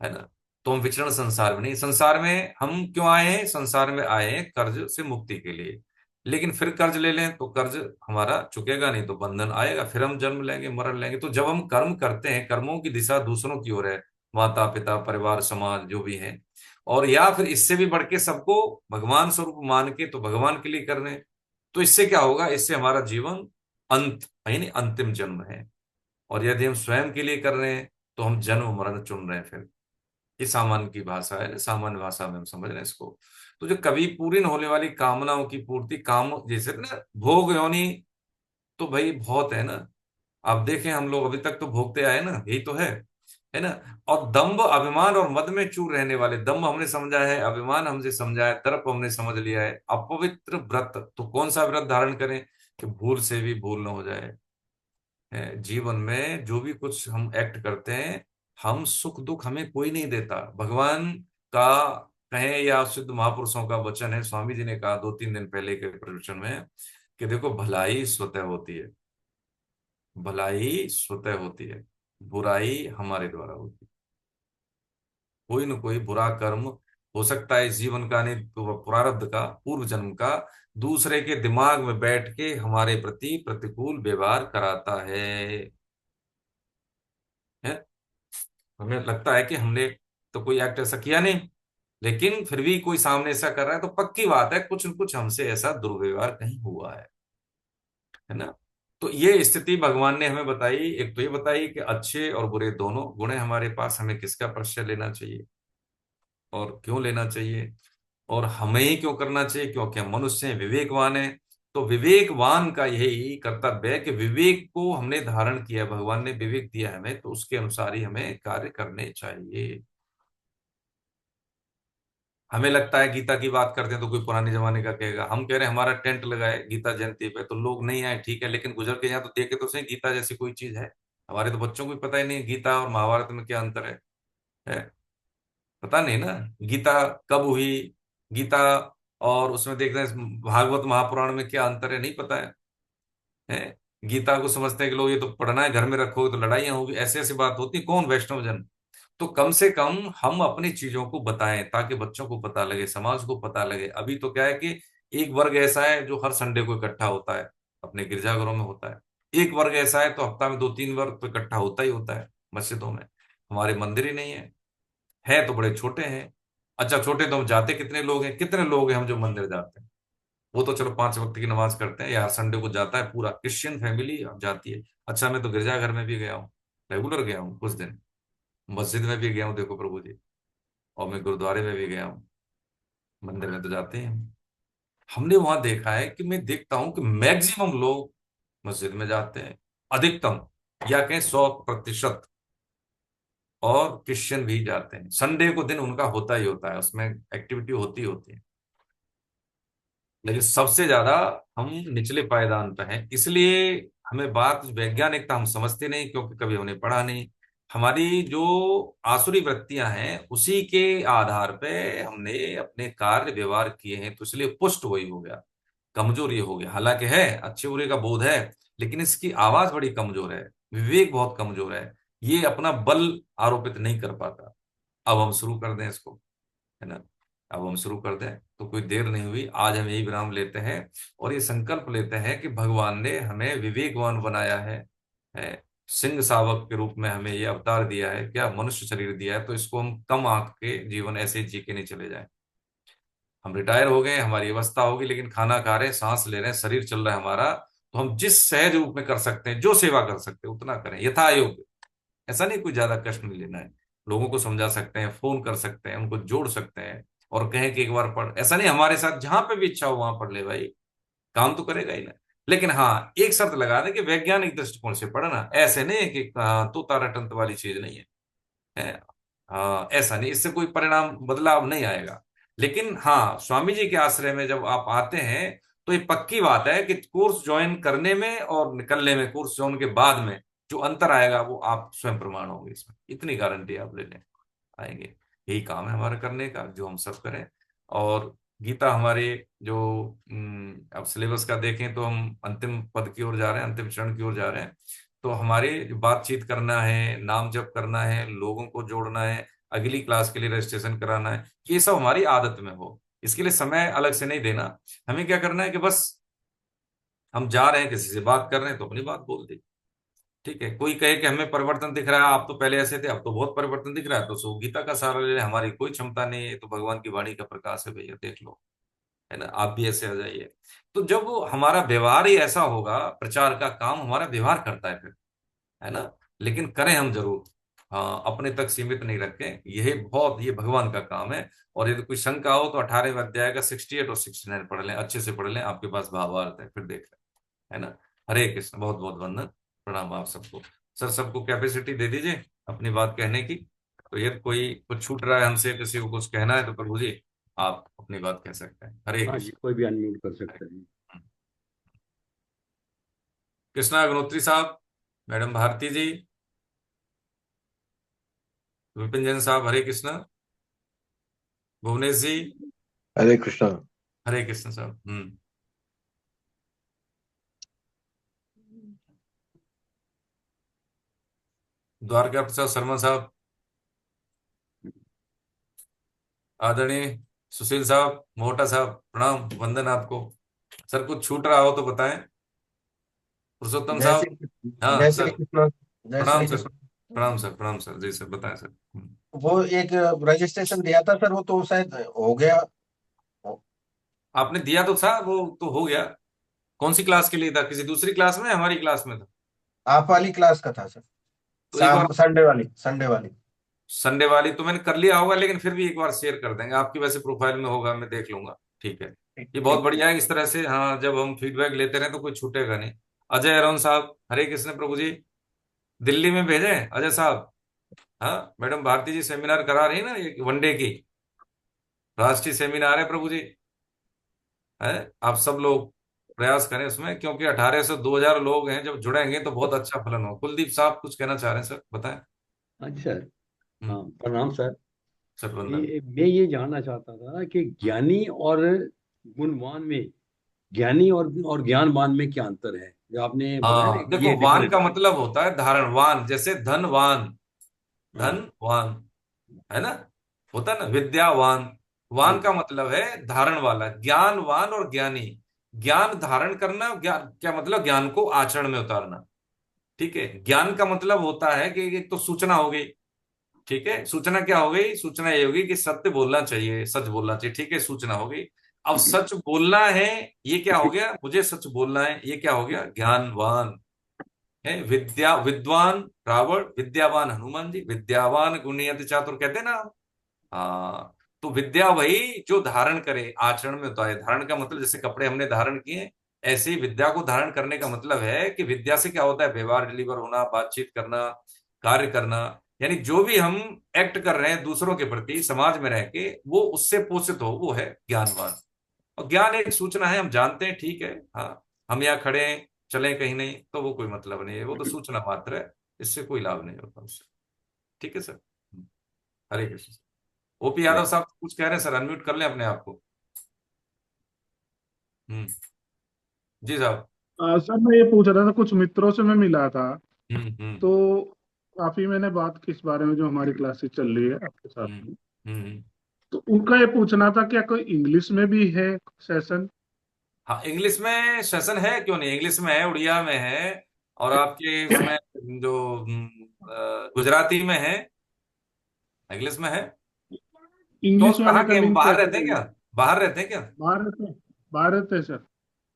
है ना। तो हम विचरण संसार में नहीं, संसार में हम क्यों आए हैं? संसार में आए हैं कर्ज से मुक्ति के लिए। लेकिन फिर कर्ज ले लें तो कर्ज हमारा चुकेगा नहीं, तो बंधन आएगा, फिर हम जन्म लेंगे, मरण लेंगे। तो जब हम कर्म करते हैं, कर्मों की दिशा दूसरों की ओर है, माता पिता परिवार समाज जो भी है, और या फिर इससे भी बढ़ के सबको भगवान स्वरूप मान के तो भगवान के लिए कर रहे हैं, तो इससे क्या होगा? इससे हमारा जीवन अंत, यानी अंतिम जन्म है। और यदि हम स्वयं के लिए कर रहे हैं, तो हम जन्म मरण चुन रहे हैं फिर। ये सामान्य की भाषा है, सामान्य भाषा में हम समझ रहे हैं इसको। तो जो कभी पूरी न होने वाली कामनाओं की पूर्ति, काम जैसे ना भोग योनि, तो भाई बहुत है ना। आप देखें, हम लोग अभी तक तो भोगते आए ना, यही तो है ना। और दंभ, अभिमान और मद में चूर रहने वाले, दंभ हमने समझा है, अभिमान हमसे समझा है, दर्प हमने समझ लिया है, अपवित्र व्रत, तो कौन सा व्रत धारण करें कि भूल से भी भूल न हो जाए। जीवन में जो भी कुछ हम एक्ट करते हैं, हम सुख दुख हमें कोई नहीं देता, भगवान का कहें या सिद्ध महापुरुषों का वचन है। स्वामी जी ने कहा 2-3 दिन पहले के प्रवचन में कि देखो, भलाई स्वतः होती है, भलाई स्वतः होती है, बुराई हमारे द्वारा होती है। कोई न कोई बुरा कर्म हो सकता है इस जीवन का, नहीं तो प्रारब्ध का, पूर्व जन्म का, दूसरे के दिमाग में बैठ के हमारे प्रति प्रतिकूल व्यवहार कराता है? हमें लगता है कि हमने तो कोई एक्ट ऐसा किया नहीं, लेकिन फिर भी कोई सामने ऐसा कर रहा है तो पक्की बात है कुछ न कुछ हमसे ऐसा दुर्व्यवहार कहीं हुआ है ना? तो ये स्थिति भगवान ने हमें बताई। एक तो ये बताई कि अच्छे और बुरे दोनों गुण हैं हमारे पास, हमें किसका परिचय लेना चाहिए और क्यों लेना चाहिए, और हमें ही क्यों करना चाहिए, क्योंकि हम मनुष्य हैं, विवेकवान हैं। तो विवेकवान का यही कर्तव्य है कि विवेक को हमने धारण किया, भगवान ने विवेक दिया हमें, तो उसके अनुसार ही हमें कार्य करने चाहिए। हमें लगता है गीता की बात करते हैं तो कोई पुराने जमाने का कहेगा, हम कह रहे हैं हमारा टेंट लगाए गीता जयंती पे तो लोग नहीं आए, ठीक है, लेकिन गुजर के यहाँ तो देखे तो सही गीता जैसी कोई चीज है? हमारे तो बच्चों को भी पता ही नहीं गीता और महाभारत में क्या अंतर है? पता नहीं ना। गीता कब हुई, गीता और उसमें देखते हैं भागवत महापुराण में क्या अंतर है, नहीं पता है? गीता को समझते हैं कि लोग ये तो पढ़ना है, घर में रखोगे तो लड़ाइयाँ होगी, ऐसी ऐसी बात होती है, कौन वैष्णव जन? तो कम से कम हम अपनी चीजों को बताएं ताकि बच्चों को पता लगे, समाज को पता लगे। अभी तो क्या है कि एक वर्ग ऐसा है जो हर संडे को इकट्ठा होता है, अपने गिरजाघरों में होता है। एक वर्ग ऐसा है तो हफ्ता में 2-3 वर्ग तो इकट्ठा होता ही होता है मस्जिदों में। हमारे मंदिर ही नहीं है तो बड़े छोटे हैं। अच्छा, छोटे तो हम जाते कितने लोग हैं, कितने लोग हैं हम जो मंदिर जाते हैं? वो तो चलो 5 वक्त की नमाज करते हैं, यार संडे को जाता है पूरा क्रिश्चियन फैमिली अब जाती है। अच्छा, मैं तो गिरजाघर में भी गया हूँ, रेगुलर गया हूँ कुछ दिन, मस्जिद में भी गया हूँ, देखो प्रभु जी, और मैं गुरुद्वारे में भी गया हूँ, मंदिर में तो जाते हैं हम। हमने वहां देखा है कि मैं देखता हूँ कि मैक्सिमम लोग मस्जिद में जाते हैं, अधिकतम, या कहें 100%। और क्रिश्चियन भी जाते हैं, संडे को दिन उनका होता ही होता है, उसमें एक्टिविटी होती ही होती है। लेकिन सबसे ज्यादा हम निचले पायदान पे हैं, इसलिए हमें बात वैज्ञानिकता हम समझते नहीं, क्योंकि कभी हमने पढ़ा नहीं। हमारी जो आसुरी वृत्तियां हैं उसी के आधार पे हमने अपने कार्य व्यवहार किए हैं, तो इसलिए पुष्ट वही हो गया, कमजोर ये हो गया। हालांकि है, अच्छे बुरे का बोध है, लेकिन इसकी आवाज बड़ी कमजोर है, विवेक बहुत कमजोर है, ये अपना बल आरोपित नहीं कर पाता। अब हम शुरू कर दें इसको, है ना? अब हम शुरू कर दें तो कोई देर नहीं हुई, आज हम यही विराम लेते हैं और ये संकल्प लेते हैं कि भगवान ने हमें विवेकवान बनाया है, सिंह शावक के रूप में हमें ये अवतार दिया है, क्या मनुष्य शरीर दिया है, तो इसको हम कम आंक के जीवन ऐसे ही जी के नहीं चले जाएं। हम रिटायर हो गए, हमारी अवस्था होगी, लेकिन खाना खा रहे हैं, सांस ले रहे हैं, शरीर चल रहा है हमारा, तो हम जिस सहज रूप में कर सकते हैं, जो सेवा कर सकते हैं उतना करें, यथा योग्य। ऐसा नहीं कोई ज्यादा कष्ट नहीं लेना है, लोगों को समझा सकते हैं, फोन कर सकते हैं, उनको जोड़ सकते हैं, और कहें कि एक बार पढ़, ऐसा नहीं, हमारे साथ जहां पे भी इच्छा हो वहां पढ़ ले भाई, काम तो करेगा ही ना। लेकिन हाँ, एक शर्त लगा दें कि वैज्ञानिक दृष्टिकोण से पढ़ना, ऐसे नहीं है कि तो तारा तंत्र वाली चीज नहीं है? हाँ, ऐसा नहीं, इससे कोई परिणाम बदलाव नहीं आएगा। लेकिन हाँ, स्वामी जी के आश्रय में जब आप आते हैं तो ये पक्की बात है कि कोर्स ज्वाइन करने में और निकलने में, कोर्स ज्वाइन के बाद में जो अंतर आएगा वो आप स्वयं प्रमाण होंगे, इसमें इतनी गारंटी आप ले लें, आएंगे। यही काम है हमारा करने का, जो हम सब करें। और गीता हमारे जो अब सिलेबस का देखें तो हम अंतिम पद की ओर जा रहे हैं, अंतिम चरण की ओर जा रहे हैं। तो हमारे जो बातचीत करना है, नाम जप करना है, लोगों को जोड़ना है, अगली क्लास के लिए रजिस्ट्रेशन कराना है, ये सब हमारी आदत में हो, इसके लिए समय अलग से नहीं देना। हमें क्या करना है कि बस हम जा रहे हैं, किसी से बात कर रहे हैं तो अपनी बात बोल दी, ठीक है। कोई कहे कि हमें परिवर्तन दिख रहा है, आप तो पहले ऐसे थे, अब तो बहुत परिवर्तन दिख रहा है, तो सो गीता का सहारा ले लें, हमारी कोई क्षमता नहीं है, तो भगवान की वाणी का प्रकाश है भैया, देख लो, है ना? आप भी ऐसे आ जाइए। तो जब वो हमारा व्यवहार ही ऐसा होगा, प्रचार का काम हमारा व्यवहार करता है फिर, है ना? लेकिन करें हम जरूर, हाँ, अपने तक सीमित नहीं रखें, ये भगवान का काम है। और यदि कोई शंका हो तो 18वें अध्याय का 68 और 69 पढ़ लें, अच्छे से पढ़ लें, आपके पास भावार्थ है, फिर देख लें, है ना? हरे कृष्ण, बहुत बहुत वंदन, प्रणाम आप सबको। सर, सबको कैपेसिटी दे दीजिए अपनी बात कहने की। तो यदि कोई कुछ छूट रहा है हमसे, किसी को कुछ कहना है तो प्रभु जी आप अपनी बात कह सकते हैं। हरे हाँ जी, कृष्ण। कोई भी अनम्यूट कर सकते हैं। कृष्णा अग्नोत्री साहब, मैडम भारती जी, विपिन जैन साहब, हरे कृष्णा, भुवनेश जी, हरे कृष्णा। हरे कृष्ण साहब। द्वारका प्रसाद शर्मा साहब, आदरणीय सुशील साहब, मोटा साहब, प्रणाम, वंदन आपको। सर कुछ छूट रहा हो तो बताएं। पुरुषोत्तम जय साहब। श्री हाँ जय सर। श्री कृष्ण। जय प्रणाम श्री सर। कृष्ण। प्रणाम सर, प्रणाम सर, जी सर, बताएं सर। वो एक रजिस्ट्रेशन दिया था सर, वो तो शायद हो गया। आपने दिया तो था, वो तो हो गया। कौन सी क्लास के लिए था? किसी दूसरी क्लास में, हमारी क्लास में था? आप वाली क्लास का था सर। तो एक बार, शाम संडे वाली, संडे वाली। संडे वाली तो मैंने कर लिया होगा, लेकिन फिर भी एक बार शेयर कर देंगे। आपकी वैसे प्रोफाइल में होगा, मैं देख लूंगा। ठीक है। ठीक ये बहुत ठीक बढ़िया ठीक। है इस तरह से। हाँ, जब हम फीडबैक लेते रहे तो कोई छूटेगा नहीं। अजय अरुण साहब, हरे कृष्ण प्रभु जी। दिल्ली में भेजें अजय साहब? हाँ, मैडम भारती जी सेमिनार करा रही है ना, ये वनडे की राष्ट्रीय सेमिनार है प्रभु जी। है, आप सब लोग प्रयास करें उसमें, क्योंकि 1800 2000 लोग हैं, जब जुड़ेंगे तो बहुत अच्छा फलन हो। कुलदीप साहब कुछ कहना चाह रहे हैं सर, बताएं। अच्छा सर। हम्म। हाँ, प्रणाम सर। सर वंदन। मैं ये जानना चाहता था कि ज्ञानी और गुणवान में, ज्ञानी और ज्ञानवान में क्या अंतर है, जो आपने बताया ना हाँ कि देखो, ये वान डिफरेंस का है। मतलब होता है धारणवान, जैसे धनवान। हाँ। धनवान, है ना, होता है ना विद्यावान। वान का हाँ। मतलब है धारण वाला। ज्ञानवान और ज्ञानी, ज्ञान धारण करना, ज्ञान क्या मतलब, ज्ञान को आचरण में उतारना। ठीक है। ज्ञान का मतलब होता है कि एक तो सूचना हो गई। ठीक है, सूचना क्या हो गई? सूचना ये होगी कि सत्य बोलना चाहिए, सच बोलना चाहिए। ठीक है, सूचना हो गई। अब सच बोलना है, ये क्या हो गया? मुझे सच बोलना है, ये क्या हो गया? ज्ञानवान है। विद्वान रावण, विद्यावान हनुमान जी। विद्यावान गुणी अति चातुर, कहते हैं ना। हाँ, तो विद्या वही जो धारण करे, आचरण में उतारे। धारण का मतलब जैसे कपड़े हमने धारण किए, ऐसे ही विद्या को धारण करने का मतलब है कि विद्या से क्या होता है? व्यवहार डिलीवर होना, बातचीत करना, कार्य करना। यानी जो भी हम एक्ट कर रहे हैं दूसरों के प्रति, समाज में रह के, वो उससे पोषित हो, वो है ज्ञानवान। और ज्ञान एक सूचना है, हम जानते हैं, ठीक है। हाँ, हम यहाँ खड़े हैं, चलें कहीं नहीं, तो वो कोई मतलब नहीं है, वो तो सूचना मात्र है। इससे कोई लाभ नहीं होता उससे। ठीक है सर। हरे कृष्ण। ओपी यादव साहब कुछ कह रहे हैं सर, अनम्यूट कर लें अपने आप को। हम्म। जी साहब। सर मैं ये पूछ रहा था, कुछ मित्रों से मैं मिला था, हम्म। तो काफी मैंने बात की इस बारे में जो हमारी क्लासेस चल रही है आपके साथ हम्म। में। हम्म। तो उनका ये पूछना था, क्या कोई इंग्लिश में भी है सेशन? हाँ, इंग्लिश में सेशन है, क्यों नहीं। इंग्लिश में है, उड़िया में है, और आपके इसमें जो गुजराती में है, इंग्लिश में है। तो इंग्लिश वाले कहाँ का के, लिंक बाहर कैसे रहते हैं देंगे? क्या? बाहर रहते हैं क्या? बाहर रहते हैं, बाहर रहते हैं सर।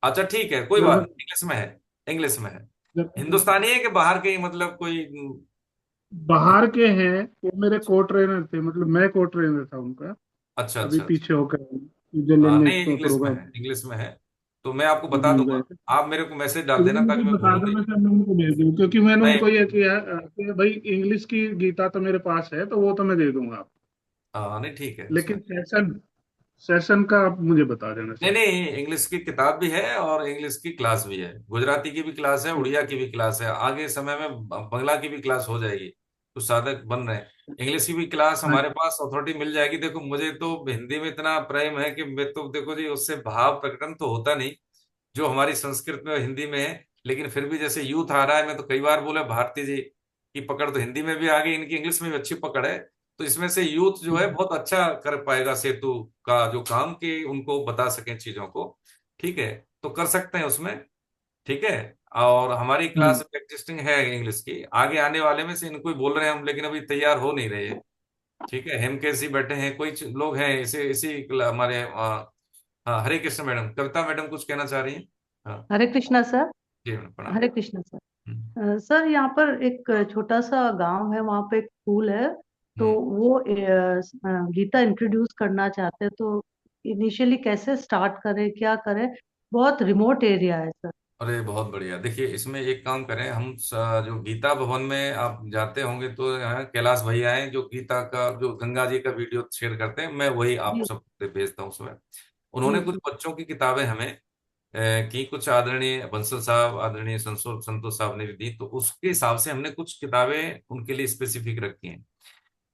अच्छा ठीक है, कोई मेरे बात को नहीं, इंग्लिश में है। इंग्लिश में है। जब हिंदुस्तानी है कि बाहर के ही, मतलब कोई बाहर के हैं, वो मेरे को ट्रेनर थे, मतलब मैं को ट्रेनर था उनका। अच्छा अभी अच्छा अच्छा। पीछे होकर हाँ स्विट्जरलैंड में नहीं, एक इंग्लिश में प्रोग्राम है, इंग्लिश में है। तो मैं आपको बता घूमने गए दूंगा। थे। आप मेरे को मैसेज तो डाल वो देना मुझे ताकि मैं बता भूलूं नहीं। देना सर, मैं उनको भेज दूँ, क्योंकि मैंने नहीं, उनको ये किया कि भाई इंग्लिश की गीता तो मेरे पास है, तो वो तो मैं दे दूंगा आपको। हाँ नहीं, ठीक है उसमें। लेकिन सेशन सेशन का आप मुझे बता देना नहीं सर। नहीं, इंग्लिश की किताब भी है और इंग्लिश की क्लास भी है। गुजराती की भी क्लास है, उड़िया की भी क्लास है। आगे समय में बंगला की भी क्लास हो जाएगी। कुछ साधक बन रहे हैं। इंग्लिश की भी क्लास हाँ हमारे पास अथॉरिटी मिल जाएगी। देखो, मुझे तो हिंदी में इतना प्रेम है कि मैं तो, देखो जी, उससे भाव प्रकटन तो होता नहीं जो हमारी संस्कृत में और हिंदी में है। लेकिन फिर भी जैसे यूथ आ रहा है, मैं तो कई बार बोला, भारती जी की पकड़ तो हिंदी में भी आ गई, इनकी इंग्लिश में भी अच्छी पकड़ है। तो इसमें से यूथ जो है बहुत अच्छा कर पाएगा सेतु का जो काम, कि उनको बता सकें चीजों को। ठीक है, तो कर सकते हैं उसमें। ठीक है। और हमारी हाँ। क्लास एग्जिस्टिंग है इंग्लिश की, आगे आने वाले में से इनको ही बोल रहे हैं हम, लेकिन अभी तैयार हो नहीं रहे हैं। ठीक है, हेमकेश जी बैठे हैं, कोई लोग हैं इसी इसी हमारे हाँ, हरे कृष्ण मैडम, कविता मैडम कुछ कहना चाह रही हैं। हाँ हरे कृष्णा सर। जी मैडम, प्रणाम। हरे कृष्णा सर। हम्म। सर यहाँ पर एक छोटा सा गांव है, वहाँ पे एक स्कूल है। तो हम्म। वो गीता इंट्रोड्यूस करना चाहते हैं, तो इनिशियली कैसे स्टार्ट करें, क्या करें? बहुत रिमोट एरिया है सर। अरे बहुत बढ़िया। देखिए, इसमें एक काम करें हम, जो गीता भवन में आप जाते होंगे तो यहाँ कैलाश भैया हैं, जो गीता का, जो गंगा जी का वीडियो शेयर करते हैं, मैं वही आप जी सब पे भेजता हूँ उसमें। उन्होंने जी कुछ जी। बच्चों की किताबें हमें की, कुछ आदरणीय बंसल साहब, आदरणीय संतोष साहब ने भी दी, तो उसके हिसाब से हमने कुछ किताबें उनके लिए स्पेसिफिक रखी हैं।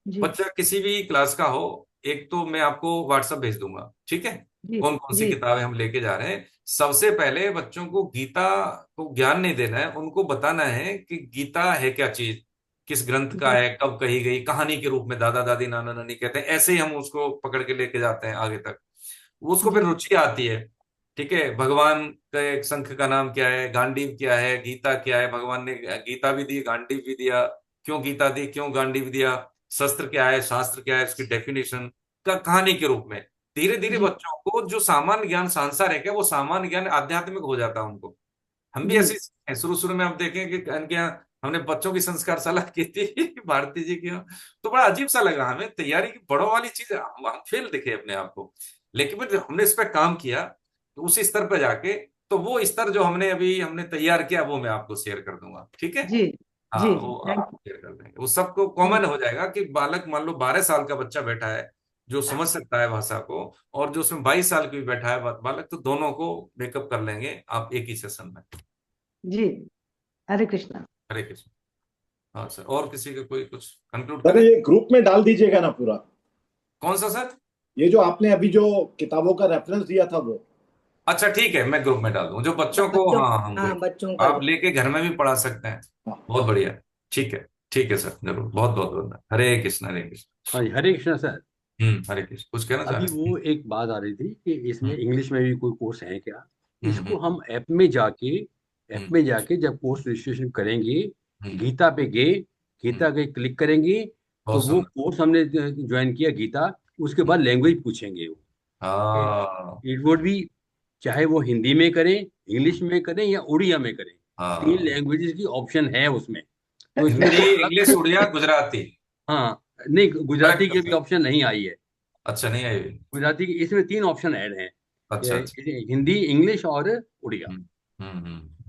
जी बच्चा किसी भी क्लास का हो, एक तो मैं आपको व्हाट्सएप भेज दूंगा, ठीक है, जी कौन कौन सी जी किताबें हम लेके जा रहे हैं। सबसे पहले बच्चों को गीता को ज्ञान नहीं देना है, उनको बताना है कि गीता है क्या चीज, किस ग्रंथ का है, कब कही गई, कहानी के रूप में दादा दादी नाना नानी कहते हैं, ऐसे ही हम उसको पकड़ के लेके जाते हैं आगे तक। उसको फिर रुचि आती है। ठीक है, भगवान का एक शंख का नाम क्या है, गांडीव क्या है, गीता क्या है, भगवान ने गीता भी दी, गांडीव भी दिया, क्यों गीता दी, क्यों गांडीव दिया, शस्त्र क्या है, शास्त्र क्या है, उसकी डेफिनेशन का कहानी के रूप में। धीरे धीरे जी बच्चों को जो सामान्य ज्ञान सांसारिक है वो सामान्य ज्ञान आध्यात्मिक हो जाता है उनको। हम भी जी ऐसे ही शुरू शुरू में आप देखें कि इनके यहाँ हमने बच्चों की संस्कारशाला की थी भारती जी की यहाँ, तो बड़ा अजीब सा लगा हमें, तैयारी की बड़ों वाली चीज हम फेल दिखे अपने आप को। लेकिन फिर हमने इस पर काम किया तो उस स्तर पर जाके, तो वो स्तर जो हमने तैयार किया वो मैं आपको शेयर कर दूंगा, ठीक है। जी हाँ, जी वो थैंक आप शेयर कर देंगे, वो सबको कॉमन हो जाएगा कि बालक मान लो 12 साल का बच्चा बैठा है जो समझ सकता है भाषा को, और जो उसमें 22 साल की भी बैठा है बालक, तो दोनों को मेकअप कर लेंगे आप एक ही सेशन में। जी। हरे कृष्णा। हरे कृष्ण। हाँ सर, और किसी का कोई कुछ कंक्लूड सर करें? ये ग्रुप में डाल दीजिएगा ना पूरा, कौन सा सर? ये जो आपने अभी जो किताबों का रेफरेंस दिया था वो। अच्छा ठीक है, मैं ग्रुप में डाल दूं जो बच्चों को, बच्चों, हाँ हम हाँ बच्चों का आप जो। लेके घर में भी पढ़ा सकते हैं। हाँ। बहुत बढ़िया। ठीक है, ठीक है सर, जरूर, बहुत बहुत धन्यवाद। हरे कृष्ण, हरे कृष्ण। हाँ जी, हरे कृष्णा सर। हरे कृष्ण, कुछ कहना चाह अभी रहे वो हैं? एक बात आ रही थी कि इसमें हम्म इंग्लिश में भी कोई कोर्स है क्या? हम्म इसको हम्म हम ऐप हम्म में जाके जब कोर्स रजिस्ट्रेशन करेंगे, हम्म, गीता पे गए, हम्म, गीता के क्लिक करेंगे, तो बहुत वो सुंदर। कोर्स हमने ज्वाइन किया गीता, उसके हम्म, बाद लैंग्वेज पूछेंगे वो। हाँ इट वुड बी, चाहे वो हिंदी में करें, इंग्लिश में करें या उड़िया में करें, 3 हाँ, लैंग्वेजेस की ऑप्शन है उसमें। तो इसमें हिंदी, वो अलग, इंग्लिश, उड़िया, गुजराती। हाँ नहीं, गुजराती करेक्ट की भी सर। ऑप्शन नहीं आई है। अच्छा, नहीं आई। गुजराती की इसमें 3 ऑप्शन ऐड हैं, अच्छा अच्छा। हिंदी, इंग्लिश और उड़िया।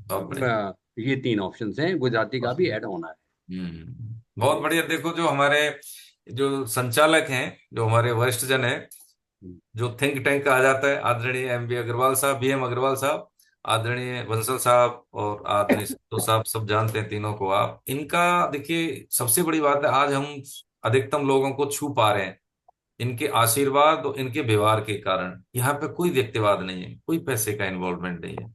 बहुत बढ़िया। ये 3 ऑप्शंस हैं, गुजराती का भी ऐड होना है। बहुत बढ़िया। देखो जो हमारे जो संचालक हैं, जो हमारे वरिष्ठ जन हैं, हम्म, जो थिंक टैंक कहा जाता है, आदरणीय एम बी अग्रवाल साहब, बी एम अग्रवाल साहब, आदरणीय बंसल साहब और आदरणीय संतोष साहब, सब जानते हैं तीनों को आप। इनका देखिए सबसे बड़ी बात है, आज हम अधिकतम लोगों को छू पा रहे हैं इनके आशीर्वाद और इनके व्यवहार के कारण। यहाँ पे कोई व्यक्तिवाद नहीं है, कोई पैसे का इन्वॉल्वमेंट नहीं है,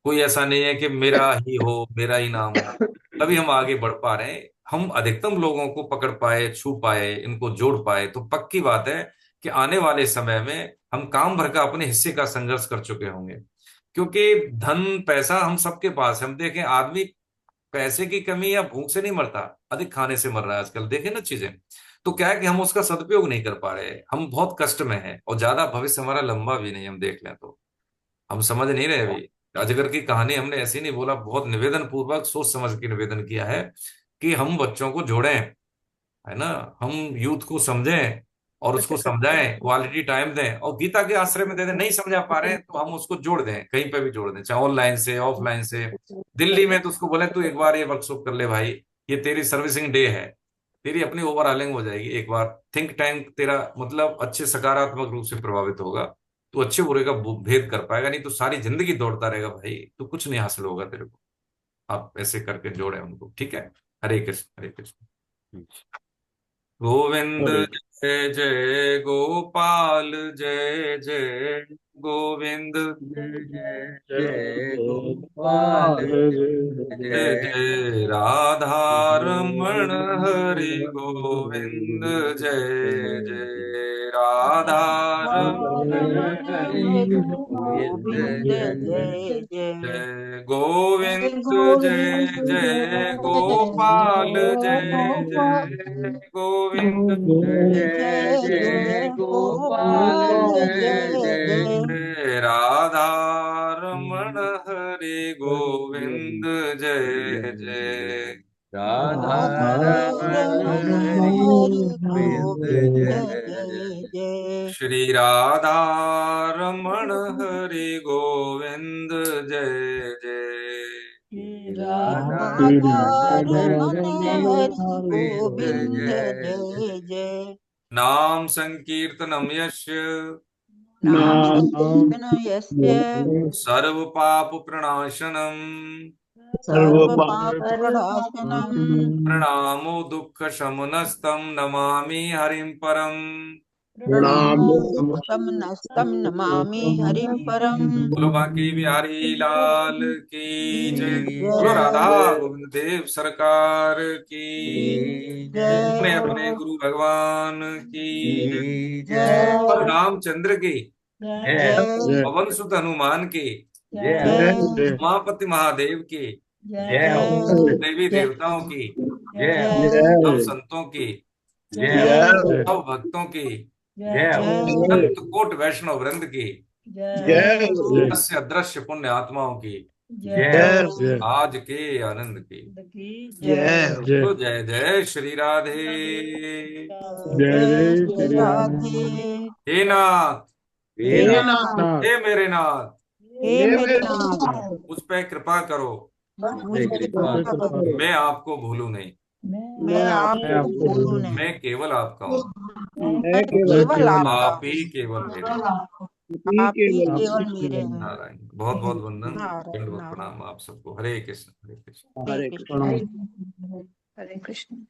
कोई ऐसा नहीं है कि मेरा ही हो, मेरा ही नाम हो, तभी हम आगे बढ़ पा रहे हैं। हम अधिकतम लोगों को पकड़ पाए, छू पाए, इनको जोड़ पाए, तो पक्की बात है कि आने वाले समय में हम काम भर का अपने हिस्से का संघर्ष कर चुके होंगे। क्योंकि धन पैसा हम सबके पास है। हम देखें, आदमी पैसे की कमी या भूख से नहीं मरता, अधिक खाने से मर रहा है आजकल, देखें ना चीजें। तो क्या है कि हम उसका सदुपयोग नहीं कर पा रहे, हम बहुत कष्ट में हैं, और ज्यादा भविष्य हमारा लंबा भी नहीं, हम देख लें तो हम समझ नहीं रहे अभी। अजगर की कहानी हमने ऐसे ही नहीं बोला, बहुत निवेदन पूर्वक सोच समझ के निवेदन किया है कि हम बच्चों को जोड़ें, है ना, हम यूथ को समझें और उसको समझाएं, क्वालिटी टाइम दें, और गीता के आश्रय में दे दें। नहीं समझा पा रहे हैं तो हम उसको जोड़ दें, कहीं पे भी जोड़ दें, चाहे ऑनलाइन से, ऑफलाइन से। दिल्ली में तो उसको बोले तू एक बार ये वर्कशॉप कर ले भाई, ये तेरी सर्विसिंग डे है, तेरी अपनी ओवरऑलिंग हो जाएगी एक बार। थिंक टैंक तेरा मतलब अच्छे सकारात्मक रूप से प्रभावित होगा, तू अच्छे बुरे का भेद कर पाएगा, नहीं तो सारी जिंदगी दौड़ता रहेगा भाई, तो कुछ नहीं हासिल होगा तेरे को। आप ऐसे करके जोड़े उनको, ठीक है। हरे कृष्ण, हरे कृष्ण। गोविंद अरे जय जय गोपाल, जय जय गोविंद, जय जय जय गोपाल, गोपाल जय जय जय जय राधा रमण हरि गोविंद, जय जय राधा रमण हरि हरे गोविंद, गोविंद जय जय जय जय गोविंद, जय गोविंद जय जय गोपाल, जय गोपाल, जय गोविंद, जय जय जय जय गोपाल, गोपाल जय जय जय जय जय राधा रमण हरि गोविंद, जय जय राधा राधा रमण रमण हरि हरि गोविंद, गोविंद जय जय जय। जय श्री राधा रमण हरि गोविंद, जय जय राधा राधा रमण रमण हरि हरि गोविंद, गोविंद जय जय जय नाम संकीर्तनम यस्य नाम नाम संकीर्तन यस्य सर्व पाप प्रणाशनम, सर्व सर्व पाप पाप प्रणाशनम प्रणामो दुःख शमनस्तम, नमामि हरिं परम। प्रणमाम्यहं नस्तं नमामि हरिं परम। बोलो बांके बिहारी लाल की जय। बोलो जय राधा गोविंद देव सरकार की। अपने जय अपने गुरु भगवान की। जय और रामचंद्र के, जय पवन सुत हनुमान के, जय उमापति महादेव के, जय देवी देवताओं की, जय सब संतों की, जय सब भक्तों की, जय संत कोट वैष्णव वृंद की, जय दृश्य अदृश्य पुण्य आत्माओं की, जय आज के आनंद की। जय तो जय जय श्री राधे। जय श्री राधे। हे नाथ, हे नाथ, हे मेरे नाथ, हे मेरे नाथ, मुझ पे कृपा करो, मुझ पर कृपा करो। मैं आपको भूलूं नहीं, मैं आपको भूलूं नहीं। मैं केवल आपका हूँ, मैं केवल आपका आप हूँ। ही केवल मेरे। आप ही केवल मेरे हैं। नारायण। बहुत बहुत वंदन, नारायण दंडवत नारायण। प्रणाम आप सबको। हरे कृष्ण हरे कृष्ण। हरे कृष्ण। हरे कृष्ण।